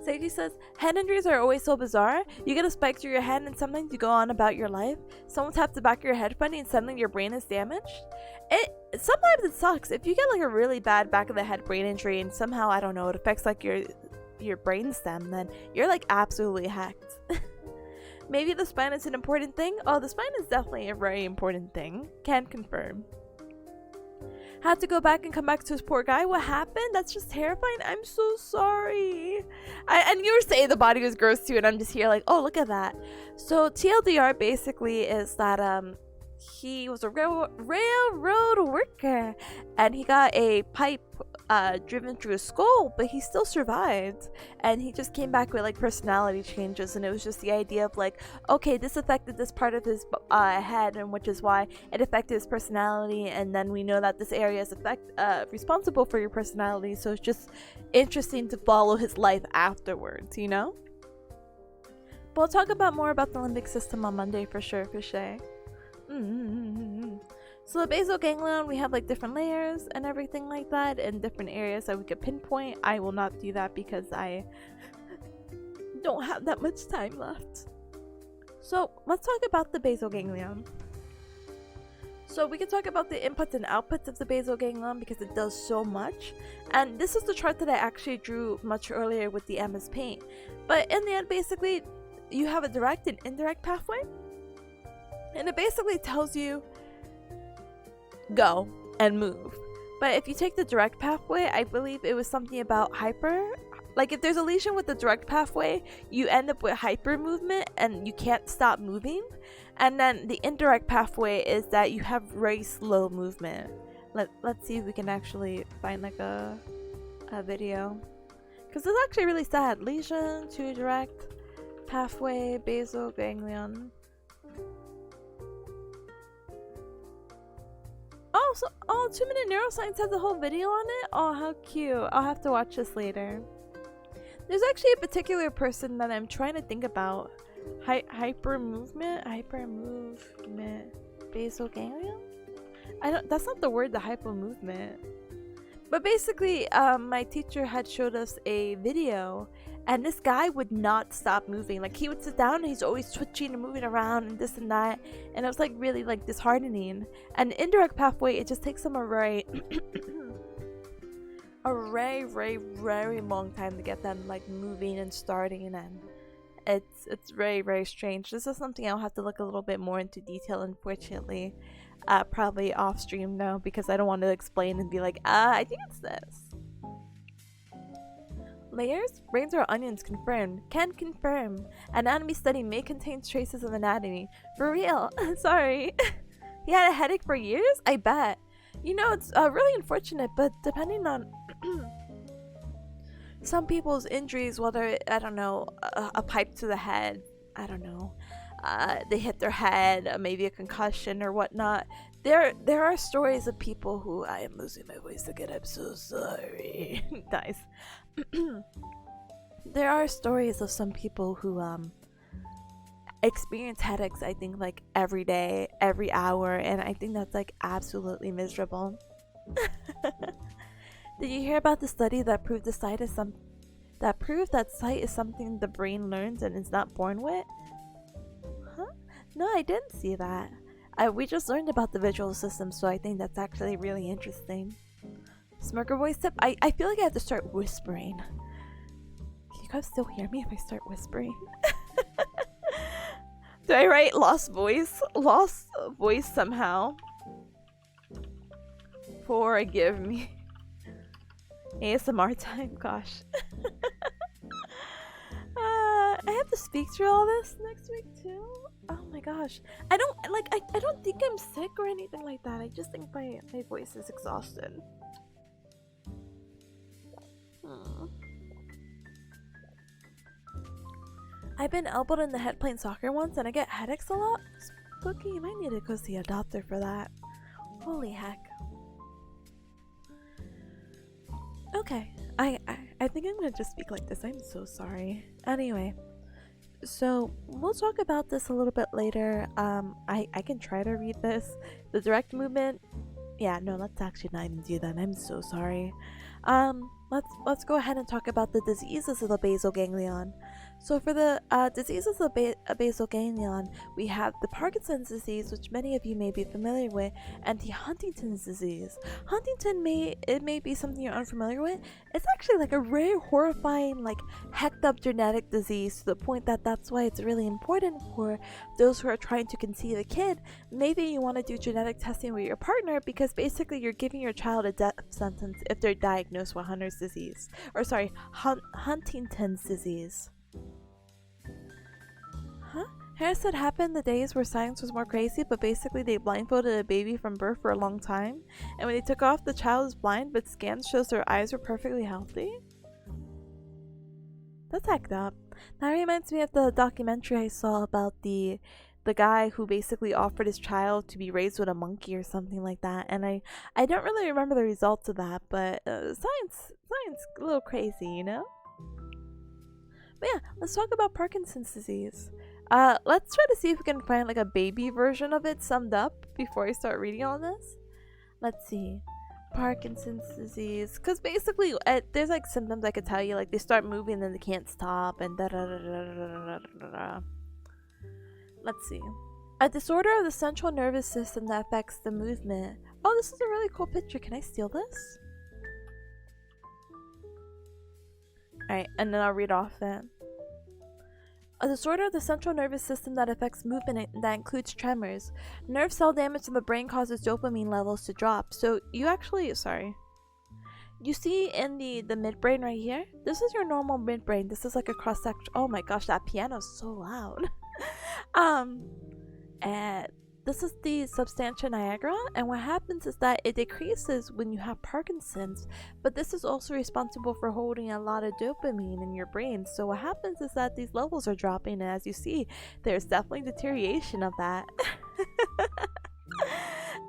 Sadie says, head injuries are always so bizarre. You get a spike through your head and sometimes you go on about your life. Someone taps the back of your head funny and suddenly your brain is damaged. Sometimes it sucks. If you get like a really bad back of the head brain injury and somehow, I don't know, it affects like your brain stem, then you're like absolutely hacked. Maybe the spine is an important thing. Oh, the spine is definitely a very important thing. Can confirm. Had to go back and come back to this poor guy. What happened? That's just terrifying. I'm so sorry. And you were saying the body was gross too, and I'm just here like, oh, look at that. So TLDR basically is that he was a railroad worker, and he got a pipe driven through his skull, but he still survived, and he just came back with like personality changes, and it was just the idea of like, okay, this affected this part of his head, and which is why it affected his personality, and then we know that this area is responsible for your personality, so it's just interesting to follow his life afterwards, you know. But we'll talk about more about the limbic system on Monday for sure. So the basal ganglion, we have like different layers and everything like that, and different areas that we could pinpoint. I will not do that because I don't have that much time left. So let's talk about the basal ganglion. So we can talk about the inputs and outputs of the basal ganglion because it does so much. And this is the chart that I actually drew much earlier with the MS Paint. But in the end, basically, you have a direct and indirect pathway. And it basically tells you go and move. But if you take the direct pathway, I believe it was something about hyper. Like if there's a lesion with the direct pathway, you end up with hyper movement and you can't stop moving. And then the indirect pathway is that you have very slow movement. Let's see if we can actually find like a video. Because it's actually really sad. Lesion to direct pathway, basal ganglion. Oh, so 2 Minute Neuroscience has a whole video on it? Oh, how cute. I'll have to watch this later. There's actually a particular person that I'm trying to think about. Hyper movement, basal ganglion? That's not the word, the hyper movement. But basically, my teacher had showed us a video, and this guy would not stop moving. Like he would sit down and he's always twitching and moving around and this and that, and it was like really like disheartening. And the indirect pathway, it just takes them a very very long time to get them like moving and starting, and it's very strange. This is something I'll have to look a little bit more into detail, unfortunately. Probably off stream though, because I don't want to explain and be like, I think it's this. Layers? Brains are onions, confirmed. Can confirm. Anatomy study may contain traces of anatomy. For real. Sorry. He had a headache for years? I bet. You know, it's really unfortunate, but depending on some people's injuries, whether, I don't know, a pipe to the head, I don't know, they hit their head, maybe a concussion or whatnot. There are stories of people who, I am losing my voice again, I'm so sorry. Nice. There are stories of some people who experience headaches, I think, like every day, every hour, and I think that's like absolutely miserable. Did you hear about the study that proved that sight is something the brain learns and is not born with? Huh? No, I didn't see that. We just learned about the visual system, so I think that's actually really interesting. Smirker voice tip? I feel like I have to start whispering. Can you guys still hear me if I start whispering? Do I write lost voice somehow? Forgive me. ASMR time, gosh. speak through all this next week too? Oh my gosh. I don't think I'm sick or anything like that. I just think my voice is exhausted. I've been elbowed in the head playing soccer once and I get headaches a lot. Spooky, you might need to go see a doctor for that. Holy heck. Okay, I think I'm gonna just speak like this. I'm so sorry. Anyway, so we'll talk about this a little bit later. I can try to read this. The direct movement. Yeah, no, let's actually not even do that. I'm so sorry. Let's go ahead and talk about the diseases of the basal ganglion. So for the diseases of the basal ganglion, we have the Parkinson's disease, which many of you may be familiar with, and the Huntington's disease. Huntington may be something you're unfamiliar with. It's actually like a rare, horrifying, like hecked up genetic disease to the point that that's why it's really important for those who are trying to conceive a kid. Maybe you want to do genetic testing with your partner because basically you're giving your child a death sentence if they're diagnosed with Huntington's disease. Huh? Harris said happened the days where science was more crazy, but basically they blindfolded a baby from birth for a long time, and when they took off, the child was blind, but scans shows their eyes were perfectly healthy. That's hecked up. That reminds me of the documentary I saw about the guy who basically offered his child to be raised with a monkey or something like that, and I don't really remember the results of that, but science a little crazy, you know? But yeah, let's talk about Parkinson's disease. Let's try to see if we can find like a baby version of it summed up before I start reading all this. Let's see. Parkinson's disease, because basically there's like symptoms I could tell you, like they start moving and then they can't stop and da da da da da da da. Let's see. A disorder of the central nervous system that affects the movement. Oh, this is a really cool picture. Can I steal this? Alright, and then I'll read off that. A disorder of the central nervous system that affects movement that includes tremors. Nerve cell damage in the brain causes dopamine levels to drop. So you actually, you see in the midbrain right here? This is your normal midbrain. This is like a cross section. Oh my gosh, that piano's so loud. And this is the substantia nigra, and what happens is that it decreases when you have Parkinson's, but this is also responsible for holding a lot of dopamine in your brain. So what happens is that these levels are dropping, and as you see, there's definitely deterioration of that.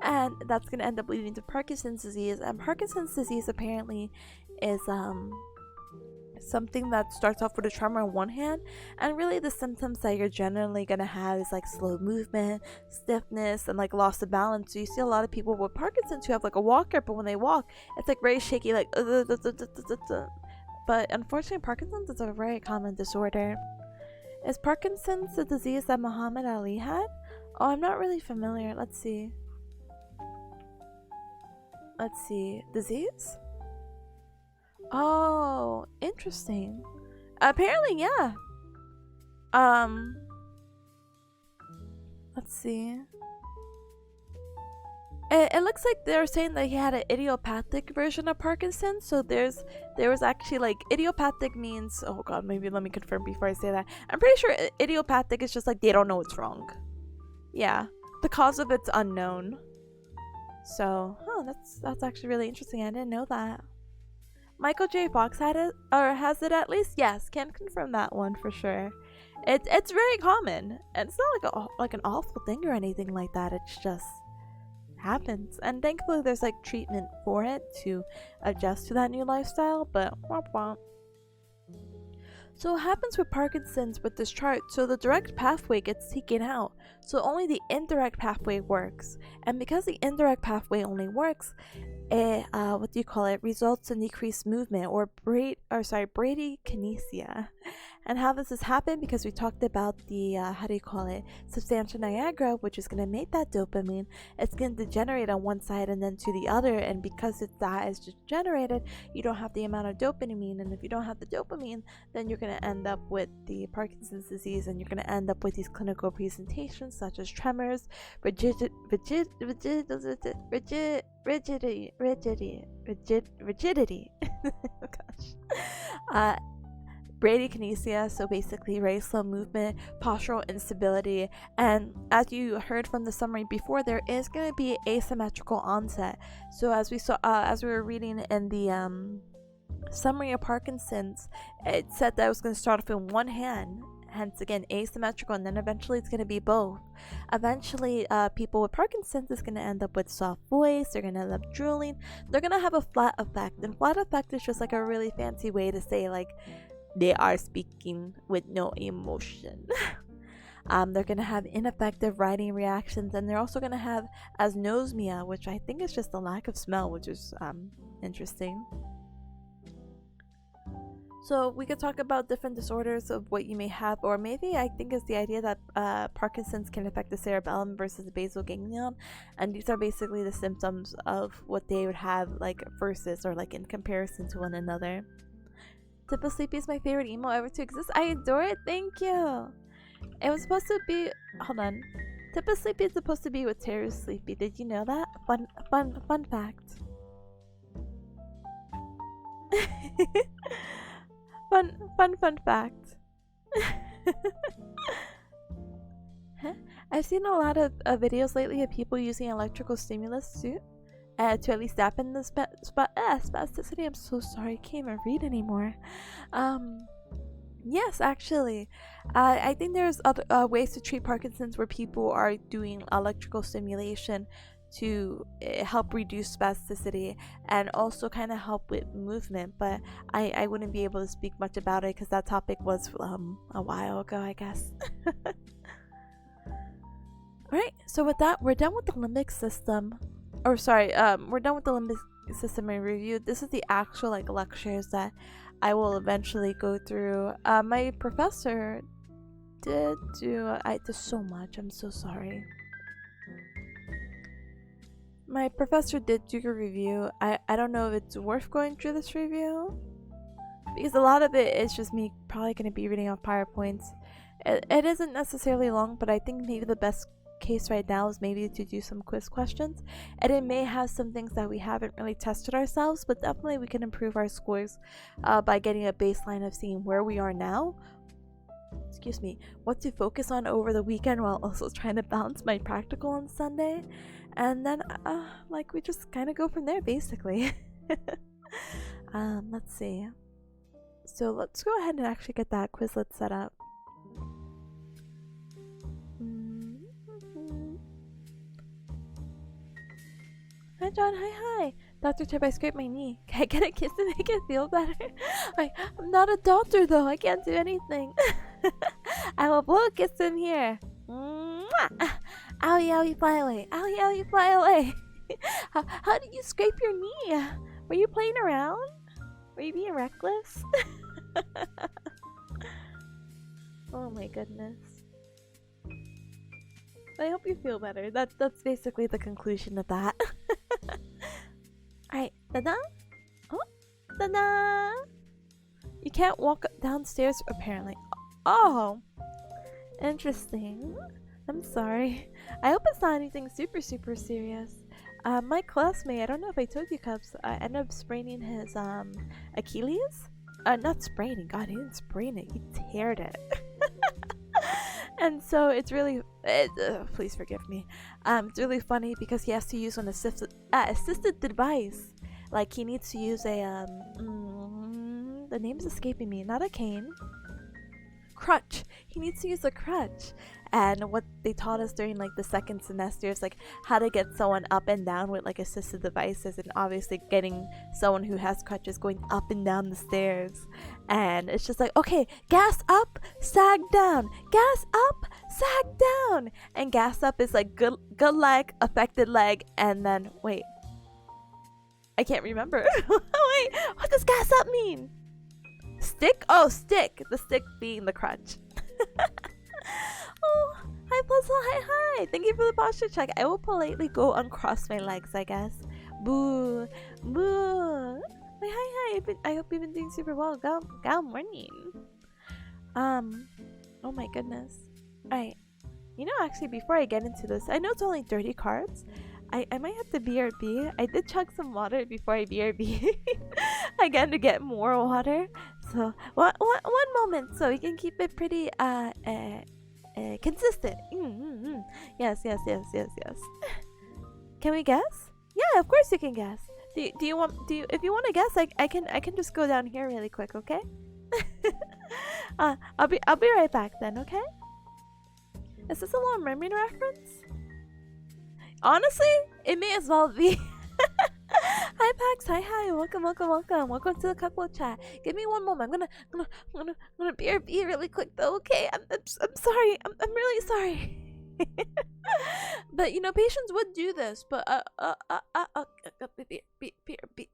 And that's going to end up leading to Parkinson's disease, and Parkinson's disease apparently is something that starts off with a tremor on one hand, and really the symptoms that you're generally gonna have is like slow movement, stiffness, and like loss of balance. So you see a lot of people with Parkinson's who have like a walker, but when they walk it's like very shaky, like but unfortunately Parkinson's is a very common disorder. Is Parkinson's the disease that Muhammad Ali had? Oh, I'm not really familiar. Let's see. Disease? Oh, interesting. Apparently, yeah. Let's see. It looks like they're saying that he had an idiopathic version of Parkinson's. So there was actually like idiopathic means, oh god, maybe let me confirm before I say that. I'm pretty sure idiopathic is just like they don't know what's wrong. Yeah, the cause of it's unknown. So, oh, that's actually really interesting. I didn't know that. Michael J. Fox had it, or has it at least? Yes, can confirm that one for sure. It's very common, and it's not like an awful thing or anything like that. It's just happens, and thankfully there's like treatment for it to adjust to that new lifestyle. But womp womp. So what happens with Parkinson's with this chart? So the direct pathway gets taken out, so only the indirect pathway works, and because the indirect pathway only works, it results in decreased movement or bradykinesia. And how this has happened, because we talked about the substantia nigra, which is going to make that dopamine. It's going to degenerate on one side and then to the other, and because that is degenerated, you don't have the amount of dopamine, and if you don't have the dopamine, then you're going to end up with the Parkinson's disease, and you're going to end up with these clinical presentations such as tremors, rigidity, bradykinesia, so basically very slow movement, postural instability, and as you heard from the summary before, there is going to be asymmetrical onset. So as we saw, as we were reading in the summary of Parkinson's, it said that it was going to start off in one hand, hence again asymmetrical, and then eventually it's going to be both. Eventually people with Parkinson's is going to end up with soft voice, they're going to end up drooling, they're going to have a flat effect, and flat effect is just like a really fancy way to say like they are speaking with no emotion. They're going to have ineffective writing reactions, and they're also going to have anosmia, which I think is just a lack of smell, which is interesting. So we could talk about different disorders of what you may have, or maybe I think it's the idea that Parkinson's can affect the cerebellum versus the basal ganglion, and these are basically the symptoms of what they would have like versus or like in comparison to one another. Tipo Sleepy is my favorite emo ever to exist. I adore it, thank you. It was supposed to be, hold on. Tipo Sleepy is supposed to be with Teru Sleepy. Did you know that? Fun fact. Fun fact. I've seen a lot of videos lately of people using electrical stimulus to at least dampen the spasticity. I'm so sorry, I can't even read anymore. Yes, actually, I think there's other ways to treat Parkinson's where people are doing electrical stimulation to help reduce spasticity and also kind of help with movement, but I wouldn't be able to speak much about it because that topic was a while ago, I guess. Alright, so with that, we're done with the limbic system. Or sorry, we're done with the limbic system review. This is the actual like lectures that I will eventually go through. My professor did do so much. I'm so sorry. My professor did do a review. I don't know if it's worth going through this review, because a lot of it is just me probably going to be reading off PowerPoints. It isn't necessarily long, but I think maybe the best case right now is maybe to do some quiz questions, and it may have some things that we haven't really tested ourselves, but definitely we can improve our scores by getting a baseline of seeing where we are now, what to focus on over the weekend while also trying to balance my practical on Sunday, and then like we just kind of go from there basically. Let's see, so let's go ahead and actually get that Quizlet set up. Hi John, hi. Dr. Tip, I scraped my knee. Can I get a kiss to make it feel better? I'm not a doctor though, I can't do anything. I will blow a kiss in here. Mwah! Owie, owie, fly away. Owie, owie, fly away. How did you scrape your knee? Were you playing around? Were you being reckless? Oh my goodness. I hope you feel better. That's basically the conclusion of that. Alright, ta-da! Oh, ta-da! You can't walk downstairs apparently. Oh! Interesting. I'm sorry. I hope it's not anything super serious. My classmate, I don't know if I told you, Cubs, ended up spraining his Achilles? Not spraining, god, he didn't sprain it, he teared it. And so it's really, please forgive me, it's really funny because he has to use an assisted device. Like he needs to use a, the name's escaping me, not a cane, crutch. He needs to use a crutch. And what they taught us during like the second semester is like how to get someone up and down with like assisted devices, and obviously getting someone who has crutches going up and down the stairs. And it's just like, okay, gas up, sag down, gas up, sag down. And gas up is like good leg, affected leg, and then wait, I can't remember. Wait, what does gas up mean? Stick? Oh, stick. The stick being the crutch. Oh, hi Puzzle, hi. Thank you for the posture check. I will politely go uncross my legs, I guess. Boo. Wait, hi. I hope you've been doing super well. Go morning. Oh my goodness. Alright. You know, actually, before I get into this, I know it's only 30 cards. I might have to BRB. I did chug some water before I BRB. Again, to get more water. So one moment, so we can keep it pretty consistent. Yes, yes, yes, yes, yes. Can we guess? Yeah, of course you can guess. Do you want if you want to guess, I can just go down here really quick, okay? I'll be right back then, okay? Is this a little mermaid reference? Honestly, it may as well be. Hi Pax, hi, welcome to the Cuckoo chat. Give me one moment. I'm gonna BRB really quick though, okay? I'm sorry. I'm really sorry. But you know, patients would do this, but BRB.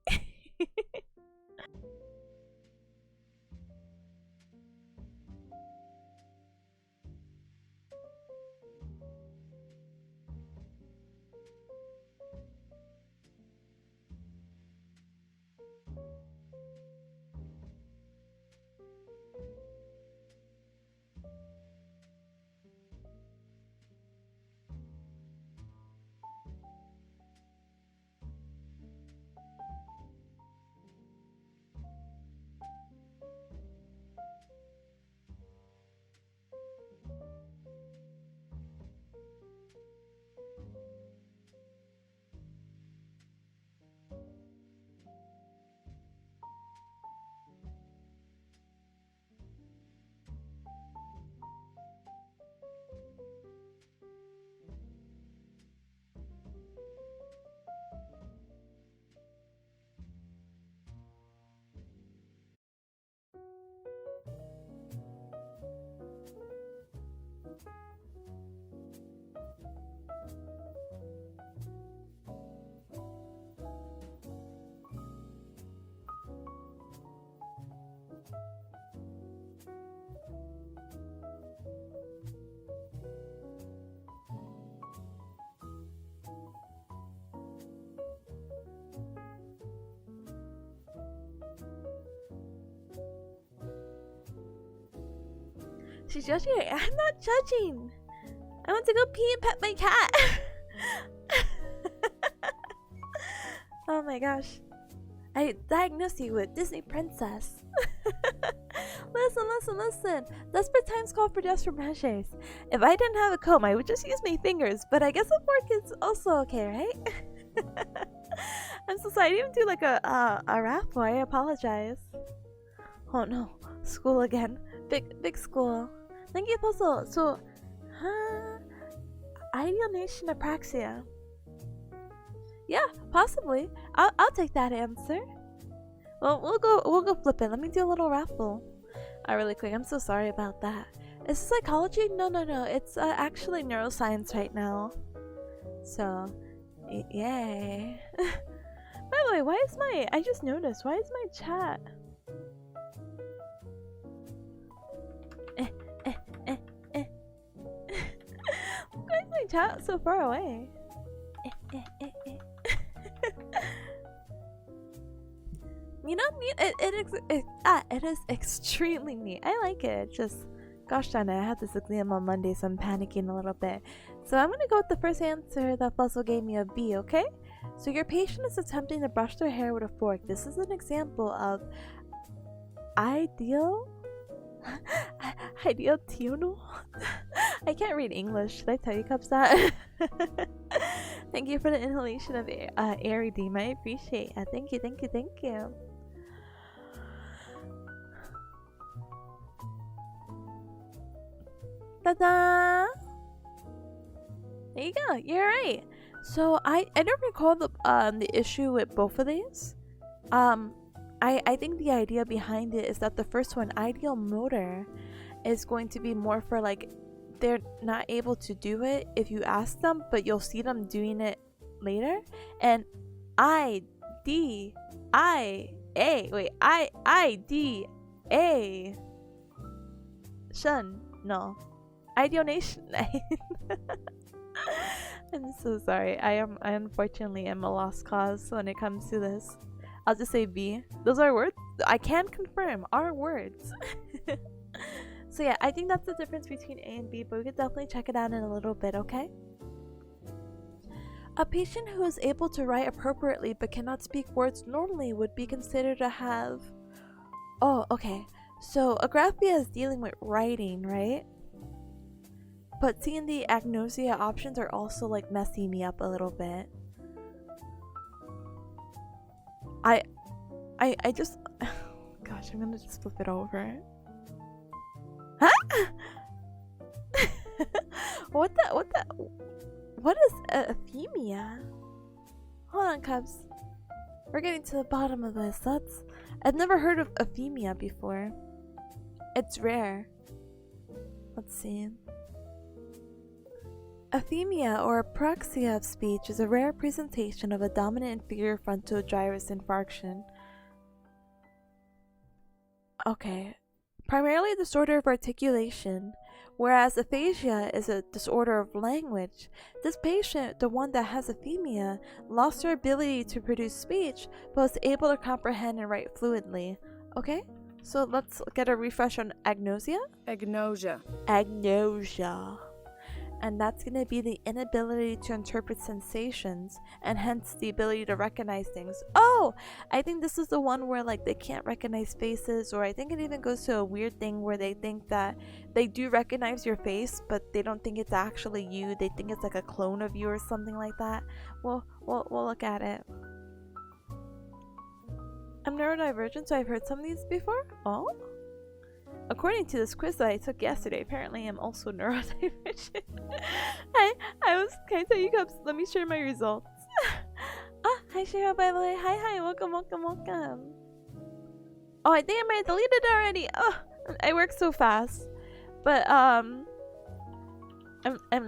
She's judging. I'm not judging. I want to go pee and pet my cat. Oh my gosh. I diagnosed you with Disney princess. Listen. Desperate times call for desperate measures. If I didn't have a comb, I would just use my fingers, but I guess a fork is also okay, right? I'm so sorry. I didn't do like a raffle. I apologize. Oh no. School again. Big school. Thank you, Puzzle. So, ideation apraxia. Yeah, possibly. I'll take that answer. Well, we'll go flip it. Let me do a little raffle. Really quick. I'm so sorry about that. Is it psychology? No. It's actually neuroscience right now. So, yay. By the way, why is I just noticed. Why is my chat? Why is my chat so far away? You know, it is extremely neat. I like it. Just, gosh darn it, I had this exam on Monday, so I'm panicking a little bit. So I'm gonna go with the first answer that Fuzzle gave me, a B, okay? So your patient is attempting to brush their hair with a fork. This is an example of ideal tional. I can't read English. Should I tell you, Cubsat? Thank you for the inhalation of Arideem. I appreciate it. Thank you. Ta-da! There you go. You're right. So I don't recall the issue with both of these. I think the idea behind it is that the first one, ideal motor, is going to be more for like they're not able to do it if you ask them, but you'll see them doing it later. And ideation. I'm so sorry. I unfortunately am a lost cause when it comes to this. I'll just say B. Those are words I can confirm are words. So yeah, I think that's the difference between A and B, but we could definitely check it out in a little bit, okay? A patient who is able to write appropriately but cannot speak words normally would be considered to have Oh, okay. So agraphia is dealing with writing, right? But seeing the agnosia options are also like messing me up a little bit. I just gosh, I'm gonna just flip it over. Huh? What is euphemia? Hold on, Cubs. We're getting to the bottom of this. I've never heard of euphemia before. It's rare. Let's see. Euphemia, or apraxia of speech, is a rare presentation of a dominant inferior frontal gyrus infarction. Okay. Primarily a disorder of articulation, whereas aphasia is a disorder of language. This patient, the one that has euphemia, lost her ability to produce speech, but was able to comprehend and write fluidly. Okay, so let's get a refresh on agnosia. Agnosia. Agnosia. And that's going to be the inability to interpret sensations, and hence the ability to recognize things. Oh, I think this is the one where like they can't recognize faces, or I think it even goes to a weird thing where they think that they do recognize your face, but they don't think it's actually you. They think it's like a clone of you or something like that. We'll look at it. I'm neurodivergent, so I've heard some of these before. Oh? According to this quiz that I took yesterday, apparently I'm also neurodivergent. Can I tell you, Cubs? Let me share my results. Hi Shira, by the way. Hi, welcome. Oh, I think I might have deleted it already. Oh, I work so fast. But, I'm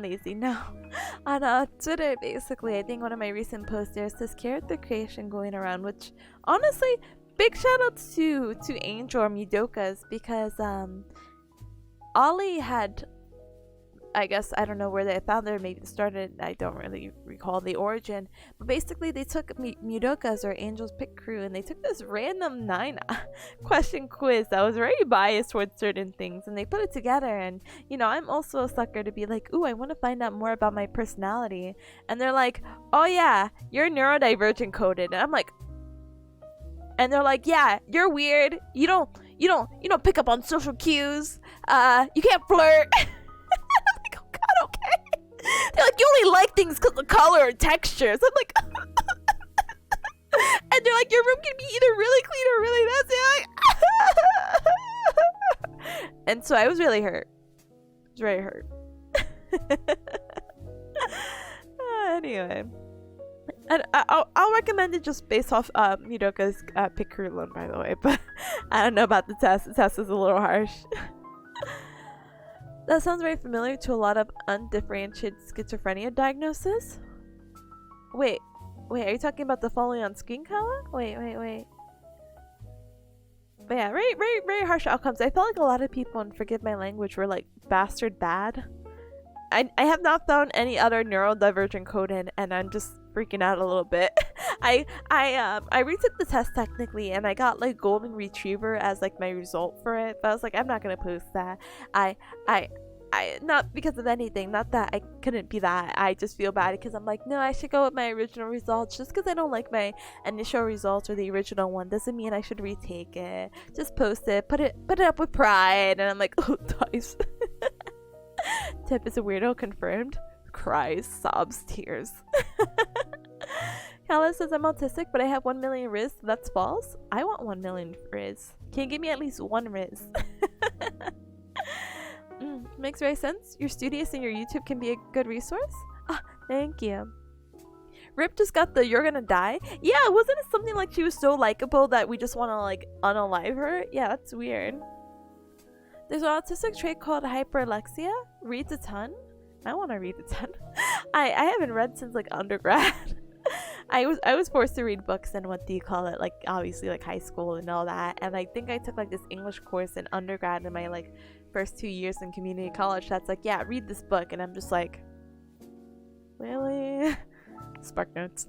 lazy now. On Twitter, basically, I think one of my recent posts, there's this character creation going around, which, honestly, big shout out to Angel or Mudoka's, because Ollie had, I guess, I don't know where they found it, maybe it started, I don't really recall the origin, but basically they took Mudoka's or Angel's Pick Crew and they took this random 9 question quiz that was very biased towards certain things, and they put it together. And you know, I'm also a sucker to be like, ooh, I want to find out more about my personality, and they're like, oh yeah, you're neurodivergent coded, and I'm like, and they're like, yeah, you're weird. You don't pick up on social cues. You can't flirt. I'm like, oh god, okay. They're like, you only like things because of color or textures. I'm like, and they're like, your room can be either really clean or really messy. Like, and so I was really hurt. I was very hurt. Anyway. And I'll recommend it just based off Mudoka's Pick Crew alone, by the way. But I don't know about the test. The test is a little harsh. That sounds very familiar to a lot of undifferentiated schizophrenia diagnosis. Wait, are you talking about the following on screen color? Wait. But yeah, very harsh outcomes. I felt like a lot of people, and forgive my language, were like bastard bad. I have not found any other neurodivergent coding, and I'm just freaking out a little bit. I retook the test technically, and I got like golden retriever as like my result for it, but I was like, I'm not gonna post that. I not because of anything, not that I couldn't be that. I just feel bad because I'm like, no, I should go with my original results. Just because I don't like my initial results or the original one doesn't mean I should retake it. Just post it, put it up with pride. And I'm like, oh, dice. Tip is a weirdo confirmed. Cries, sobs, tears. Kala says I'm autistic, but I have 1 million Riz. That's false. I want 1 million Riz. Can you give me at least 1 Riz? Makes very sense. You're studious and your YouTube can be a good resource. Thank you. Rip just got the you're gonna die. Yeah, wasn't it something like she was so likable that we just want to like unalive her? Yeah, that's weird. There's an autistic trait called hyperlexia. Reads a ton. I want to read a ton. I haven't read since like undergrad. I was forced to read books in what do you call it, like obviously like high school and all that, and I think I took like this English course in undergrad in my like first 2 years in community college that's like, yeah, read this book, and I'm just like, really? Spark notes.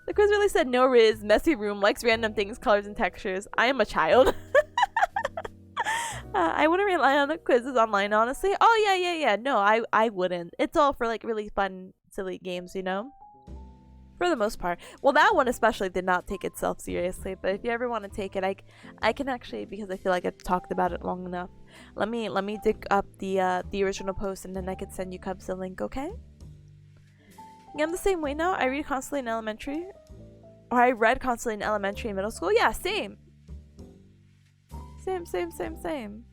The quiz really said no Riz, messy room, likes random things, colors and textures. I am a child. I wouldn't rely on the quizzes online, honestly. Oh yeah. No, I wouldn't. It's all for like really fun, silly games, you know? for the most part. Well, that one especially did not take itself seriously, but if you ever want to take it, I can actually, because I feel like I've talked about it long enough. Let me dig up the original post, and then I can send you Cubs the link, okay? Yeah, I'm the same way now. I read constantly in elementary. Or I read constantly in elementary and middle school. Yeah, same. Same.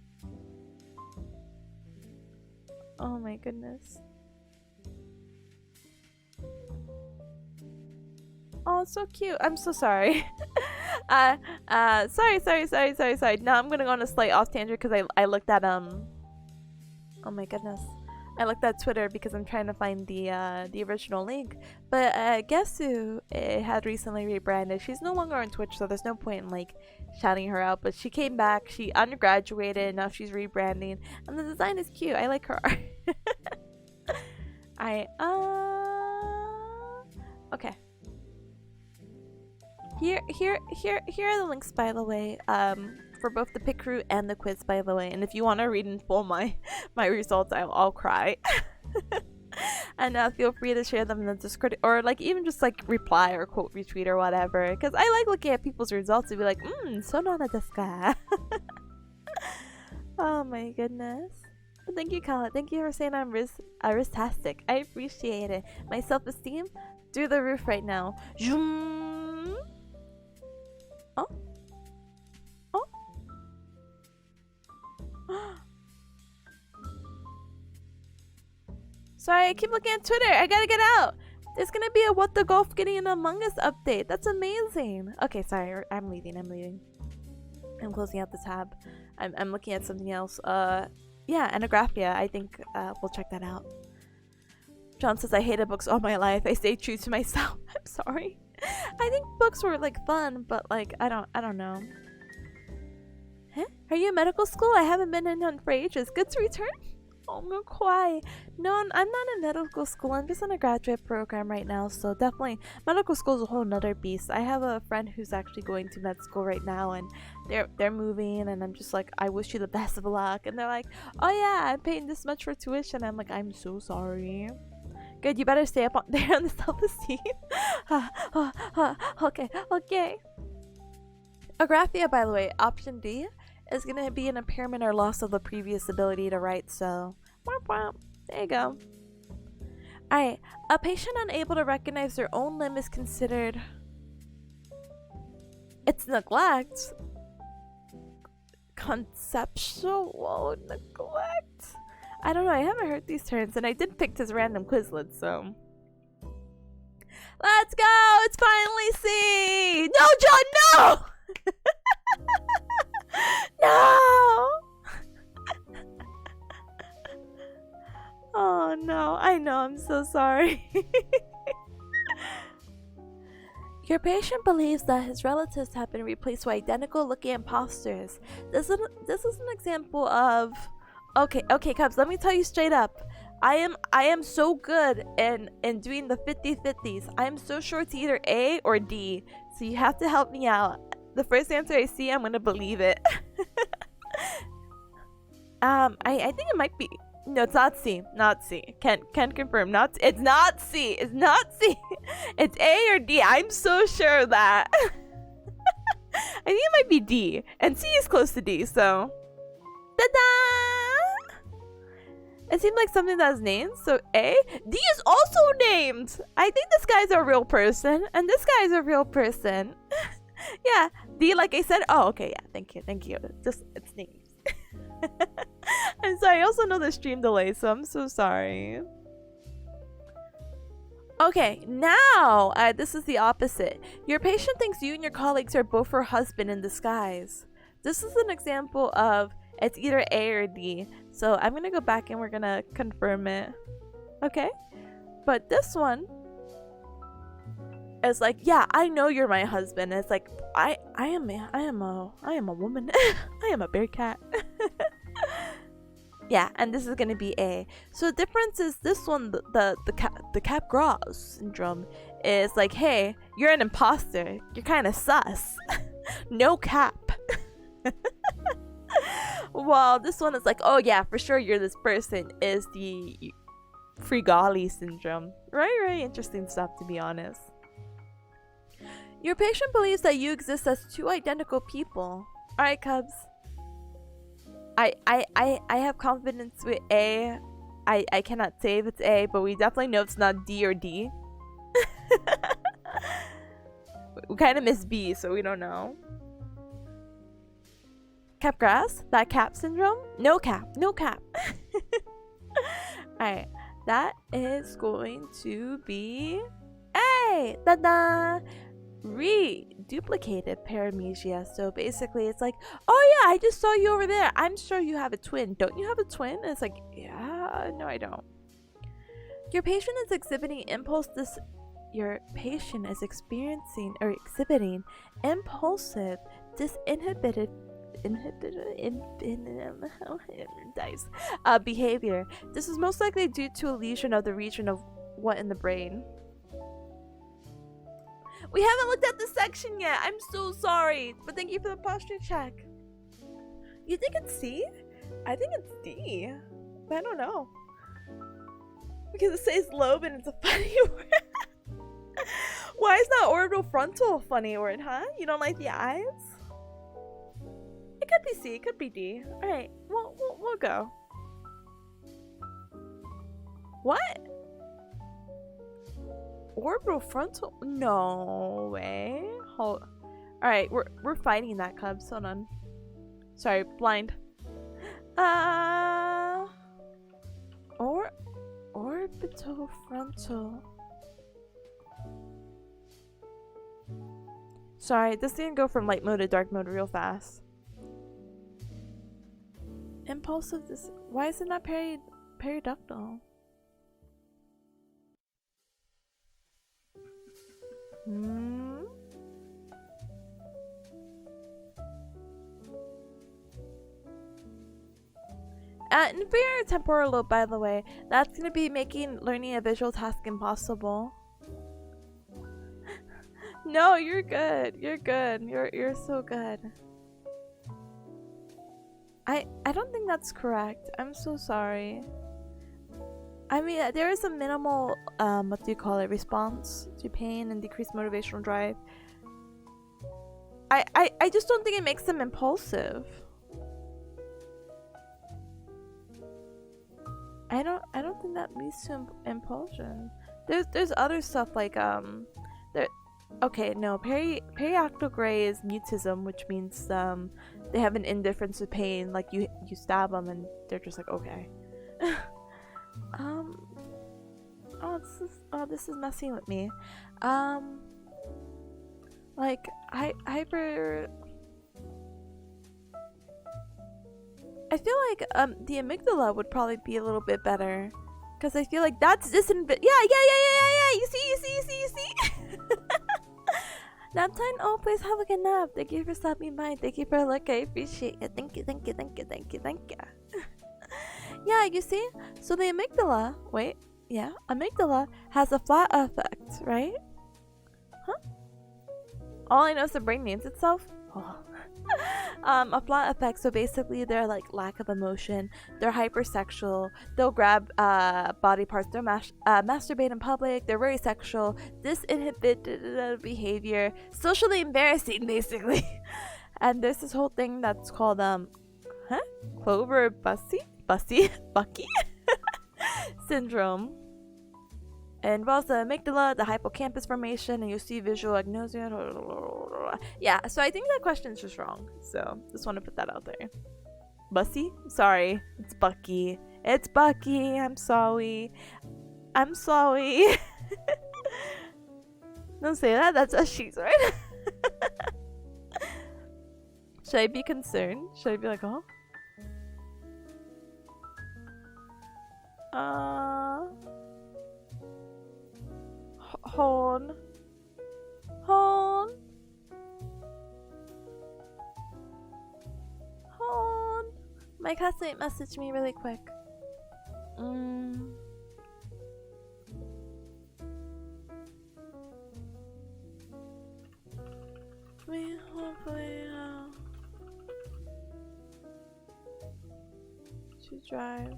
Oh my goodness. Oh, so cute. I'm so sorry. Sorry. Now I'm gonna go on a slight off tangent because I looked at oh my goodness. I looked at Twitter because I'm trying to find the original link. But guess who it had recently rebranded? She's no longer on Twitch, so there's no point in like shouting her out. But she came back. She undergraduated. Now she's rebranding, and the design is cute. I like her art. Okay. Here are the links, by the way, for both the pick crew and the quiz, by the way. And if you want to read in full my results, I'll cry. And feel free to share them in the Discord, or like even just like reply or quote retweet or whatever. Because I like looking at people's results and be like, so nana desu ka? Oh my goodness. Thank you, Kala. Thank you for saying I'm ristastic. I appreciate it. My self-esteem through the roof right now. Zoom. Oh. Sorry, I keep looking at Twitter. I gotta get out. There's gonna be a What the Golf Getting in Among Us update. That's amazing. Okay, sorry. I'm leaving. I'm closing out the tab. I'm looking at something else. Yeah, Anagraphia. I think we'll check that out. John says, I hated books all my life. I stayed true to myself. I'm sorry. I think books were like fun, but like I don't know. Huh? Are you in medical school? I haven't been in one for ages. Good to return? Oh, I'm gonna cry. No, I'm not in medical school. I'm just in a graduate program right now, so definitely medical school is a whole nother beast. I have a friend who's actually going to med school right now, and they're moving, and I'm just like, I wish you the best of luck. And they're like, oh yeah, I'm paying this much for tuition. I'm like, I'm so sorry. Good, you better stay up there on the self-esteem. Okay. Agraphia, by the way, option D is going to be an impairment or loss of the previous ability to write, so there you go. Alright, a patient unable to recognize their own limb is considered... It's neglect. Conceptual neglect? I don't know, I haven't heard these terms, and I did pick this random Quizlet, so... Let's go! It's finally C! No, John, no! No! Oh no, I know, I'm so sorry. Your patient believes that his relatives have been replaced with identical looking imposters. This is an example of... Okay, Cubs, let me tell you straight up. I am so good in doing the 50-50s. I am so sure it's either A or D, so you have to help me out. The first answer I see, I'm gonna believe it. I think it might be... No, it's not C. Not C. Can't confirm. It's not C. It's not C. It's A or D. I'm so sure of that. I think it might be D. And C is close to D, so... Ta-da! It seemed like something that was named, so A. D is also named! I think this guy's a real person, and this guy's a real person. Yeah, D, like I said. Oh, okay, yeah, thank you. Just, it's names. I'm sorry, I also know the stream delay, so I'm so sorry. Okay, now, this is the opposite. Your patient thinks you and your colleagues are both her husband in disguise. This is an example of it's either A or D. So I'm gonna go back and we're gonna confirm it. Okay? But this one is like, yeah, I know you're my husband. It's like, I am a woman. I am a bearcat. Yeah, and this is gonna be A. So the difference is this one, the cap gras syndrome is like, hey, you're an imposter. You're kind of sus. No cap. Well, this one is like, oh yeah, for sure you're this person, is the Frigali syndrome. Very interesting stuff, to be honest. Your patient believes that you exist as two identical people. Alright, Cubs. I have confidence with A. I cannot say if it's A, but we definitely know it's not D or D. We kind of miss B, so we don't know. Capgras? That cap syndrome? No cap. No cap. Alright. That is going to be A! Da-da! Reduplicated paramnesia. So basically it's like, oh yeah, I just saw you over there. I'm sure you have a twin. Don't you have a twin? And it's like, yeah, no I don't. Your patient is exhibiting your patient is experiencing or exhibiting impulsive, disinhibited behavior. This is most likely due to a lesion of the region of what in the brain. We haven't looked at this section yet. I'm so sorry, but thank you for the posture check. You think it's C? I think it's D, but I don't know. Because it says lobe and it's a funny word. Why is not orbital frontal a funny word, huh? You don't like the eyes? It could be C, it could be D. Alright, we'll go. What? Orbital frontal? No way. Hold. Alright, we're fighting that, Cubs. Hold on. Sorry, blind. Orbital frontal. Sorry, this didn't go from light mode to dark mode real fast. Impulsive. Why is it not periductal? Inferior temporal lobe, by the way, that's gonna be making learning a visual task impossible. No, you're good. You're good. You're so good. I don't think that's correct. I'm so sorry. I mean, there is a minimal what do you call it, response to pain and decreased motivational drive. I just don't think it makes them impulsive. I don't think that leads to impulsion. There's other stuff like okay, no, periaqueductal gray is mutism, which means they have an indifference to pain. Like you stab them and they're just like, okay. This is messing with me. Like hyper. I feel like the amygdala would probably be a little bit better, because I feel like that's yeah. You see. Nap time. Oh, please have a good nap. Thank you for stopping by. Thank you for a look. I appreciate it. Thank you. Yeah, you see. So the amygdala. Wait. Yeah, amygdala has a flat effect, right? Huh? All I know is the brain names itself. Oh. A flat effect. So basically, they're like lack of emotion. They're hypersexual. They'll grab body parts. They'll masturbate in public. They're very sexual. Disinhibited behavior. Socially embarrassing, basically. And there's this whole thing that's called Clover Bucky syndrome. It involves the amygdala, the hippocampus formation, and you see visual agnosia. Yeah, so I think that question's just wrong. So just want to put that out there. Bussy? Sorry. It's Bucky. It's Bucky. I'm sorry. Don't say that. That's a she's, right? Should I be concerned? Should I be like, oh? Horn. My classmate messaged me really quick. We hopefully to drive.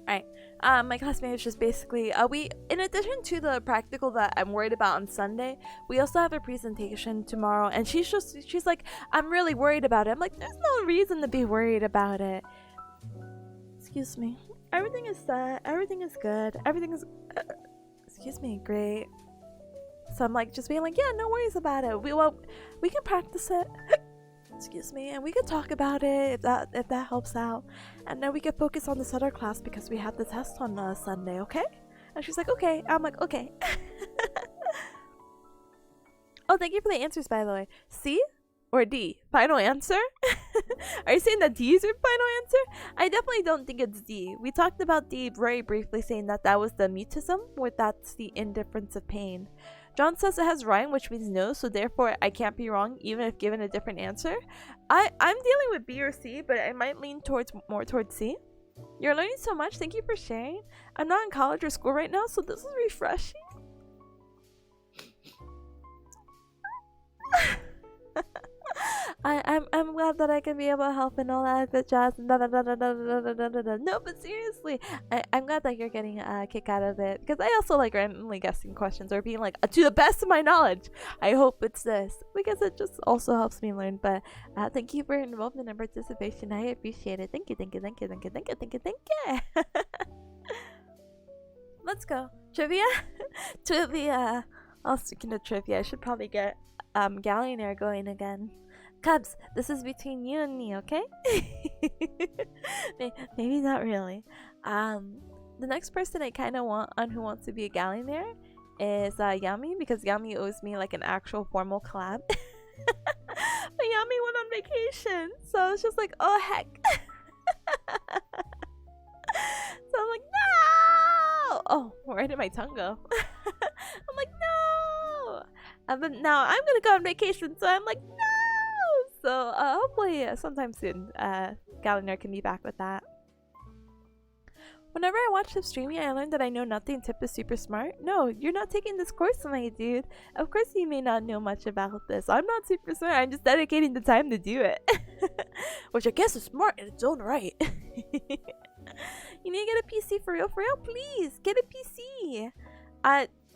Alright. My classmate is just basically we, in addition to the practical that I'm worried about on Sunday, we also have a presentation tomorrow, and she's like, I'm really worried about it. I'm like, there's no reason to be worried about it. Excuse me. Everything is set. Everything is good. Everything is excuse me, great. So I'm like just being like, yeah, no worries about it. We can practice it. Excuse me, and we could talk about it if that helps out, and then we could focus on this other class because we have the test on Sunday, okay? And she's like, okay. I'm like, okay. Oh, thank you for the answers, by the way. C or D? Final answer? Are you saying that D is your final answer? I definitely don't think it's D. We talked about D very briefly, saying that was the mutism, or that's the indifference of pain. John says it has rhyme, which means no, so therefore I can't be wrong even if given a different answer. I'm dealing with B or C, but I might lean more towards C. You're learning so much. Thank you for sharing. I'm not in college or school right now, so this is refreshing. I'm glad that I can be able to help and all that good jazz. No, but seriously, I'm glad that you're getting a kick out of it, because I also like randomly guessing questions or being like, to the best of my knowledge, I hope it's this, because it just also helps me learn. But thank you for your involvement and participation. I appreciate it. Thank you. Let's go. Trivia? Trivia. Oh, speaking of trivia, I should probably get Gallionaire going again. Cubs, this is between you and me, okay? Maybe not really. The next person I kind of want on Who Wants to Be a Gallionaire is Yami, because Yami owes me like an actual formal collab. But Yami went on vacation, so it's just like, oh heck. So I'm like, no! Oh, where did my tongue go? I'm like, no! But now I'm gonna go on vacation, so I'm like, no! So hopefully sometime soon, Gallionaire can be back with that. Whenever I watch Tip streaming, I learned that I know nothing. Tip is super smart. No, you're not taking this course, my dude. Of course you may not know much about this. I'm not super smart. I'm just dedicating the time to do it. Which I guess is smart in its own right. You need to get a PC for real, please. Get a PC.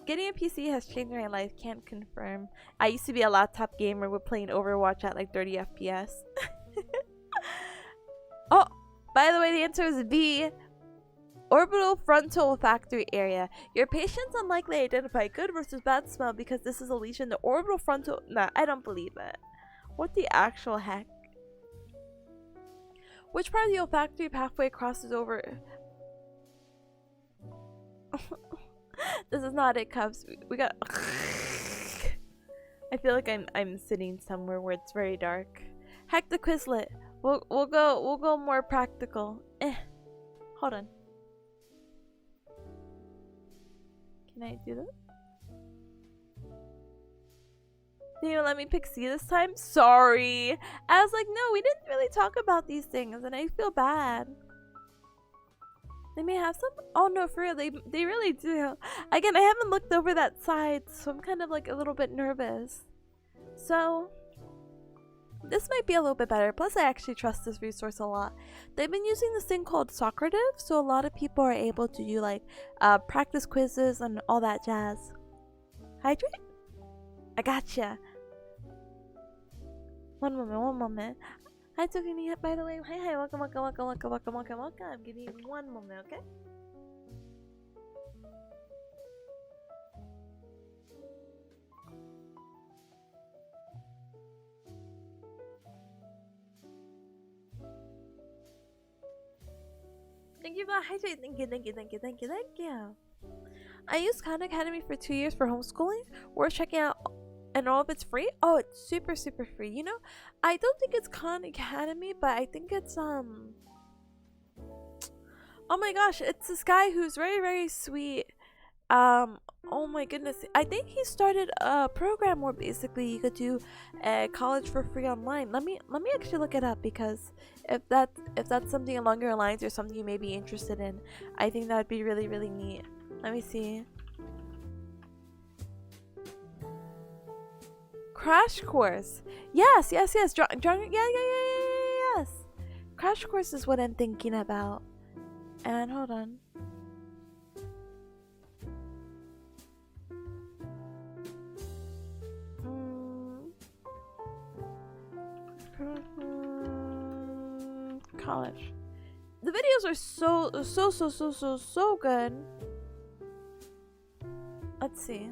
Getting a PC has changed my life. Can't confirm. I used to be a laptop gamer with playing Overwatch at like 30 FPS. Oh, by the way, the answer is B. Orbital frontal olfactory area. Your patients unlikely identify good versus bad smell because this is a lesion. The orbital frontal... Nah, I don't believe it. What the actual heck? Which part of the olfactory pathway crosses over... This is not it, Cubs. We got... I feel like I'm sitting somewhere where it's very dark. Heck the Quizlet. We'll go more practical. Hold on. Can I do that? Didn't even let me pick C this time? Sorry. I was like, no, we didn't really talk about these things, and I feel bad. They may have some? Oh no, for real, they really do. Again, I haven't looked over that side, so I'm kind of like a little bit nervous. So, this might be a little bit better. Plus, I actually trust this resource a lot. They've been using this thing called Socrative, so a lot of people are able to do like practice quizzes and all that jazz. Hydrate? I gotcha. One moment. Hi, Tiffany, by the way. Hi, welcome. Give me one moment, okay? Thank you for the hydrate. Thank you. I used Khan Academy for 2 years for homeschooling. Worth checking out. And all of it's free? Oh, it's super free. You know, I don't think it's Khan Academy, but I think it's oh my gosh, it's this guy who's very sweet. Oh my goodness, I think he started a program where basically you could do college for free online. Let me actually look it up, because if that's something along your lines or something you may be interested in, I think that would be really neat. Let me see. Crash Course. Yes. Yes. Crash Course is what I'm thinking about. And hold on. College. The videos are so good. Let's see.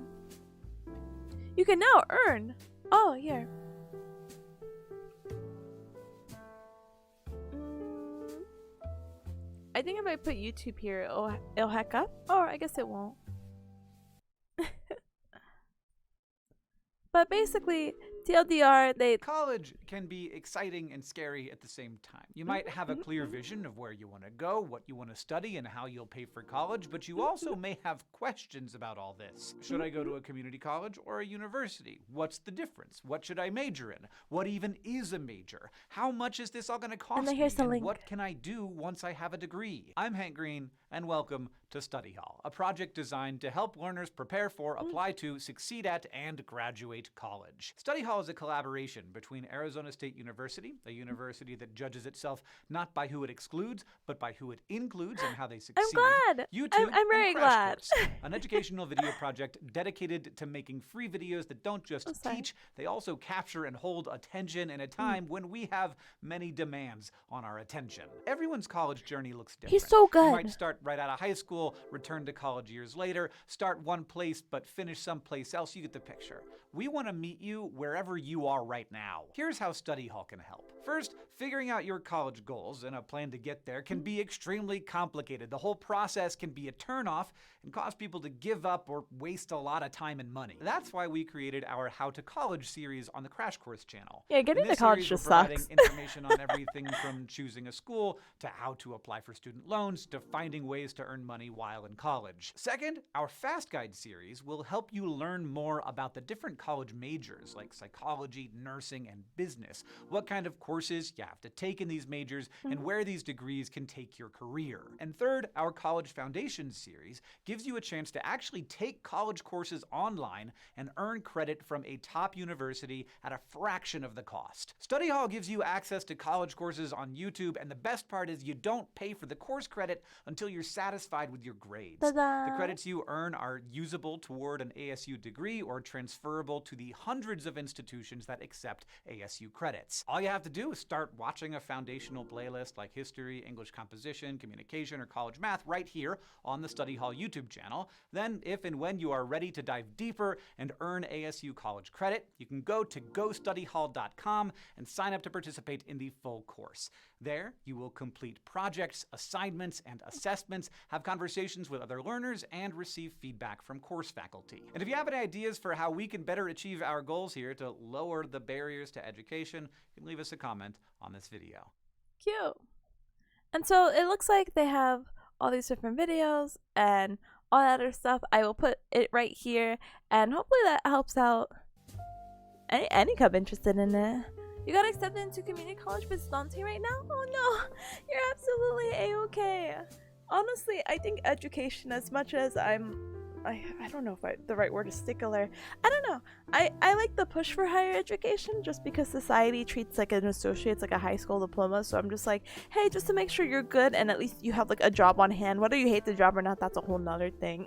You can now earn. Oh, here. I think if I put YouTube here, it'll hack up. Or I guess it won't. But basically, TLDR, College can be exciting and scary at the same time. You might have a clear vision of where you want to go, what you want to study, and how you'll pay for college, but you also may have questions about all this. Should I go to a community college or a university? What's the difference? What should I major in? What even is a major? How much is this all going to cost me? And what can I do once I have a degree? I'm Hank Green, and welcome to Study Hall, a project designed to help learners prepare for, apply to, succeed at, and graduate college. Study Hall is a collaboration between Arizona State University, a university that judges itself not by who it excludes, but by who it includes and how they succeed. I'm glad. YouTube I'm very glad. Course, an educational video project dedicated to making free videos that don't just teach, they also capture and hold attention in a time when we have many demands on our attention. Everyone's college journey looks different. He's so good. You might start right out of high school, return to college years later, start one place but finish someplace else. You get the picture. We want to meet you wherever you are right now. Here's how Study Hall can help. First, figuring out your college goals and a plan to get there can be extremely complicated. The whole process can be a turnoff and cause people to give up or waste a lot of time and money. That's why we created our How to College series on the Crash Course channel. Yeah, getting to college just sucks. Information on everything from choosing a school to how to apply for student loans to finding ways to earn money while in college. Second, our Fast Guide series will help you learn more about the different college majors like psychology, nursing, and business, what kind of courses you have to take in these majors, and where these degrees can take your career. And third, our College Foundations series gives you a chance to actually take college courses online and earn credit from a top university at a fraction of the cost. Study Hall gives you access to college courses on YouTube, and the best part is you don't pay for the course credit until you're satisfied with your grades. Ta-da. The credits you earn are usable toward an ASU degree or transferable to the hundreds of institutions that accept ASU credits. All you have to do is start watching a foundational playlist like history, English composition, communication, or college math right here on the Study Hall YouTube channel. Then, if and when you are ready to dive deeper and earn ASU college credit, you can go to gostudyhall.com and sign up to participate in the full course. There, you will complete projects, assignments, and assessments, have conversations with other learners, and receive feedback from course faculty. And if you have any ideas for how we can better achieve our goals here to lower the barriers to education, you can leave us a comment on this video. Cute. And so it looks like they have all these different videos and all that other stuff. I will put it right here, and hopefully that helps out any club interested in it. You got accepted into community college, but it's daunting right now? Oh no, you're absolutely a-okay. Honestly, I think education, as much as I don't know if the right word is stickler. I don't know. I like the push for higher education just because society treats like an associate's like a high school diploma. So I'm just like, hey, just to make sure you're good and at least you have like a job on hand. Whether you hate the job or not, that's a whole nother thing.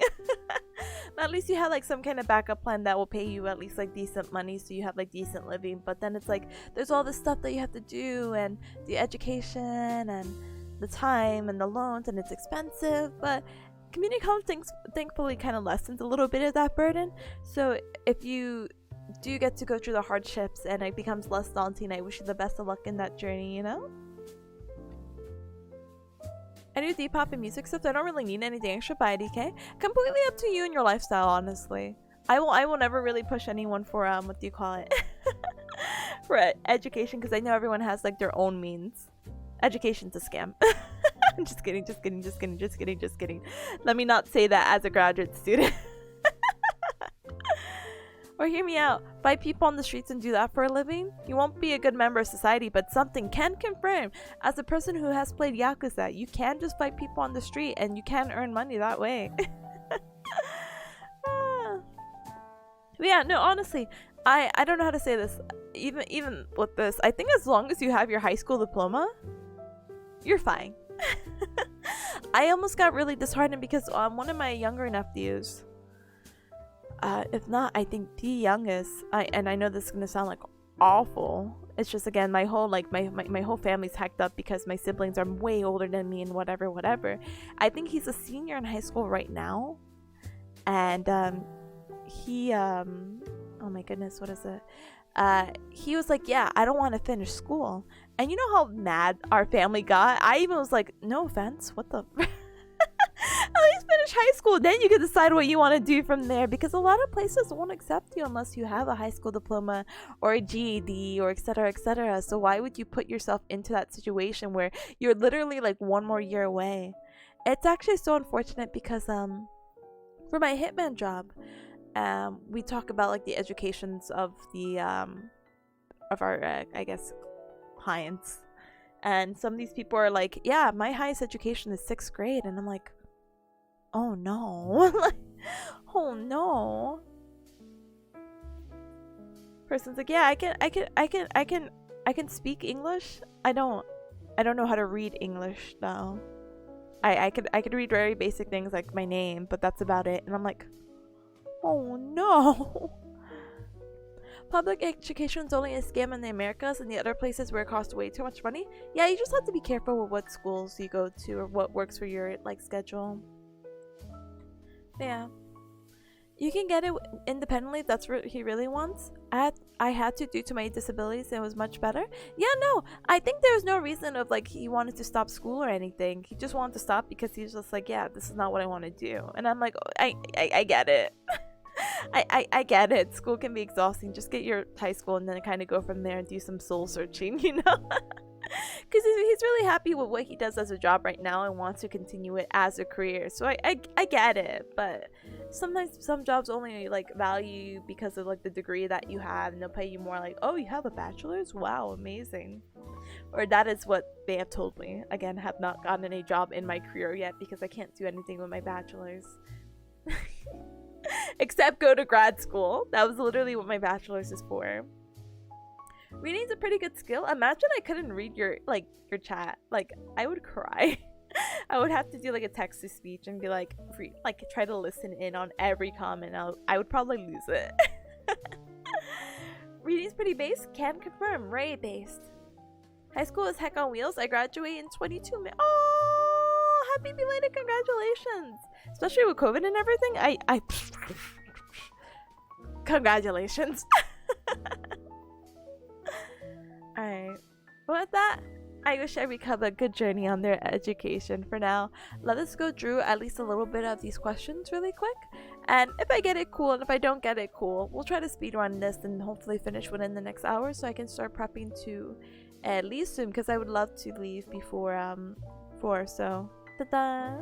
But at least you have like some kind of backup plan that will pay you at least like decent money so you have like decent living. But then it's like there's all this stuff that you have to do, and the education and the time and the loans, and it's expensive. But community college thankfully kind of lessens a little bit of that burden. So if you do get to go through the hardships and it becomes less daunting, I wish you the best of luck in that journey, you know? I do Depop and music stuff, so I don't really need anything extra by IDK. Completely up to you and your lifestyle, honestly. I will never really push anyone for what do you call it? for education, because I know everyone has like their own means. Education's a scam. I'm just kidding. Let me not say that as a graduate student. Or hear me out. Fight people on the streets and do that for a living? You won't be a good member of society, but something can confirm. As a person who has played Yakuza, you can just fight people on the street and you can earn money that way. But yeah, no, honestly, I don't know how to say this. Even with this, I think as long as you have your high school diploma, you're fine. I almost got really disheartened because one of my younger nephews, if not, I think the youngest, and I know this is gonna sound like awful. It's just, again, my whole my whole family's hacked up because my siblings are way older than me and whatever. I think he's a senior in high school right now, and he oh my goodness, what is it? He was like, yeah, I don't want to finish school. And you know how mad our family got? I even was like, no offense, what the at least finish high school, then you can decide what you want to do from there, because a lot of places won't accept you unless you have a high school diploma or a GED or etc. So why would you put yourself into that situation where you're literally like one more year away? It's actually so unfortunate because for my hitman job, we talk about like the educations of the of our I guess clients, and some of these people are like, yeah, my highest education is 6th grade, and I'm like, oh no. Like, oh no. Person's like, yeah, I can speak English. I don't know how to read English though. I could read very basic things like my name, but that's about it. And I'm like, oh no. Public education is only a scam in the Americas and the other places where it costs way too much money. Yeah, you just have to be careful with what schools you go to or what works for your like schedule. Yeah, you can get it independently if that's what he really wants. I had to due to my disabilities, and it was much better. Yeah, no, I think there was no reason of like he wanted to stop school or anything. He just wanted to stop because he's just like, yeah, this is not what I want to do. And I'm like, I get it. I get it. School can be exhausting. Just get your high school and then kind of go from there and do some soul searching, you know? Because he's really happy with what he does as a job right now and wants to continue it as a career. So I get it, but sometimes some jobs only like value you because of like the degree that you have, and they'll pay you more like, oh, you have a bachelor's? Wow, amazing. Or that is what they have told me. Again, have not gotten a job in my career yet because I can't do anything with my bachelor's. Except go to grad school. That was literally what my bachelor's is for. Reading's a pretty good skill. Imagine I couldn't read your chat. Like, I would cry. I would have to do like a text to speech and be like, try to listen in on every comment. I would probably lose it. Reading's pretty base. Can confirm. Ray based. High school is heck on wheels. I graduate in 22 minutes. Oh, happy belated congratulations. Especially with COVID and everything. I congratulations. Alright. But with that, I wish everyone have a good journey on their education. For now, let us go through at least a little bit of these questions really quick. And if I get it, cool. And if I don't get it, cool. We'll try to speedrun this and hopefully finish within the next hour so I can start prepping to leave soon, because I would love to leave before 4. So, ta-da!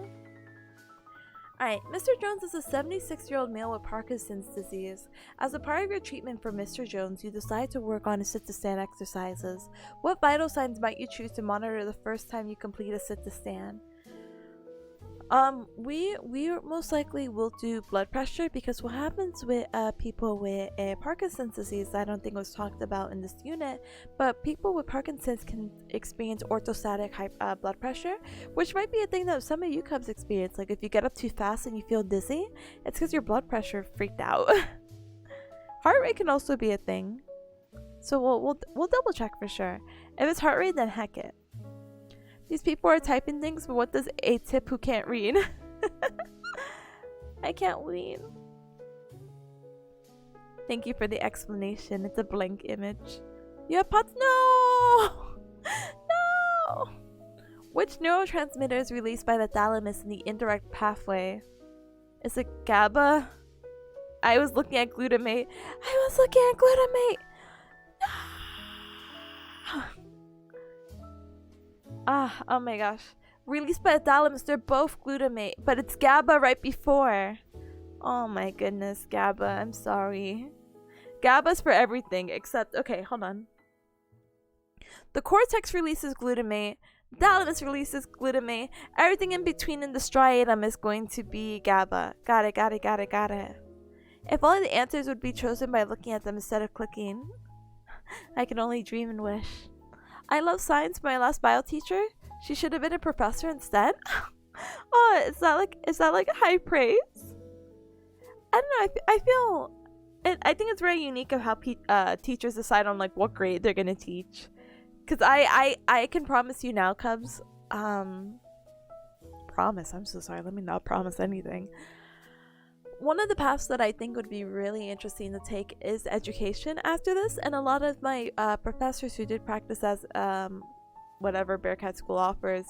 Alright, Mr. Jones is a 76-year-old male with Parkinson's disease. As a part of your treatment for Mr. Jones, you decide to work on his sit-to-stand exercises. What vital signs might you choose to monitor the first time you complete a sit-to-stand? We most likely will do blood pressure, because what happens with people with Parkinson's disease, I don't think was talked about in this unit, but people with Parkinson's can experience orthostatic blood pressure, which might be a thing that some of you cubs experience. Like if you get up too fast and you feel dizzy, it's because your blood pressure freaked out. Heart rate can also be a thing, so we'll double check for sure. If it's heart rate, then heck it. These people are typing things, but what does a tip who can't read? I can't read. Thank you for the explanation. It's a blank image. You have POTS? No! No! Which neurotransmitter is released by the thalamus in the indirect pathway? Is it GABA? I was looking at glutamate. No! Oh my gosh. Released by the thalamus, they're both glutamate, but it's GABA right before. Oh my goodness, GABA, I'm sorry. GABA's for everything except, okay, hold on. The cortex releases glutamate, thalamus releases glutamate, everything in between in the striatum is going to be GABA. Got it. If only the answers would be chosen by looking at them instead of clicking. I can only dream and wish. I love science, but my last bio teacher, she should have been a professor instead. Oh, is that like high praise? I don't know. I feel, and I think it's very unique of how teachers decide on like what grade they're gonna teach. Cause I can promise you now, Cubs. Promise. I'm so sorry. Let me not promise anything. One of the paths that I think would be really interesting to take is education after this, and a lot of my professors who did practice as whatever Bearcat School offers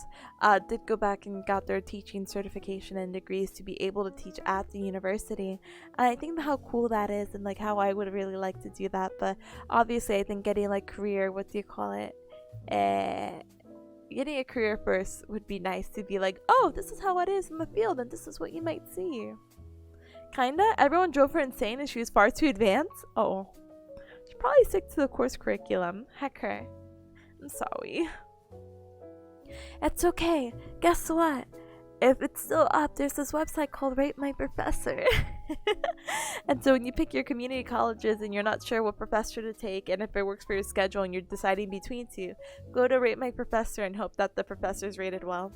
did go back and got their teaching certification and degrees to be able to teach at the university. And I think how cool that is, and like how I would really like to do that. But obviously I think getting like career, what do you call it, getting a career first would be nice, to be like, oh, this is how it is in the field and this is what you might see. Kinda. Everyone drove her insane and she was far too advanced. Oh, she probably stick to the course curriculum. Heck her. I'm sorry. It's okay. Guess what? If it's still up, there's this website called Rate My Professor. And so when you pick your community colleges and you're not sure what professor to take and if it works for your schedule and you're deciding between two, go to Rate My Professor and hope that the professor is rated well.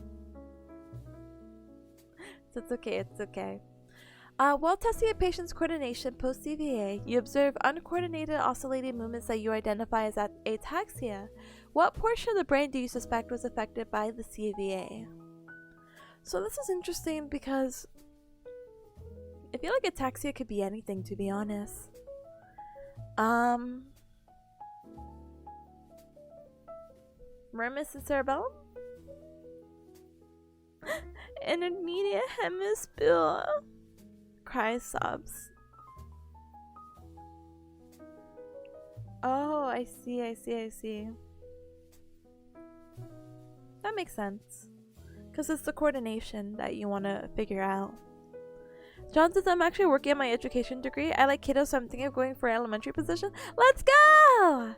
So it's okay, it's okay. While testing a patient's coordination post-CVA, you observe uncoordinated oscillating movements that you identify as ataxia. What portion of the brain do you suspect was affected by the CVA? So this is interesting because I feel like ataxia could be anything, to be honest. Mermis and cerebellum? Intermediate hemisphere. Cries, sobs. Oh, I see. That makes sense. Because it's the coordination that you want to figure out. John says, I'm actually working on my education degree. I like kiddos, so I'm thinking of going for an elementary position. Let's go!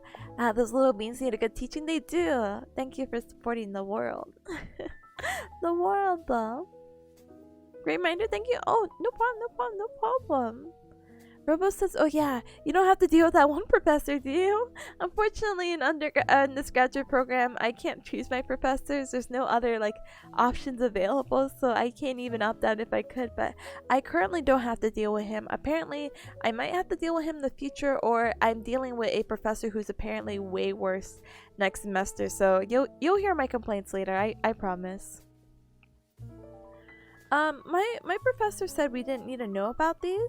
Those little beans need a good teaching. They do. Thank you for supporting the world. The world, though. Great reminder, thank you. Oh, no problem. Robo says, oh yeah, you don't have to deal with that one professor, do you? Unfortunately, in this graduate program, I can't choose my professors. There's no other like options available, so I can't even opt out if I could, but I currently don't have to deal with him. Apparently, I might have to deal with him in the future, or I'm dealing with a professor who's apparently way worse next semester, so you'll hear my complaints later, I promise. My professor said we didn't need to know about these.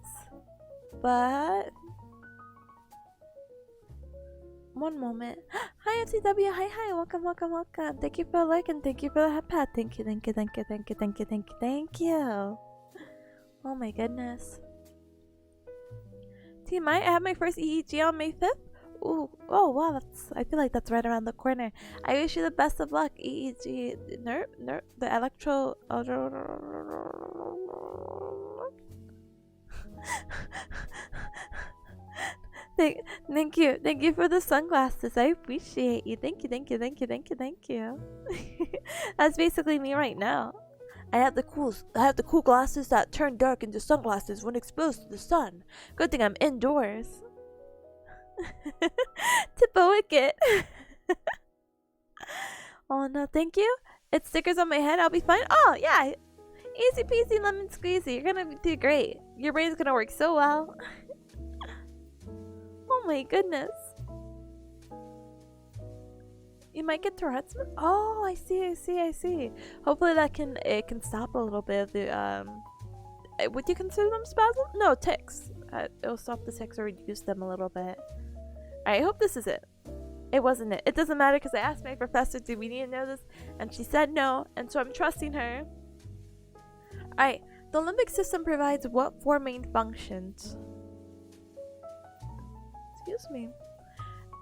But one moment. Hi FCW, hi, welcome. Thank you for liking, thank you for the head pad. Thank you. Oh my goodness. Team, I have my first EEG on May 5th. Ooh, oh wow, I feel like that's right around the corner. I wish you the best of luck. EEG, the electro. Thank you for the sunglasses. I appreciate you. Thank you. That's basically me right now. I have the cool glasses that turn dark into sunglasses when exposed to the sun. Good thing I'm indoors. Tipo Wicket. Oh no, thank you. It's stickers on my head. I'll be fine. Oh yeah. Easy peasy lemon squeezy. You're gonna do great. Your brain's gonna work so well. Oh my goodness. You might get Tourette's. Oh, I see. Hopefully that can stop a little bit of the would you consider them spasms? No, tics. It'll stop the tics or reduce them a little bit. I hope this is it. It wasn't it. It doesn't matter because I asked my professor, do we need to know this? And she said no, and so I'm trusting her. Alright, the limbic system provides what four main functions? Excuse me.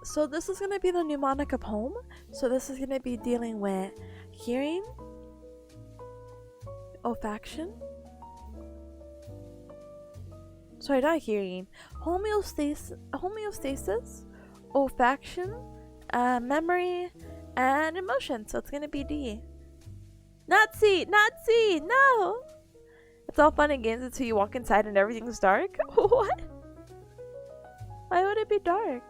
So this is going to be the mnemonic of home. So this is going to be dealing with hearing, olfaction. Sorry, not hearing. Homeostasis, olfaction, memory, and emotion. So it's going to be D. Not C, no! It's all fun and games until you walk inside and everything's dark. What? Why would it be dark?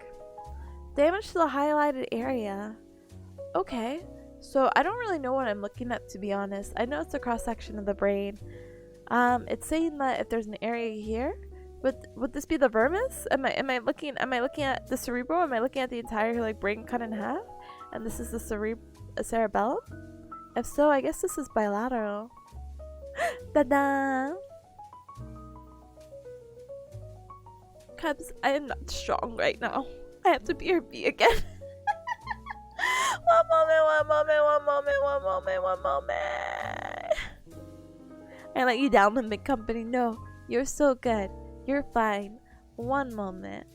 Damage to the highlighted area. Okay, So I don't really know what I'm looking at, to be honest. I know it's a cross section of the brain. It's saying that if there's an area here, would this be the vermis? Am I looking at the cerebral? Am I looking at the entire like brain cut in half? And this is the cerebellum? If so, I guess this is bilateral. Ta-da! Cubs, I am not strong right now. I have to BRB again. One moment. I let you down, Limbic Company. No, you're so good. You're fine. One moment.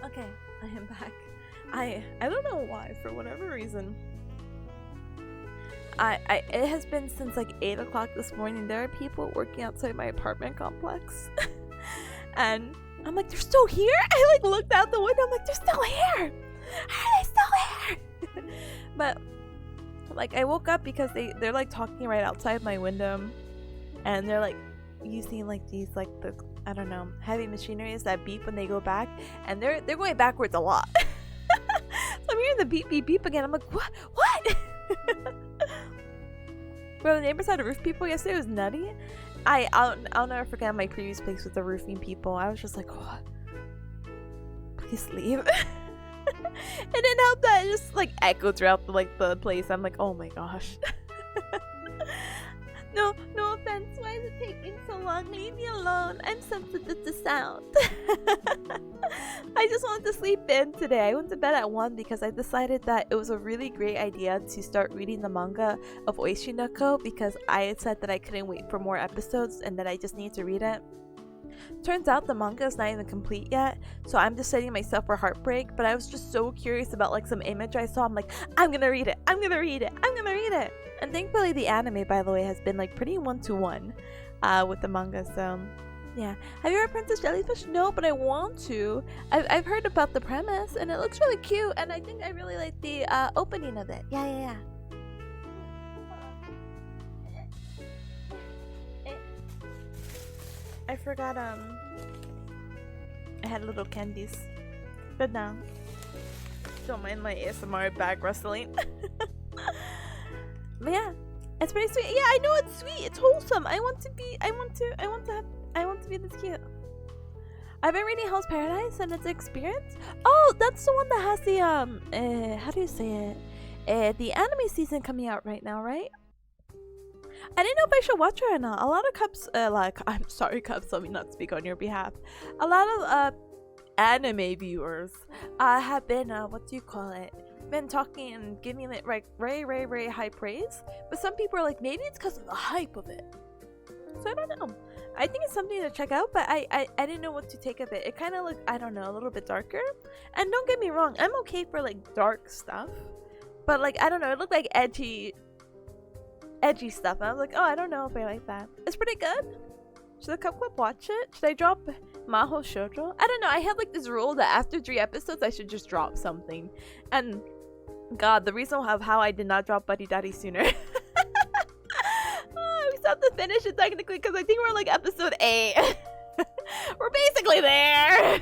Okay, I am back. I don't know why, for whatever reason. It has been since like 8 o'clock this morning. There are people working outside my apartment complex. And I'm like, they're still here? I like looked out the window, I'm like, they're still here! How are they still here? But like I woke up because they're like talking right outside my window, and they're like using like these like the, I don't know, heavy machineries that beep when they go back, and they're going backwards a lot. So I'm hearing the beep beep beep again. I'm like, what? Bro, the neighbors had roof people yesterday. It was nutty. I'll never forget my previous place with the roofing people. I was just like, what? Please leave. It didn't help that it just like echoed throughout the place. I'm like, oh my gosh. No offense. Why is it taking so long? Leave me alone. I'm sensitive to sound. I just wanted to sleep in today. I went to bed at 1 because I decided that it was a really great idea to start reading the manga of Oishinoko because I had said that I couldn't wait for more episodes and that I just needed to read it. Turns out the manga is not even complete yet, so I'm just setting myself for heartbreak, but I was just so curious about like some image I saw. I'm like, I'm gonna read it. And thankfully the anime, by the way, has been like pretty one-to-one with the manga, so yeah. Have you ever Princess Jellyfish? No, but I want to. I've heard about the premise and it looks really cute, and I think I really like the opening of it. Yeah. I forgot I had little candies, but now don't mind my ASMR bag rustling. But yeah, it's pretty sweet. Yeah, I know it's sweet. It's wholesome. I want to be this cute. I've been reading Hell's Paradise and its experience. Oh, that's the one that has the how do you say it? The anime season coming out right now, right? I didn't know if I should watch it or not. A lot of Cups, I'm sorry, Cups, let me not speak on your behalf. A lot of anime viewers have been been talking and giving it like very high praise, but some people are like, maybe it's because of the hype of it, so I don't know. I think it's something to check out, but I didn't know what to take of it. It kind of looked, I don't know, a little bit darker, and don't get me wrong, I'm okay for like dark stuff, but like, I don't know, it looked like edgy stuff, and I was like, oh, I don't know if I like that. It's pretty good. Should the Cup Club watch it? Should I drop Maho Shoujo? I don't know, I have like this rule that after 3 episodes I should just drop something, and god, the reason of how I did not drop Buddy Daddy sooner. We still have to finish it technically because I think we're like episode 8. We're basically there.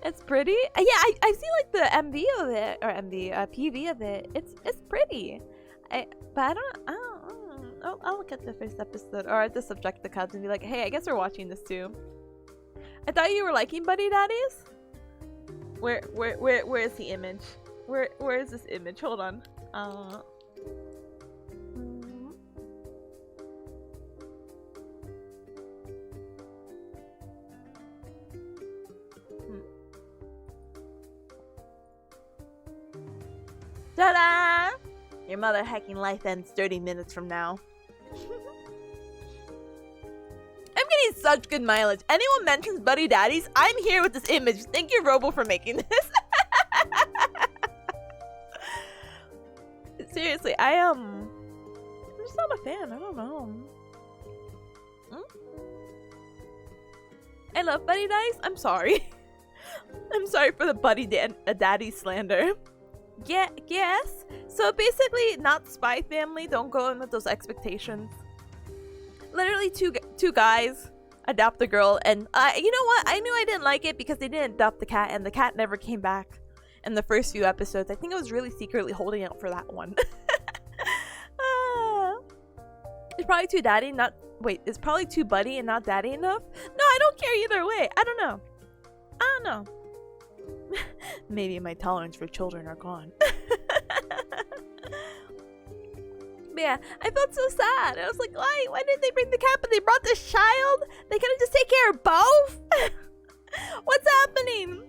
It's pretty. Yeah, I see like the MV of it, or PV of it. It's pretty. But I'll look at the first episode, or I'll just subject the Cubs and be like, hey, I guess we're watching this too. I thought you were liking Buddy Daddies. Where is the image? Where is this image? Hold on. Ta-da! Your mother hacking life ends 30 minutes from now. I'm getting such good mileage. Anyone mentions Buddy Daddies, I'm here with this image. Thank you, Robo, for making this. Seriously, I'm just not a fan. I don't know. I love Buddy Daddies. I'm sorry. I'm sorry for the Buddy Daddy slander. Yeah, yes. So basically, not Spy Family. Don't go in with those expectations. Literally, two guys adopt a girl, and you know what? I knew I didn't like it because they didn't adopt the cat, and the cat never came back in the first few episodes. I think I was really secretly holding out for that one. It's probably too daddy, not wait. It's probably too buddy and not daddy enough. No, I don't care either way. I don't know. Maybe my tolerance for children are gone. But yeah, I felt so sad. I was like, why did they bring the cat, but they brought this child? They couldn't just take care of both? What's happening?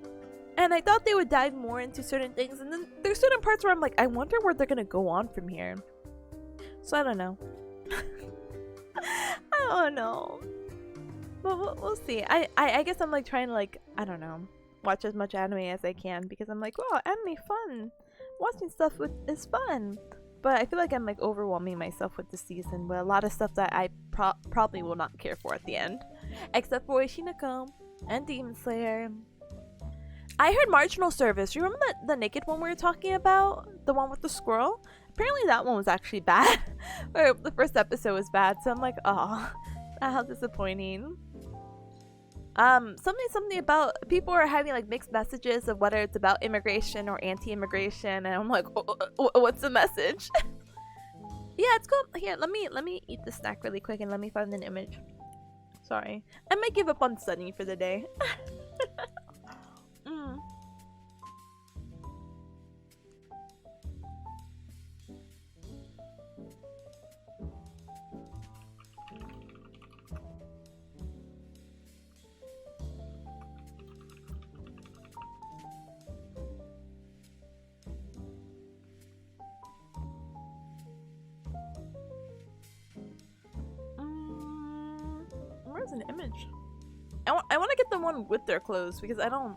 And I thought they would dive more into certain things, and then there's certain parts where I'm like, I wonder where they're gonna go on from here. So I don't know. I don't know. But we'll see. I guess I'm like trying to like, I don't know, watch as much anime as I can because I'm like, wow, anime fun. Watching stuff is fun. But I feel like I'm like overwhelming myself with the season with a lot of stuff that I probably will not care for at the end. Except for Ishinako and Demon Slayer. I heard Marginal Service. You remember the naked one we were talking about? The one with the squirrel? Apparently that one was actually bad. Or the first episode was bad. So I'm like, oh, how disappointing. Something about people are having like mixed messages of whether it's about immigration or anti-immigration, and I'm like, what's the message? Yeah, it's cool. Here, let me eat the snack really quick and let me find an image. Sorry, I might give up on studying for the day. an image. I want to get the one with their clothes because I don't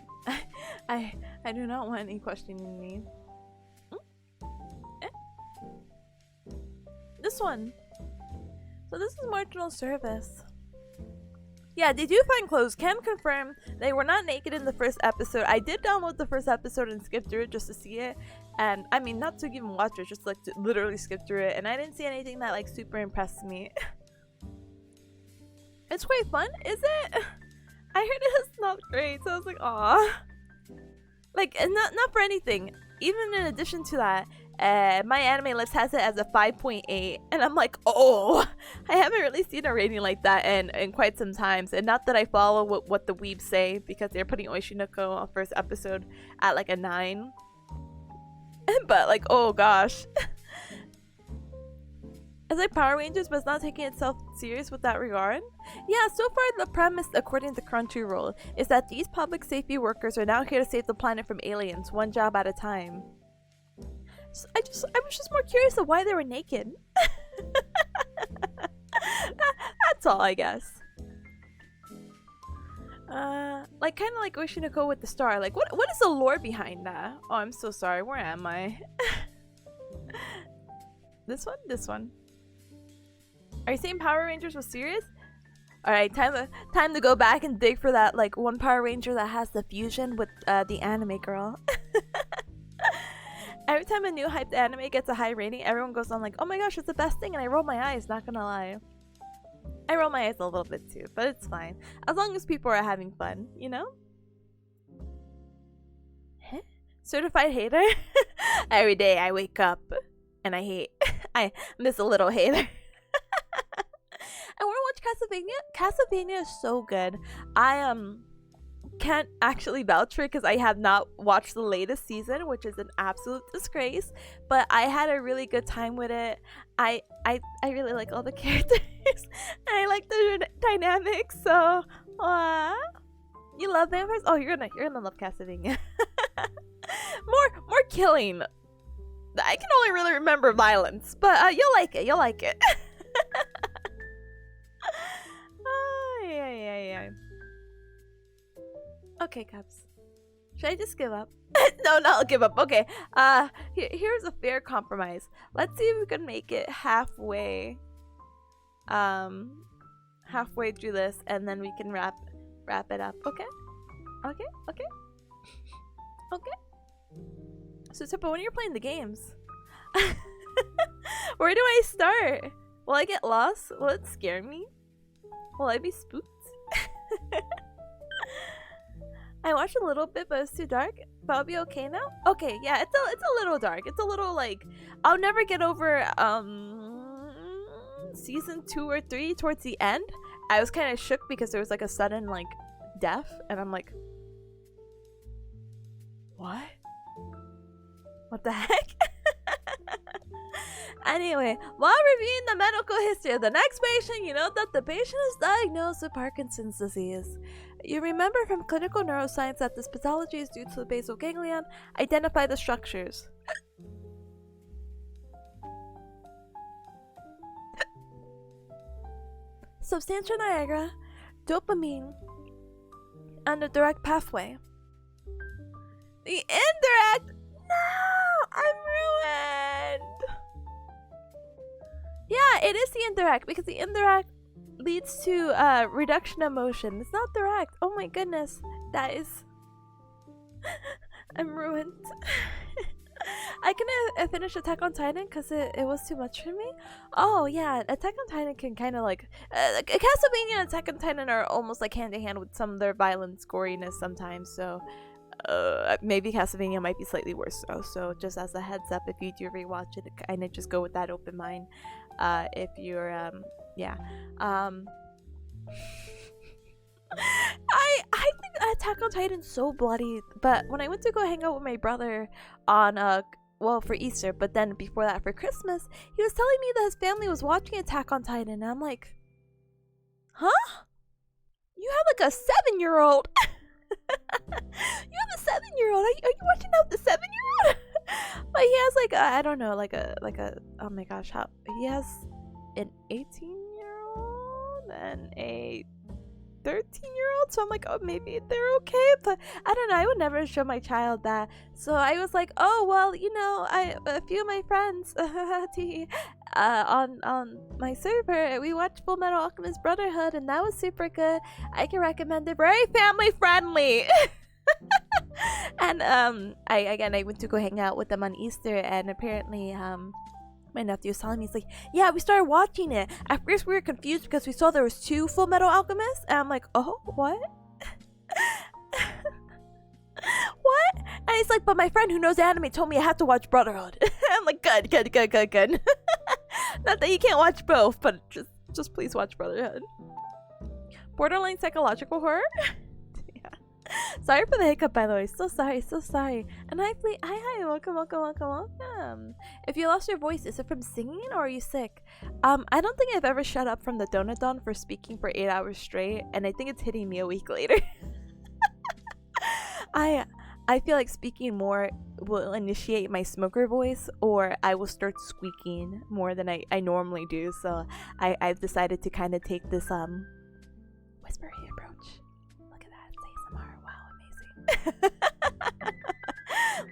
I do not want any questioning me. This one. So this is marginal service. Yeah, they do find clothes. Can confirm they were not naked in the first episode. I did download the first episode and skip through it just to see it. And I mean, not to even watch it, just like to literally skip through it. And I didn't see anything that like super impressed me. It's quite fun, is it? I heard it's not great, so I was like, aw. Like, and not for anything. Even in addition to that, my anime list has it as a 5.8, and I'm like, oh, I haven't really seen a rating like that in quite some times. And not that I follow what the weebs say, because they're putting Oshinoko on first episode at like a 9. But like, oh gosh. It's like Power Rangers, but it's not taking itself serious with that regard. Yeah, so far the premise, according to Crunchyroll, is that these public safety workers are now here to save the planet from aliens, one job at a time. So I was just more curious of why they were naked. That's all, I guess. Like kind of like Oshinoko with the star. Like, what is the lore behind that? Oh, I'm so sorry. Where am I? This one. Are you saying Power Rangers was serious? Alright, time to go back and dig for that like one Power Ranger that has the fusion with the anime girl. Every time a new hyped anime gets a high rating, everyone goes on like, oh my gosh, it's the best thing, and I roll my eyes, not gonna lie. I roll my eyes a little bit too, but it's fine. As long as people are having fun, you know? Huh? Certified hater? Every day I wake up and I hate. I miss a little hater. I want to watch Castlevania. Castlevania is so good. I can't actually vouch for it because I have not watched the latest season, which is an absolute disgrace. But I had a really good time with it. I really like all the characters. I like the dynamics. So, you love vampires? Oh, you're gonna love Castlevania. more killing. I can only really remember violence, but you'll like it. You'll like it. Yeah. Okay, Cubs. Should I just give up? No, not give up. Okay. Here's a fair compromise. Let's see if we can make it halfway. Halfway through this, and then we can wrap it up. Okay. So, Tipa, when you're playing the games, where do I start? Will I get lost? Will it scare me? Will I be spooked? I watched a little bit, but it's too dark. But I'll be okay now. Okay, yeah, it's a little dark. It's a little like I'll never get over season 2 or 3 towards the end. I was kind of shook because there was like a sudden like death, and I'm like, what the heck? Anyway, while reviewing the medical history of the next patient, you know that the patient is diagnosed with Parkinson's disease. You remember from clinical neuroscience that this pathology is due to the basal ganglion. Identify the structures. Substantia nigra, dopamine, and the direct pathway. The indirect? No! I'm ruined! Yeah, it is the indirect, because the indirect leads to reduction of motion. It's not direct. Oh my goodness. That is... I'm ruined. I couldn't finish Attack on Titan because it was too much for me. Oh yeah, Attack on Titan can kind of like... Castlevania and Attack on Titan are almost like hand in hand with some of their violence, goriness sometimes, so... maybe Castlevania might be slightly worse though, so just as a heads up, if you do rewatch it, kind of just go with that open mind. If you're I think Attack on Titan's so bloody, but when I went to go hang out with my brother on well, for Easter, but then before that for Christmas, he was telling me that his family was watching Attack on Titan, and I'm like, huh? You have like a 7-year-old. You have a 7-year-old. Are you watching out the 7-year-old? But he has like I don't know, like a oh my gosh, how he has an 18-year-old and a 13-year-old, so I'm like, oh, maybe they're okay, but I don't know, I would never show my child that. So I was like, oh, well, you know, a few of my friends on my server, we watched Full Metal Alchemist Brotherhood, and that was super good. I can recommend it, very family friendly. And I went to go hang out with them on Easter, and apparently my nephew was telling me, he's like, yeah, we started watching it. At first we were confused because we saw there was 2 Full Metal Alchemists, and I'm like, oh, what? What? And he's like, but my friend who knows anime told me I have to watch Brotherhood. I'm like, good. Not that you can't watch both, but just please watch Brotherhood. Borderline psychological horror. Yeah. Sorry for the hiccup, by the way. So sorry. And hi, Fleet. Hi. Welcome. If you lost your voice, is it from singing or are you sick? I don't think I've ever shut up from the Donut Dawn for speaking for 8 hours straight, and I think it's hitting me a week later. I feel like speaking more will initiate my smoker voice, or I will start squeaking more than I normally do. So I've decided to kind of take this whispery approach. Look at that, it's ASMR. Wow, amazing.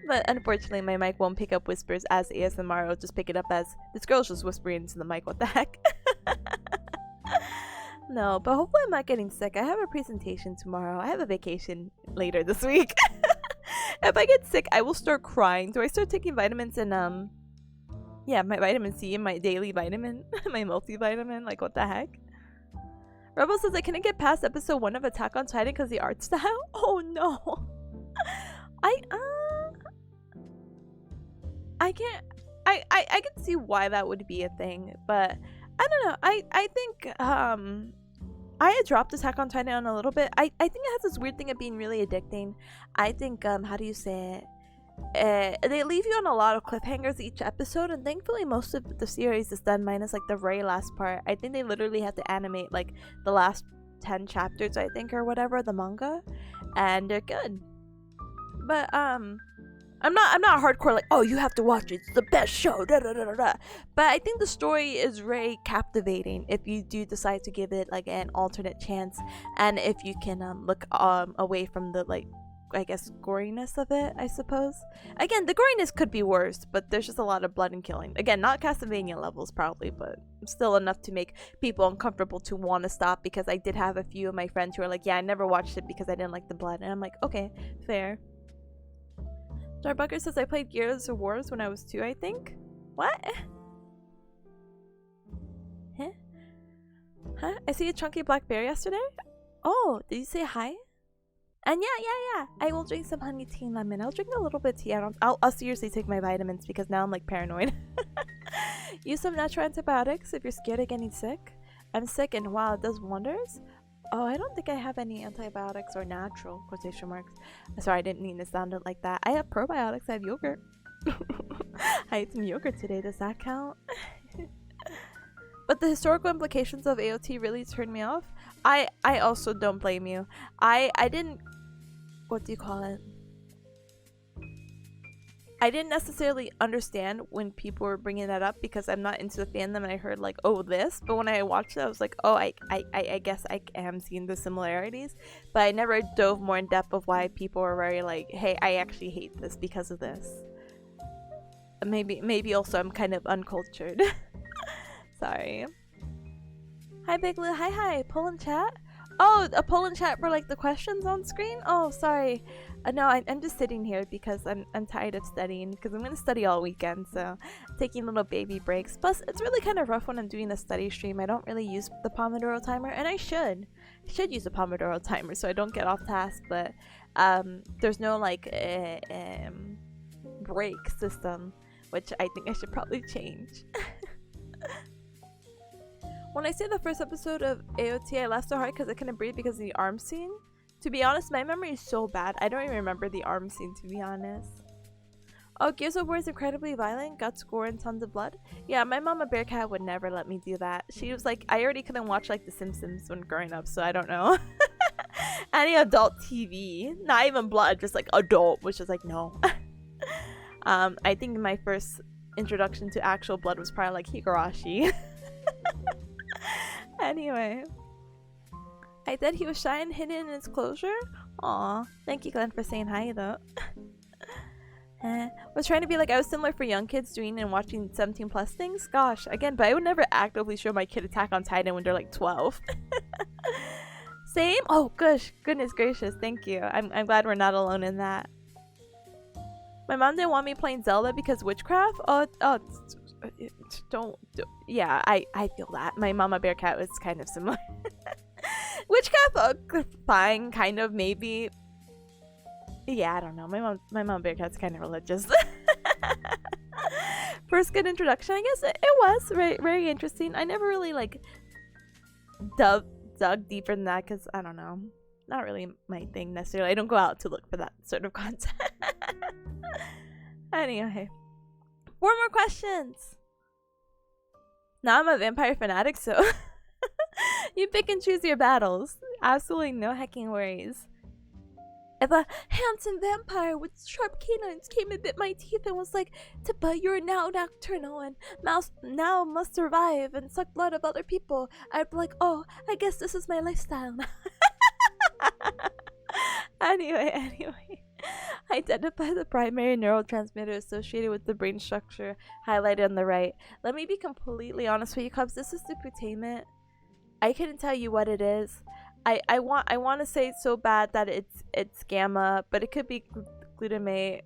But unfortunately, my mic won't pick up whispers as ASMR. It'll just pick it up as this girl's just whispering into the mic. What the heck? No, but hopefully I'm not getting sick. I have a presentation tomorrow. I have a vacation later this week. If I get sick, I will start crying. Do I start taking vitamins and yeah, my vitamin C and my daily vitamin, my multivitamin? Like, what the heck? Rebel says, I couldn't get past episode 1 of Attack on Titan because the art style. Oh no. I can't. I can see why that would be a thing, but I don't know. I think I had dropped Attack on Titan a little bit. I think it has this weird thing of being really addicting. I think how do you say it? They leave you on a lot of cliffhangers each episode, and thankfully most of the series is done minus like the very last part. I think they literally had to animate like the last 10 chapters, I think, or whatever, the manga, and they're good. But I'm not hardcore like, oh, you have to watch it, it's the best show, da da da da. But I think the story is very captivating if you do decide to give it like an alternate chance, and if you can look away from the, like, I guess, goriness of it, I suppose. Again, the goriness could be worse, but there's just a lot of blood and killing. Again, not Castlevania levels probably, but still enough to make people uncomfortable to want to stop, because I did have a few of my friends who are like, yeah, I never watched it because I didn't like the blood, and I'm like, okay, fair. Starbucker says, I played Gears of War when I was 2, I think. What? Huh? I see a chunky black bear yesterday? Oh, did you say hi? And yeah. I will drink some honey tea and lemon. I'll drink a little bit of tea. I'll seriously take my vitamins because now I'm like paranoid. Use some natural antibiotics if you're scared of getting sick. I'm sick and wow, it does wonders. Oh, I don't think I have any antibiotics or natural quotation marks. Sorry, I didn't mean to sound it like that. I have probiotics. I have yogurt. I ate some yogurt today. Does that count? But the historical implications of AOT really turned me off. I also don't blame you. I didn't... What do you call it? I didn't necessarily understand when people were bringing that up because I'm not into the fandom, and I heard like, oh, this. But when I watched it, I was like, oh, I guess I am seeing the similarities. But I never dove more in depth of why people were very like, hey, I actually hate this because of this. Maybe also I'm kind of uncultured. Sorry. Hi, Big Lou. Hi. Pull in chat? Oh, a poll in chat for like the questions on screen? Oh, sorry. No, I'm just sitting here because I'm tired of studying, because I'm going to study all weekend, so taking little baby breaks. Plus, it's really kind of rough when I'm doing a study stream. I don't really use the Pomodoro timer, and I should use a Pomodoro timer so I don't get off task, but there's no like break system, which I think I should probably change. When I say the first episode of AOT, I laughed so hard because I couldn't breathe because of the arm scene. To be honest, my memory is so bad. I don't even remember the arm scene, to be honest. Oh, Gears of War is incredibly violent. Guts, gore, and tons of blood. Yeah, my mama bearcat would never let me do that. She was like, I already couldn't watch like The Simpsons when growing up, so I don't know. Any adult TV. Not even blood, just like adult, which is like, no. I think my first introduction to actual blood was probably like Higurashi. Anyway. I did. He was shy and hidden in his closure. Aw, thank you, Glenn, for saying hi though. Was trying to be like I was similar for young kids doing and watching 17 plus things. Gosh, again, but I would never actively show my kid Attack on Titan when they're like 12. Same? Oh, goodness gracious, thank you. I'm glad we're not alone in that. My mom didn't want me playing Zelda because witchcraft. Yeah, I feel that. My mama bearcat was kind of similar. Witchcraft, fine, kind of, maybe. Yeah, I don't know. My mom bearcat's kind of religious. First good introduction, I guess it was very interesting. I never really like dug deeper than that because I don't know, not really my thing necessarily. I don't go out to look for that sort of content. Anyway, 4 more questions. Now I'm a vampire fanatic, so you pick and choose your battles. Absolutely no hecking worries. If a handsome vampire with sharp canines came and bit my teeth and was like, Tippa, you're now nocturnal and now must survive and suck blood of other people, I'd be like, oh, I guess this is my lifestyle now. Anyway. Identify the primary neurotransmitter associated with the brain structure highlighted on the right. Let me be completely honest with you, Cubs. This is the putamen. I couldn't tell you what it is. I want to say so bad that it's gamma, but it could be glutamate.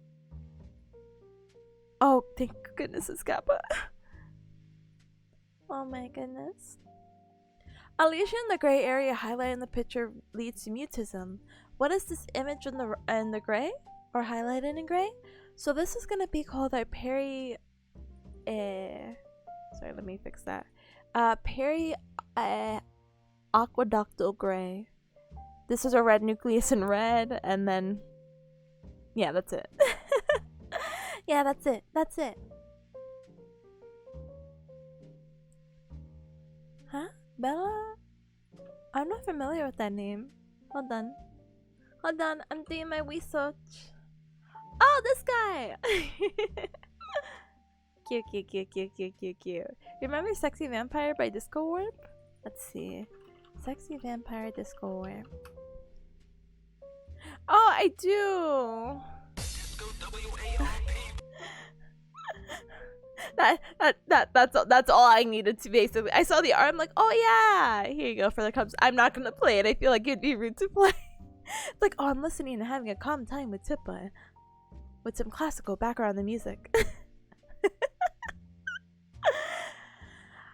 Oh, thank goodness it's kappa. Oh my goodness. A lesion in the gray area highlighted in the picture leads to mutism. What is this image in the gray or highlighted in gray? So this is gonna be called our sorry, let me fix that. Aqueductal gray. This is a red nucleus in red, and then yeah, that's it. Yeah, that's it. Huh? Bella? I'm not familiar with that name. Hold on, I'm doing my research. Oh, this guy. Cute. Remember Sexy Vampire by Disco Warp? Let's see. Sexy Vampire Disco Warp. Oh, I do. That's all I needed to basically. I saw the art. I'm like, oh yeah, here you go for the Cubs. I'm not gonna play it. I feel like it'd be rude to play. It's like, oh, I'm listening and having a calm time with Tippa, with some classical background music.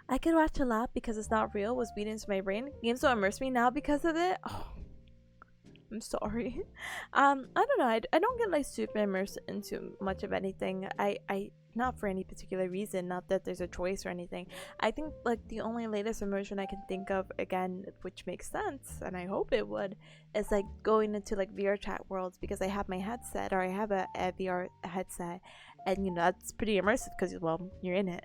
I could watch a lot because it's not real. Was beat into my brain. Games don't immerse me now because of it. Oh, I'm sorry. I don't know. I don't get like super immersed into much of anything. I not for any particular reason. Not that there's a choice or anything. I think like the only latest immersion I can think of, again, which makes sense, and I hope it would, is like going into like VR chat worlds because I have my headset, or I have a VR headset, and you know that's pretty immersive because, well, you're in it.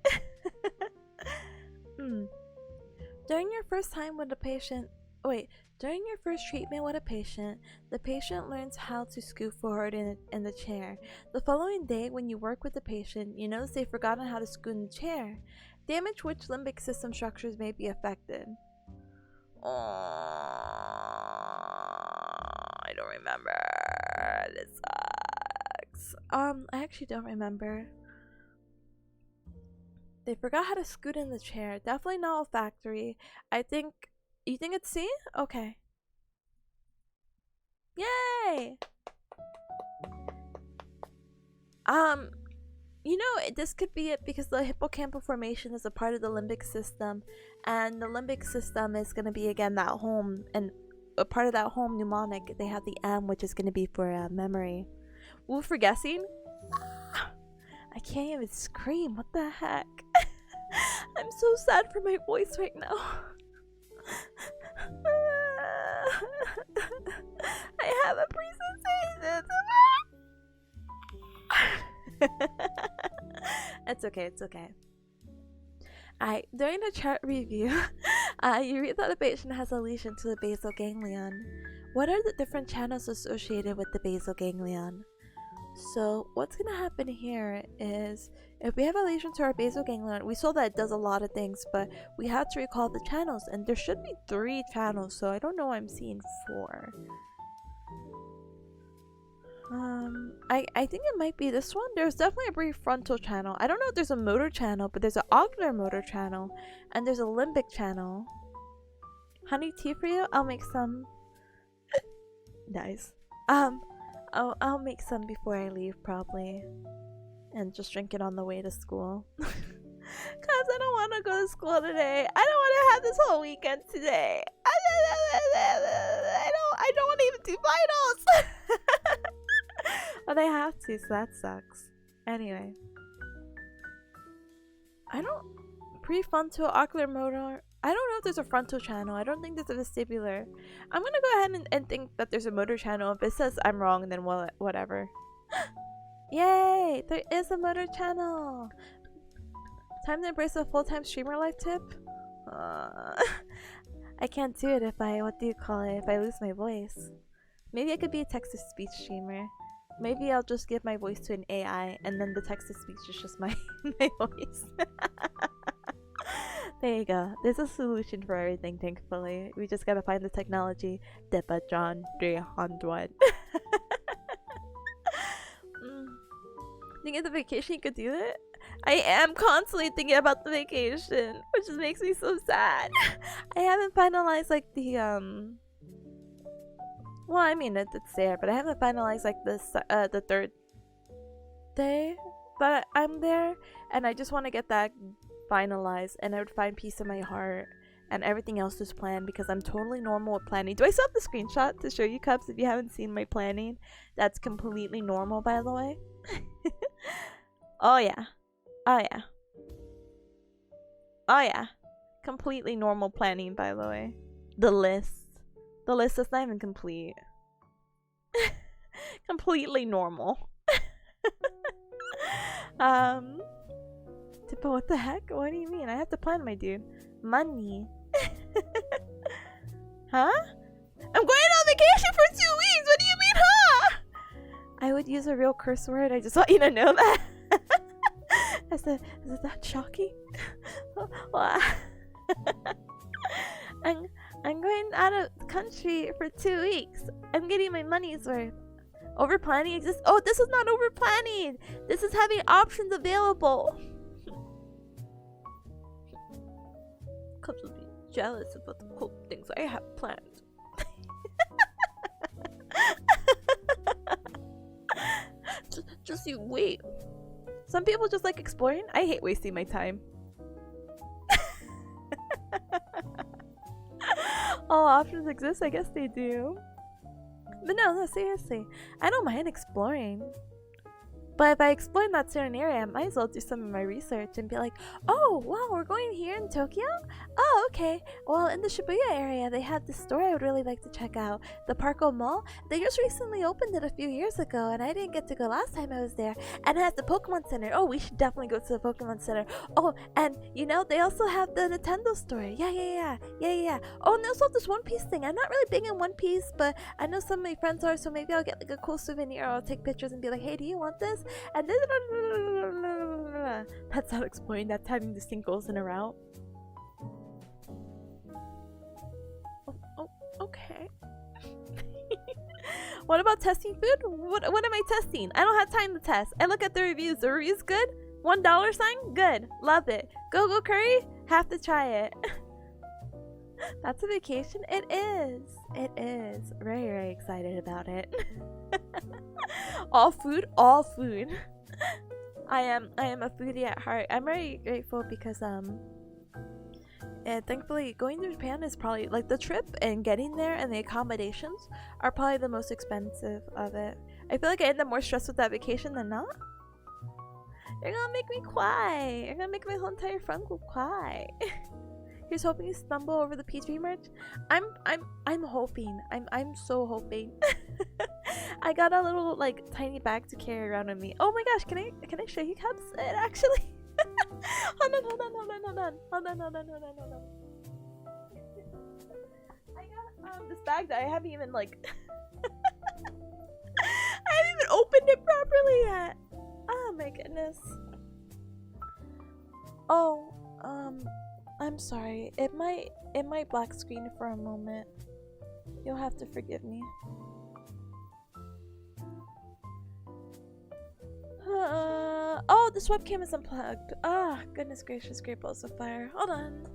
During your first treatment with a patient, the patient learns how to scoot forward in the chair. The following day, when you work with the patient, you notice they've forgotten how to scoot in the chair. Damage which limbic system structures may be affected. Oh, I don't remember. This sucks. I actually don't remember. They forgot how to scoot in the chair. Definitely not olfactory. You think it's C? Okay. Yay! You know, this could be it because the hippocampal formation is a part of the limbic system, and the limbic system is going to be, again, that home, and a part of that home mnemonic, they have the M, which is going to be for memory. Woo for guessing? I can't even scream. What the heck? I'm so sad for my voice right now. I have a presentation. It's okay. During the chart review, you read that the patient has a lesion to the basal ganglion. What are the different channels associated with the basal ganglion? So what's gonna happen here is If we have a lesion to our basal ganglion, we saw that it does a lot of things, but we have to recall the channels, and there should be 3 channels, so I don't know why I'm seeing 4. I think it might be this one. There's definitely a prefrontal channel. I don't know if there's a motor channel, but there's an ocular motor channel, and there's a limbic channel. Honey tea for you? I'll make some. Nice. I'll make some before I leave, probably, and just drink it on the way to school. Cause I don't want to go to school today. I don't want to have this whole weekend today. I don't want to even do finals. But I have to, so that sucks. Anyway, I don't prefrontal ocular motor. I don't know if there's a frontal channel. I don't think there's a vestibular. I'm gonna go ahead and think that there's a motor channel. If it says I'm wrong, then whatever. Yay! There is a motor channel. Time to embrace a full-time streamer life tip. I can't do it if I if I lose my voice. Maybe I could be a text-to-speech streamer. Maybe I'll just give my voice to an AI, and then the text-to-speech is just my voice. There you go. There's a solution for everything, thankfully. We just gotta find the technology. Depa John 300. Thinking of the vacation, you could do it? I am constantly thinking about the vacation, which just makes me so sad. I haven't finalized like the well, I mean it's there, but I haven't finalized like the 3rd day. But I'm there, and I just want to get that finalized, and I would find peace in my heart, and everything else is planned because I'm totally normal with planning. Do I still have the screenshot to show you, Cubs, if you haven't seen my planning? That's completely normal, by the way. Oh yeah. Oh yeah. Oh yeah. Completely normal planning, by the way. The list is not even complete. Completely normal. But what the heck? What do you mean? I have to plan, my dude. Money. Huh? I'm going on vacation for 2 weeks! What do you mean, huh? I would use a real curse word. I just want you to know that. Is it that shocking? I'm going out of the country for 2 weeks. I'm getting my money's worth. Over planning exists. Oh, this is not over planning. This is having options available. Cubs will be jealous about the cool things I have planned. Just you wait. Some people just like exploring. I hate wasting my time. All options exist. I guess they do. But no, seriously. I don't mind exploring. But if I explore in that certain area, I might as well do some of my research and be like, oh, wow, we're going here in Tokyo? Oh, okay. Well, in the Shibuya area, they have this store I would really like to check out. The Parco Mall. They just recently opened it a few years ago, and I didn't get to go last time I was there. And it has the Pokemon Center. Oh, we should definitely go to the Pokemon Center. Oh, and, you know, they also have the Nintendo store. Yeah. Oh, and they also have this One Piece thing. I'm not really big in One Piece, but I know some of my friends are, so maybe I'll get like a cool souvenir, or I'll take pictures and be like, hey, do you want this? And then that's not exploring, that's having the sync goals in a route. Oh, okay. What about testing food? What am I testing? I don't have time to test. I look at the reviews. The reviews good? $1 sign? Good. Love it. Go curry? Have to try it. That's a vacation? It is. It is. Very, very excited about it. All food? All food. I am a foodie at heart. I'm very grateful because and thankfully going to Japan is probably like the trip and getting there and the accommodations are probably the most expensive of it. I feel like I end up more stressed with that vacation than not. You're gonna make me cry. You're gonna make my whole entire friend group cry. Here's hoping you stumble over the P3 merch. I'm hoping. I'm so hoping. I got a little like tiny bag to carry around with me. Oh my gosh, can I show you, Cubs? It actually hold on. I got this bag that I haven't even like I haven't even opened it properly yet. Oh my goodness. Oh, I'm sorry. It might black screen for a moment. You'll have to forgive me. Oh, this webcam is unplugged. Ah, goodness gracious, great balls of fire. Hold on.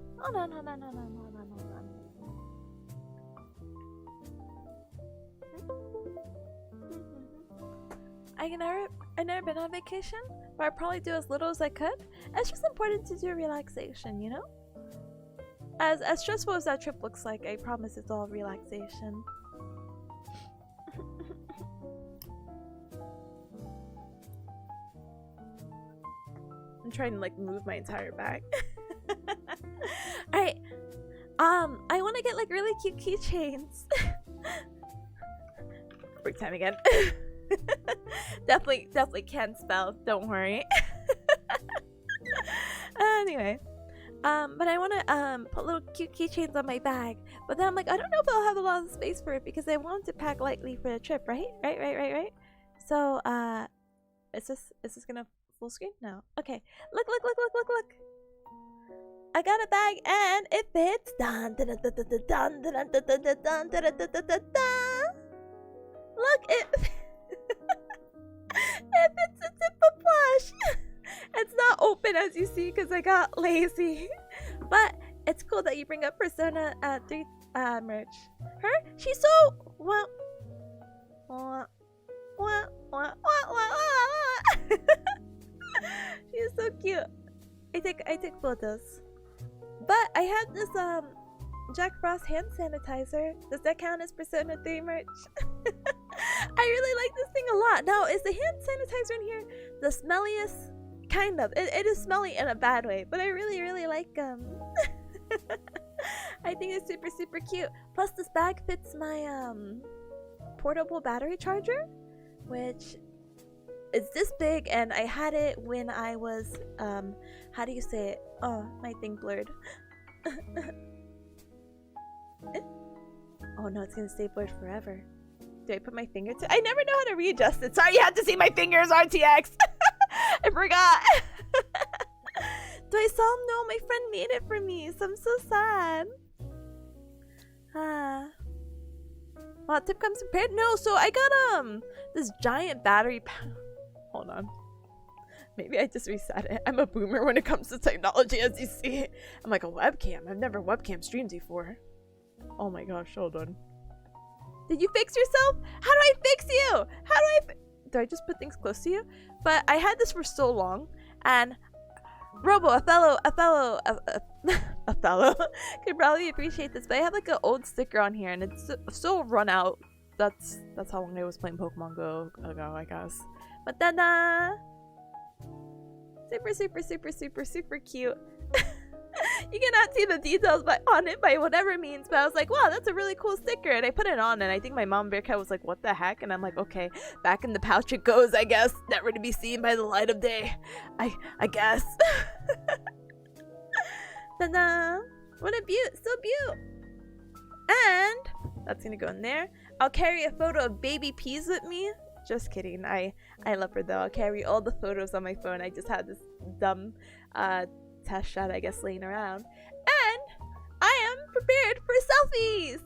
I never been on vacation, but I'd probably do as little as I could. It's just important to do relaxation, you know? As stressful as that trip looks like, I promise it's all relaxation. I'm trying to like move my entire bag. Alright. I wanna get like really cute keychains. Break time again. definitely can't spell, don't worry. Anyway. But I wanna put little cute keychains on my bag. But then I'm like, I don't know if I'll have a lot of space for it because I want to pack lightly for the trip, right? Right. So is this gonna full screen? No. Okay. Look. I got a bag and it fits. Look, it fits a tip of plush. It's not open as you see because I got lazy. But it's cool that you bring up Persona 3 merch. Her? She's so she's so cute. I take photos. But I have this Jack Frost hand sanitizer. Does that count as Persona 3 merch? I really like this thing a lot. Now, is the hand sanitizer in here the smelliest? Kind of. It is smelly in a bad way, but I really like them. I think it's super cute. Plus, this bag fits my portable battery charger, which is this big, and I had it when I was how do you say it? Oh, my thing blurred. Oh no, it's gonna stay blurred forever. Do I put my finger to? I never know how to readjust it. Sorry, you had to see my fingers, RTX. I forgot. Do I saw? No, my friend made it for me, so I'm so sad. Wow, tip comes prepared. No, so I got this giant battery pack. Hold on. Maybe I just reset it. I'm a boomer when it comes to technology, as you see. I'm like, a webcam. I've never webcam streamed before. Oh my gosh, hold on. Did you fix yourself? How do I fix you? Do I just put things close to you? But I had this for so long, and Robo, a fellow could probably appreciate this, but I have like an old sticker on here, and it's so run out. That's how long I was playing Pokemon Go ago, I guess. But ta-da! Super cute. You cannot see the details on it by whatever means, but I was like, wow, that's a really cool sticker, and I put it on, and I think my mom bearcat was like, what the heck? And I'm like, okay, back in the pouch it goes, I guess, never to be seen by the light of day. I guess. Ta-da! What a beaut, so beaut. And that's gonna go in there. I'll carry a photo of baby peas with me. Just kidding. I love her though. I'll carry all the photos on my phone. I just had this dumb test shot, I guess, laying around. And I am prepared for selfies.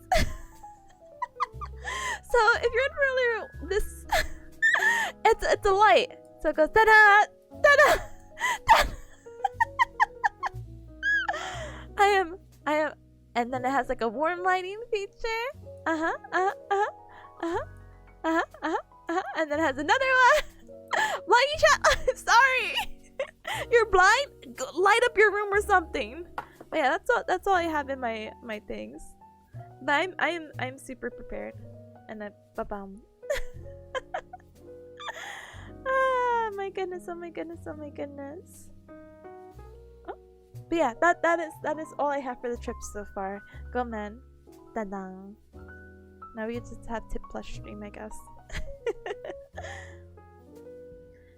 So if you're unfamiliar with this, it's a light. So it goes ta-da, ta-da, ta-da. I am, and then it has like a warm lighting feature. And then it has another one. Lighting shot. Sorry. You're blind? Go light up your room or something. But yeah, that's all I have in my things. But I'm super prepared. And then ba-bam. Oh my goodness. Oh. But yeah, that is all I have for the trip so far. Go man. Da-da. Now we just have tip plush stream, I guess.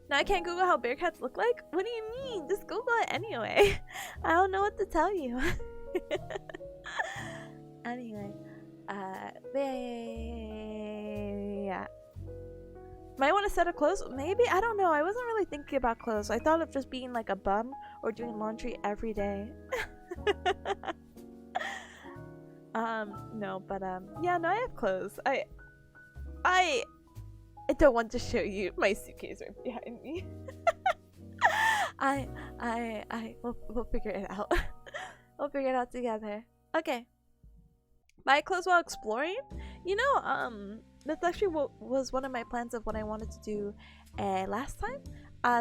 Now I can't Google how bearcats look like? What do you mean? Just Google it anyway. I don't know what to tell you. Anyway. Yeah. Might want to set a clothes? Maybe? I don't know. I wasn't really thinking about clothes. I thought of just being like a bum or doing laundry every day. No, but yeah, no, I have clothes. I don't want to show you my suitcase right behind me. We'll figure it out. We'll figure it out together. Okay. Buy clothes while exploring? You know, that's actually what was one of my plans of what I wanted to do last time.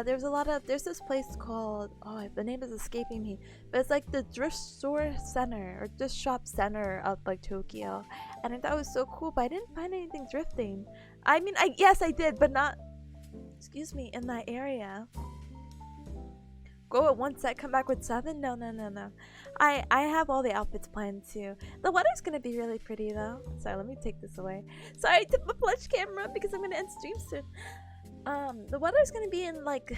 There's this place called, oh, the name is escaping me, but it's like the thrift store center or thrift shop center of like Tokyo, and I thought it was so cool, but I didn't find anything thrifting. I mean, yes I did, but not, excuse me, in that area. Go with one set, come back with 7? No. I have all the outfits planned too. The weather's gonna be really pretty though. Sorry, let me take this away. Sorry, I took my flash camera because I'm gonna end stream soon. The weather's gonna be in like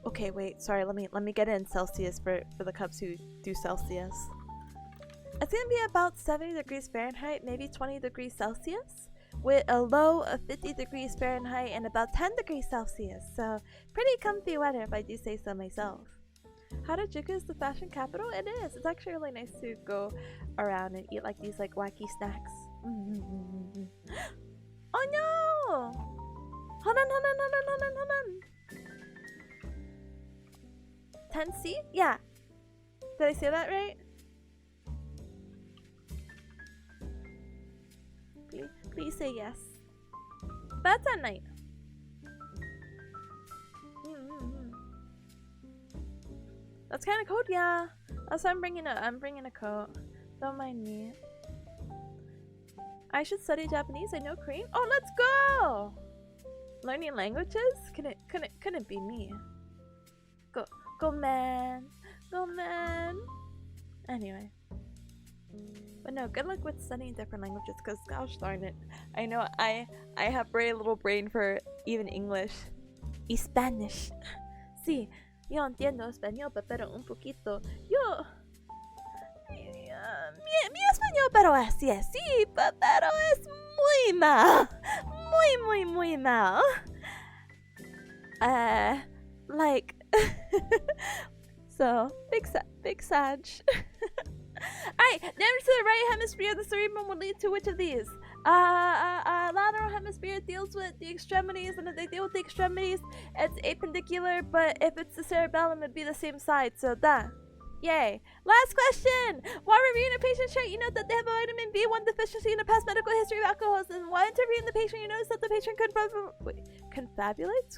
okay, wait, sorry, let me get it in Celsius for the cubs who do Celsius. It's gonna be about 70 degrees Fahrenheit, maybe 20 degrees Celsius, with a low of 50 degrees Fahrenheit and about 10 degrees Celsius. So pretty comfy weather if I do say so myself. Harajuku is the fashion capital? It is. It's actually really nice to go around and eat like these like wacky snacks. Oh no! Hold on. 10C? Yeah. Did I say that right? Please say yes. That's at night. That's kind of cold, yeah. That's why I'm bringing a coat. Don't mind me. I should study Japanese. I know Korean. Oh, let's go! Learning languages? Couldn't be me. Go man. Anyway. But no, good luck with studying different languages, because gosh darn it. I know I have very little brain for even English. Y Spanish. Sí, yo entiendo español, pero un poquito. Yo... mi español, pero así es, sí, pero es muy mal. Muy mal. Like... So, big sag. Alright, damage to the right hemisphere of the cerebrum would lead to which of these? Lateral hemisphere deals with the extremities, and if they deal with the extremities, it's appendicular, but if it's the cerebellum, it'd be the same side, so that. Yay. Last question! While reviewing a patient's chart, you note that they have a vitamin B1 deficiency and a past medical history of alcoholism. While interviewing the patient, you notice that the patient confabulates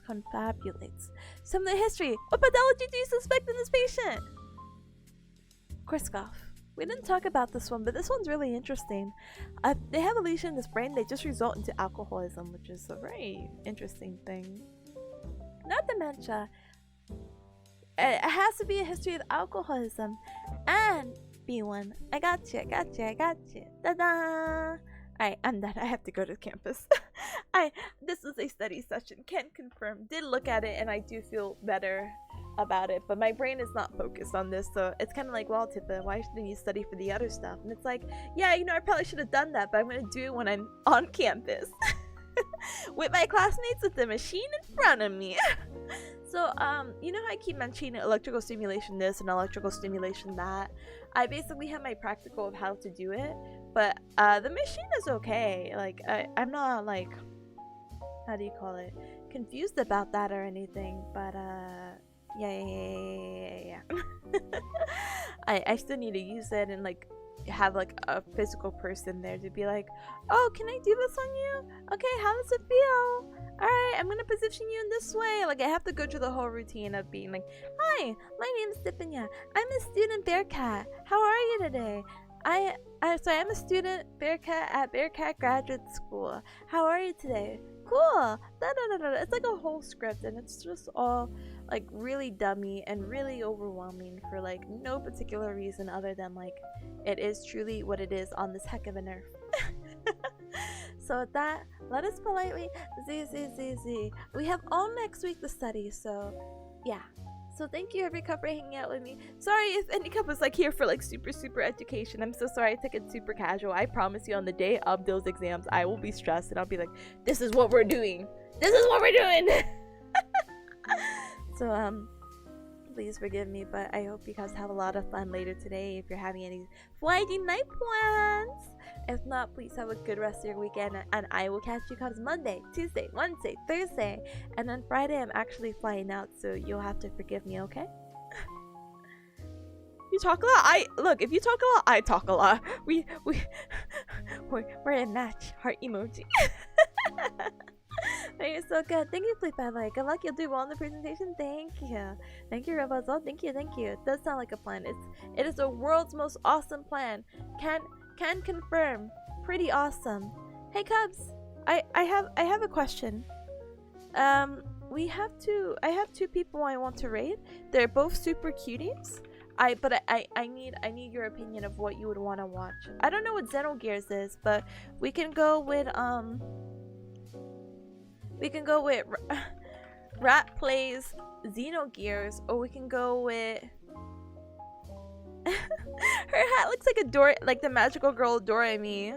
some of the history. What pathology do you suspect in this patient? Korsakoff. We didn't talk about this one, but this one's really interesting. They have a lesion in this brain, they just result into alcoholism, which is a very interesting thing. Not dementia. It has to be a history of alcoholism and B1. I got you. Ta-da! Alright, I'm done. I have to go to campus. This was a study session. Can confirm. Did look at it and I do feel better about it, but my brain is not focused on this, so it's kind of like, well, Tippa, why shouldn't you study for the other stuff? And it's like, yeah, you know, I probably should have done that, but I'm gonna do it when I'm on campus with my classmates with the machine in front of me. So you know how I keep mentioning electrical stimulation this and electrical stimulation that? I basically have my practical of how to do it, but the machine is okay. Like I'm not like, how do you call it, confused about that or anything, but yeah. I still need to use it and like have like a physical person there to be like, oh, can I do this on you? Okay, how does it feel? Alright, I'm gonna position you in this way. Like I have to go through the whole routine of being like, hi, my name is Tipanya. I'm a student bearcat. How are you today? I'm a student bearcat at Bearcat Graduate School. How are you today? Cool. It's like a whole script, and it's just all like really dummy and really overwhelming for like no particular reason other than like it is truly what it is on this heck of an earth. So with that, let us politely z. We have all next week to study, so yeah. So thank you every cup for hanging out with me. Sorry if any cup was like here for like super education. I'm so sorry I took it super casual. I promise you on the day of those exams I will be stressed and I'll be like, this is what we're doing. So please forgive me, but I hope you guys have a lot of fun later today if you're having any Friday night plans. If not, please have a good rest of your weekend, and I will catch you guys Monday, Tuesday, Wednesday, Thursday, and then Friday I'm actually flying out, so you'll have to forgive me, okay? You talk a lot. Look, if you talk a lot, I talk a lot. We're a match. Heart emoji. But you're so good. Thank you, Sleep by the way. Good luck. You'll do well in the presentation. Thank you. Thank you, Rebel as well. Thank you. It does sound like a plan. It is the world's most awesome plan. Can confirm. Pretty awesome. Hey Cubs, I have a question. I have two people I want to raid. They're both super cuties. I need your opinion of what you would want to watch. I don't know what Xenogears is, but we can go with Rat Plays Xenogears, or we can go with her hat looks like the magical girl Doremi.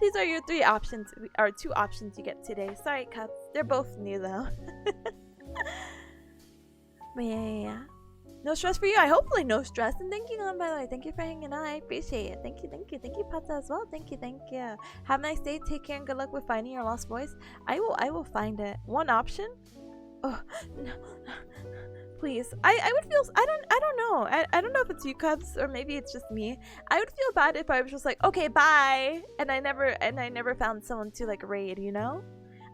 These are your three options, or two options you get today. Sorry, Cups. They're both new though. But yeah. No stress for you. Hopefully no stress. And thank you, by the way. Thank you for hanging out. I appreciate it. Thank you, Pata as well. Thank you. Have a nice day. Take care and good luck with finding your lost voice. I will find it. One option? Oh no. Please. I would feel I don't know. I don't know if it's you Cubs or maybe it's just me. I would feel bad if I was just like, okay, bye, and I never found someone to like raid, you know?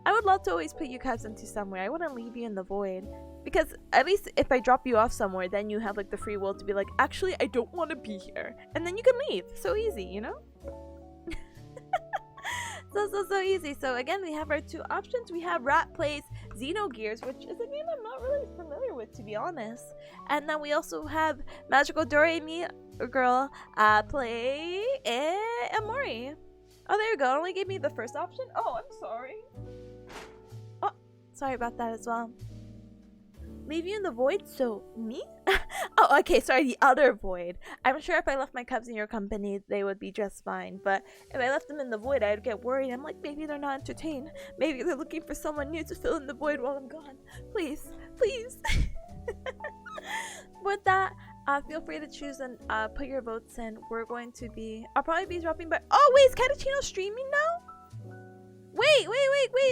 I would love to always put you Cubs into somewhere. I wouldn't leave you in the void. Because at least if I drop you off somewhere, then you have like the free will to be like, actually, I don't want to be here. And then you can leave. So easy, you know? so easy. So again, we have our two options. We have Rat Plays Xenogears, which is a game I'm not really familiar with, to be honest. And then we also have Magical Doremi Girl play Amori. Oh, there you go. It only gave me the first option. Oh, I'm sorry. Oh, sorry about that as well. Leave you in the void? So, me? Oh, okay, sorry, the other void. I'm sure if I left my Cubs in your company, they would be just fine. But if I left them in the void, I'd get worried. I'm like, maybe they're not entertained. Maybe they're looking for someone new to fill in the void while I'm gone. Please. With that, feel free to choose and put your votes in. We're going to be... I'll probably be dropping by... Oh, wait, is Catachino streaming now? Wait,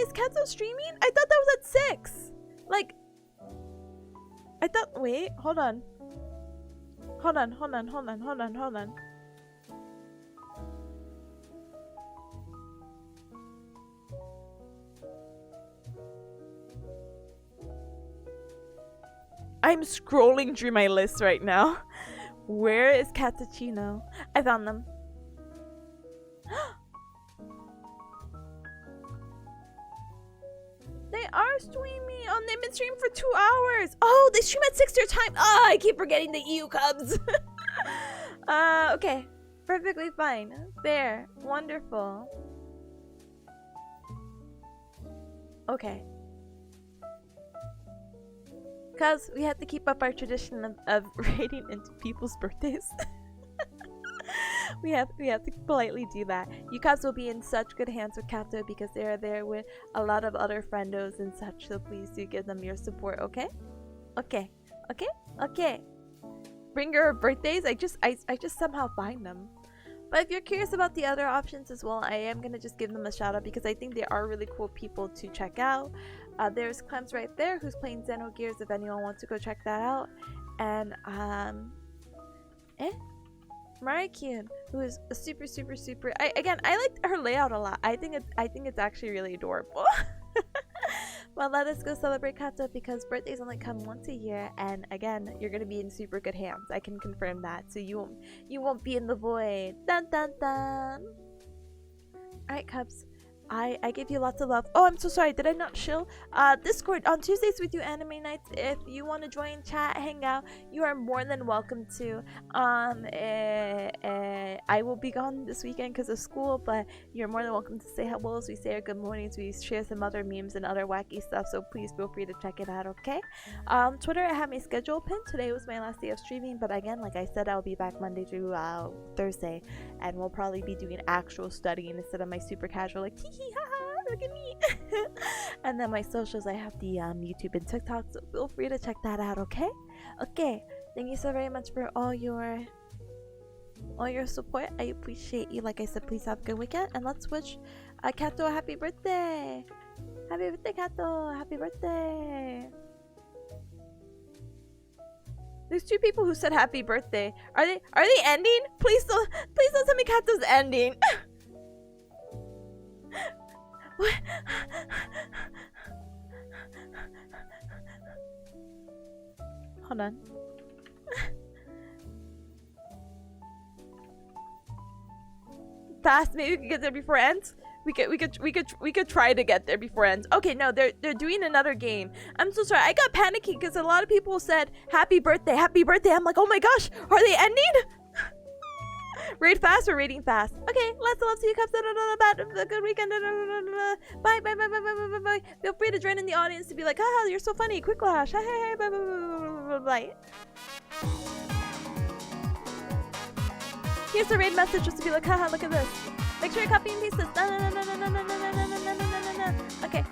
is Kato streaming? I thought that was at 6. Like... I thought, wait, hold on. I'm scrolling through my list right now. Where is Catachino? I found them. They are streaming. They've been streaming for 2 hours. Oh, they stream at 6 their time. Oh, I keep forgetting the EU Cubs. Okay. Perfectly fine. Fair. Wonderful. Okay. Cause we have to keep up our tradition of raiding into people's birthdays. We have to politely do that. You guys will be in such good hands with Kato because they are there with a lot of other friendos and such, so please do give them your support, okay? Okay. Bring your birthdays. I just somehow find them. But if you're curious about the other options as well, I am gonna just give them a shout out because I think they are really cool people to check out. There's Clems right there who's playing Xenogears if anyone wants to go check that out. And Marikyun, who is a super I like her layout a lot. I think it's actually really adorable. Well, let us go celebrate Kato because birthdays only come once a year, and again, you're gonna be in super good hands. I can confirm that. So you won't be in the void. Dun dun dun. Alright, Cubs. I give you lots of love. Oh, I'm so sorry. Did I not chill? Discord on Tuesdays we do anime nights. If you want to join, chat, hang out, you are more than welcome to. I will be gone this weekend because of school, but you're more than welcome to say hello as we say our good mornings. We share some other memes and other wacky stuff, so please feel free to check it out, okay? Twitter, I have my schedule pinned. Today was my last day of streaming, but again, like I said, I'll be back Monday through Thursday, and we'll probably be doing actual studying instead of my super casual like hee hee ha ha look at me. And then my socials, I have the YouTube and TikTok, so feel free to check that out, okay? Okay, thank you so very much for all your support. I appreciate you. Like I said, please have a good weekend, and let's wish Kato a happy birthday. Happy birthday, Kato. Happy birthday. There's 2 people who said happy birthday. Are they ending? Please don't tell me Kato's ending. What? Hold on. Fast, maybe we can get there before it ends. We could try to get there before it ends. Okay, no, they're doing another game. I'm so sorry. I got panicky because a lot of people said happy birthday, happy birthday. I'm like, oh my gosh, are they ending? Raid fast or raiding fast? Okay, lots of love to you, Cups. A good weekend. Bye. Feel free to join in the audience to be like, haha, you're so funny. Quick lash. Hey, bye. Here's a raid message just to be like, haha, look at this. Make sure you're copying pieces. No. Okay.